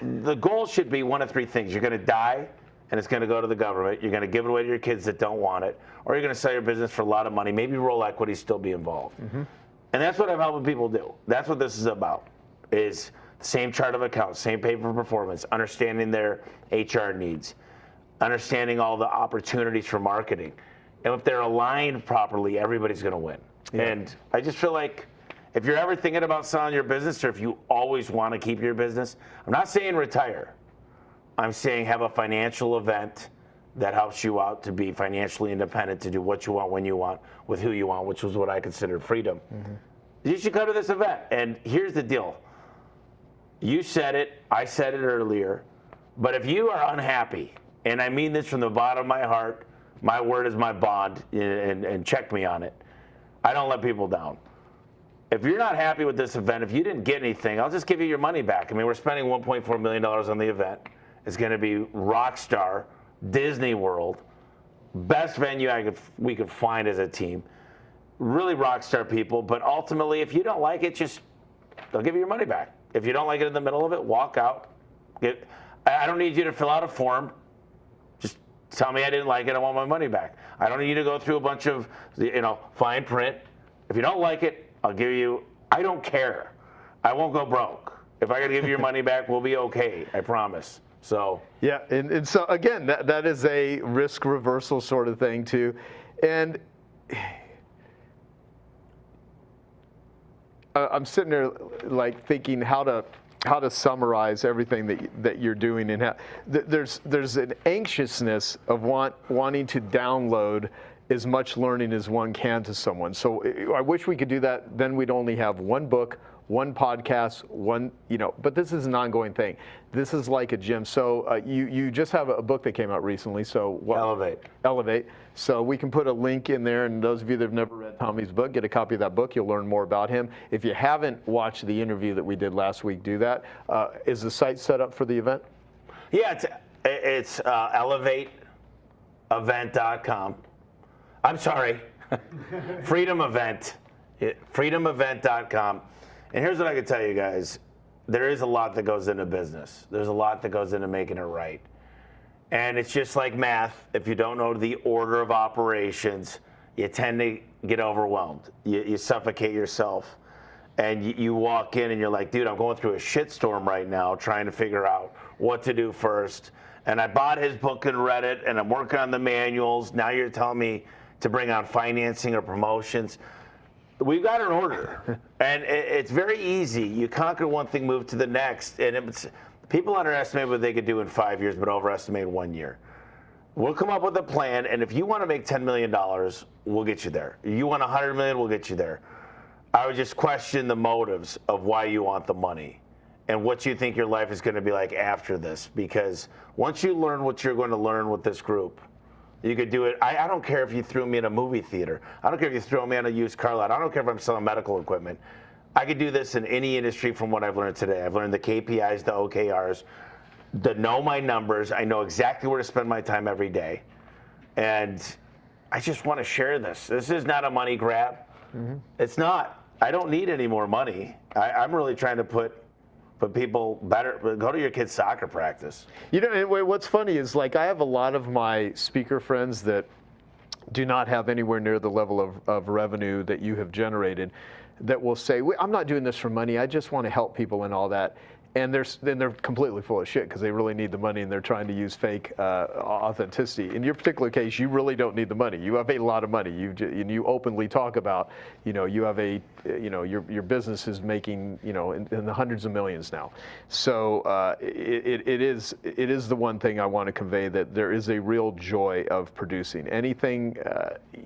Speaker 3: The goal should be one of three things. You're going to die, and it's going to go to the government. You're going to give it away to your kids that don't want it, or you're going to sell your business for a lot of money, maybe roll equity, still be involved. And that's what I'm helping people do. That's what this is about, is the same chart of accounts, same pay for performance, understanding their HR needs, understanding all the opportunities for marketing. And if they're aligned properly, everybody's going to win. And I just feel like if you're ever thinking about selling your business, or if you always want to keep your business, I'm not saying retire. I'm saying have a financial event that helps you out to be financially independent, to do what you want, when you want, with who you want, which was what I considered freedom. You should come to this event. And here's the deal. You said it, I said it earlier, but if you are unhappy, and I mean this from the bottom of my heart, my word is my bond, and check me on it, I don't let people down. If you're not happy with this event, if you didn't get anything, I'll just give you your money back. I mean, we're spending $1.4 million on the event. It's going to be Rockstar, Disney World, best venue we could find as a team. Really rockstar people, but ultimately, if you don't like it, they'll give you your money back. If you don't like it in the middle of it, walk out. I don't need you to fill out a form. Just tell me I didn't like it, I want my money back. I don't need you to go through a bunch of, fine print. If you don't like it, I'll give you, I don't care. I won't go broke. If I got to give you your money back, we'll be okay, I promise. So
Speaker 2: yeah, and so again, that is a risk reversal sort of thing too, and I'm sitting there like thinking how to summarize everything that you're doing, and there's an anxiousness of wanting to download as much learning as one can to someone. So I wish we could do that. Then we'd only have one book, one podcast, but this is an ongoing thing. This is like a gym. So you just have a book that came out recently. So Elevate. So we can put a link in there, and those of you that have never read Tommy's book, get a copy of that book. You'll learn more about him. If you haven't watched the interview that we did last week, do that. Is the site set up for the event?
Speaker 3: Yeah, it's elevateevent.com. I'm sorry, Freedom Event, freedomevent.com. And here's what I can tell you guys. There is a lot that goes into business. There's a lot that goes into making it right. And it's just like math. If you don't know the order of operations, you tend to get overwhelmed. You suffocate yourself. And you walk in and you're like, dude, I'm going through a shitstorm right now trying to figure out what to do first. And I bought his book and read it, and I'm working on the manuals. Now you're telling me to bring on financing or promotions. We've got an order, and it's very easy. You conquer one thing, move to the next, and people underestimate what they could do in 5 years, but overestimate 1 year. We'll come up with a plan, and if you want to make $10 million, we'll get you there. If you want $100 million, we'll get you there. I would just question the motives of why you want the money. and what you think your life is going to be like after this. Because once you learn what you're going to learn with this group, you could do it. I don't care if you threw me in a movie theater. I don't care if you throw me on a used car lot. I don't care if I'm selling medical equipment. I could do this in any industry from what I've learned today. I've learned the KPIs, the OKRs, to know my numbers. I know exactly where to spend my time every day. And I just want to share this. This is not a money grab. It's not. I don't need any more money. I'm really trying to put people better. Go to your kid's soccer practice.
Speaker 2: You know, and what's funny is, like, I have a lot of my speaker friends that do not have anywhere near the level of revenue that you have generated that will say, I'm not doing this for money, I just want to help people and all that. And they're completely full of shit because they really need the money and they're trying to use fake authenticity. In your particular case, you really don't need the money. You have a lot of money. You openly talk about, you have your business is making, in the hundreds of millions now. So it is the one thing I want to convey, that there is a real joy of producing anything.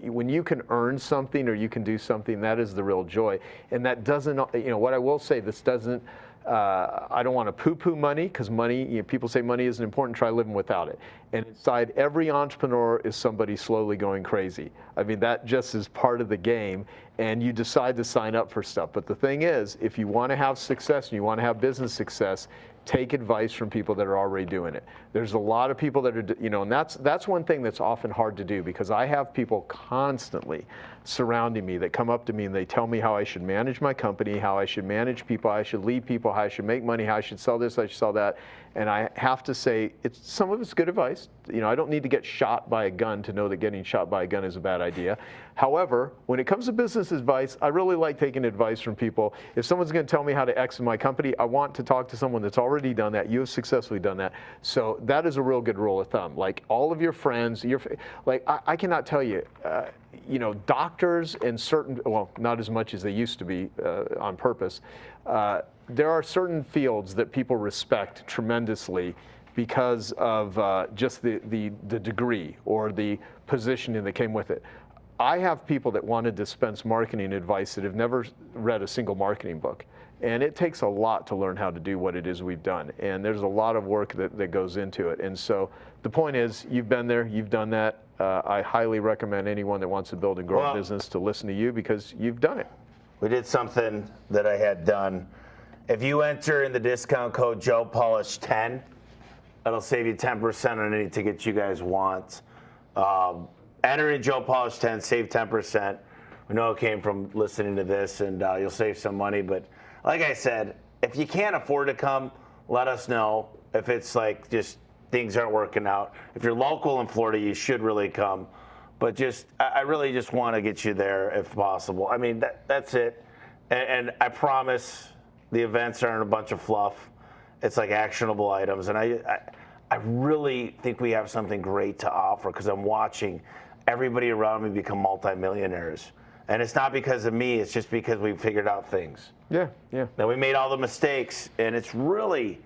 Speaker 2: When you can earn something or you can do something, that is the real joy. And that doesn't, what I will say, this doesn't. I don't want to poo-poo money, because money, people say money isn't important, try living without it. And inside every entrepreneur is somebody slowly going crazy. I mean, that just is part of the game, and you decide to sign up for stuff. But the thing is, if you want to have success and you want to have business success, take advice from people that are already doing it. There's a lot of people that are, and that's one thing that's often hard to do, because I have people constantly surrounding me that come up to me and they tell me how I should manage my company, how I should manage people, how I should lead people, how I should make money, how I should sell this, I should sell that. And I have to say, some of it's good advice. I don't need to get shot by a gun to know that getting shot by a gun is a bad idea. However, when it comes to business advice, I really like taking advice from people. If someone's going to tell me how to exit my company, I want to talk to someone that's already done that. You have successfully done that. So that is a real good rule of thumb. Like, all of your friends, I cannot tell you, doctors and certain, well, not as much as they used to be on purpose. There are certain fields that people respect tremendously because of just the degree or the positioning that came with it. I have people that want to dispense marketing advice that have never read a single marketing book. And it takes a lot to learn how to do what it is we've done. And there's a lot of work that goes into it. And so the point is, you've been there, you've done that. I highly recommend anyone that wants to build and grow a business to listen to you, because you've done it.
Speaker 3: We did something that I had done. If you enter in the discount code JoePolish10, it'll save you 10% on any tickets you guys want. Enter in JoePolish10, save 10%. We know it came from listening to this, and you'll save some money. But like I said, if you can't afford to come, let us know. If it's like just things aren't working out. If you're local in Florida, you should really come. But I really just want to get you there if possible. I mean, that's it. And I promise the events aren't a bunch of fluff. It's like actionable items. And I really think we have something great to offer, because I'm watching everybody around me become multimillionaires. And it's not because of me, it's just because we figured out things.
Speaker 2: Yeah.
Speaker 3: Now, we made all the mistakes, and it's really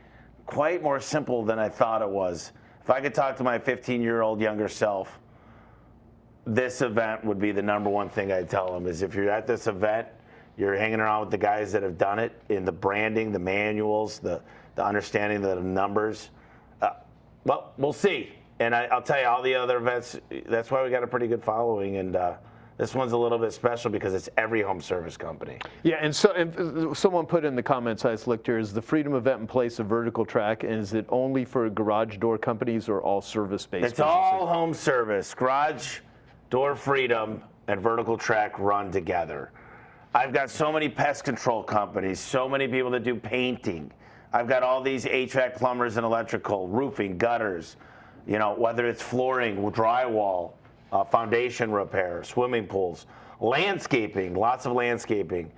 Speaker 3: quite more simple than I thought it was. If I could talk to my 15-year-old younger self, this event would be the number one thing I'd tell them, is if you're at this event, you're hanging around with the guys that have done it in the branding, the manuals, the understanding of the numbers. Well, we'll see. And I'll tell you, all the other events, that's why we got a pretty good following. And this one's a little bit special because it's every home service company.
Speaker 2: Yeah, and someone put in the comments I just looked here, is the Freedom event in place of vertical track, and is it only for garage door companies or all service-based
Speaker 3: businesses? It's all home service. Garage Door Freedom and vertical track run together. I've got so many pest control companies, so many people that do painting. I've got all these HVAC plumbers and electrical, roofing, gutters, whether it's flooring, drywall, foundation repair, swimming pools, landscaping, lots of landscaping,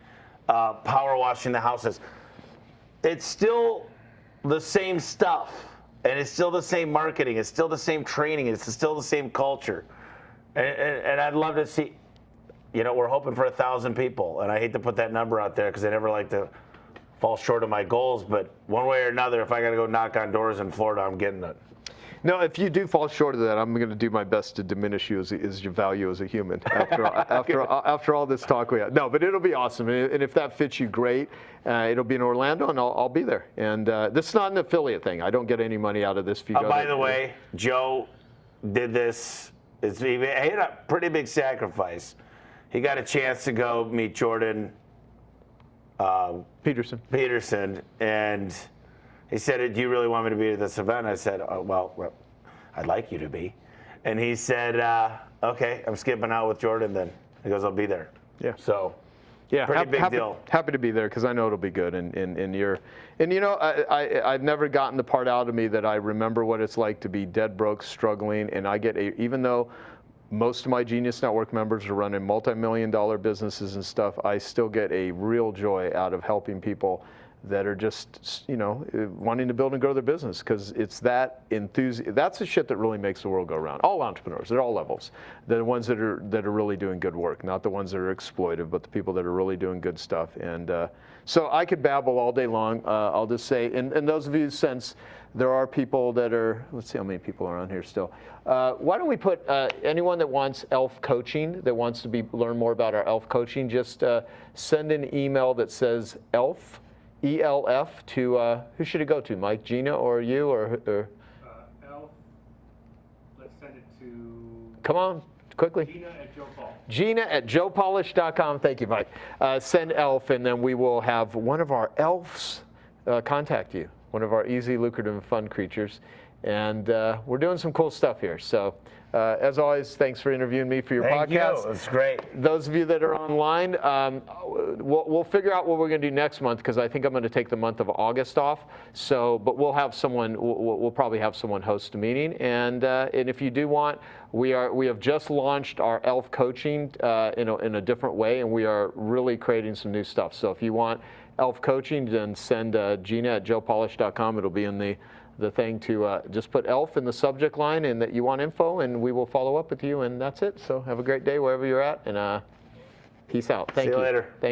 Speaker 3: power washing the houses. It's still the same stuff, and it's still the same marketing, it's still the same training, it's still the same culture. And I'd love to see, we're hoping for 1,000 people, and I hate to put that number out there because I never like to fall short of my goals, but one way or another, if I got to go knock on doors in Florida, I'm getting it.
Speaker 2: No, if you do fall short of that, I'm going to do my best to diminish you as your value as a human after all this talk we had. No, but it'll be awesome. And if that fits you, great. It'll be in Orlando, and I'll be there. And this is not an affiliate thing. I don't get any money out of this. If you go
Speaker 3: by the way, Joe did this. He had a pretty big sacrifice. He got a chance to go meet Jordan Peterson, and he said, "Do you really want me to be at this event?" I said, "Oh, well, I'd like you to be." And he said, "Okay, I'm skipping out with Jordan then." He goes, "I'll be there."
Speaker 2: Yeah.
Speaker 3: So,
Speaker 2: yeah,
Speaker 3: pretty big deal.
Speaker 2: Happy to be there because I know it'll be good. And you know, I've never gotten the part out of me that I remember what it's like to be dead broke, struggling, and I get even though most of my Genius Network members are running multi-million-dollar businesses and stuff, I still get a real joy out of helping people that are just, you know, wanting to build and grow their business, because it's that enthusiasm. That's the shit that really makes the world go around. All entrepreneurs, at all levels, they're the ones that are really doing good work, not the ones that are exploitive, but the people that are really doing good stuff. And so I could babble all day long. I'll just say, and those of you, since there are people that are, let's see how many people are on here still. Why don't we put anyone that wants E.L.F. coaching, that wants to learn more about our E.L.F. coaching, just send an email that says E.L.F. E.L.F. to, who should it go to, Mike, Gina, or you, or
Speaker 4: E.L.F. Let's send it to.
Speaker 2: Come on, quickly.
Speaker 4: Gina at Joe Paul.
Speaker 2: Gina at joepolish.com. Thank you, Mike. Send E.L.F. and then we will have one of our E.L.F.s contact you, one of our easy, lucrative, and fun creatures. And we're doing some cool stuff here. So as always, thanks for interviewing me for your podcast.
Speaker 3: Thank you. It's great.
Speaker 2: Those of you that are online, we'll figure out what we're going to do next month, because I think I'm going to take the month of August off. So, but we'll have someone. We'll probably have someone host a meeting. And if you do want, we have just launched our E.L.F. coaching in a different way, and we are really creating some new stuff. So if you want E.L.F. coaching, then send Gina at joepolish.com. It'll be in the thing to just put E.L.F. in the subject line and that you want info, and we will follow up with you, and that's it. So have a great day wherever you're at, and peace out. Thank you.
Speaker 3: See you later.
Speaker 2: Thank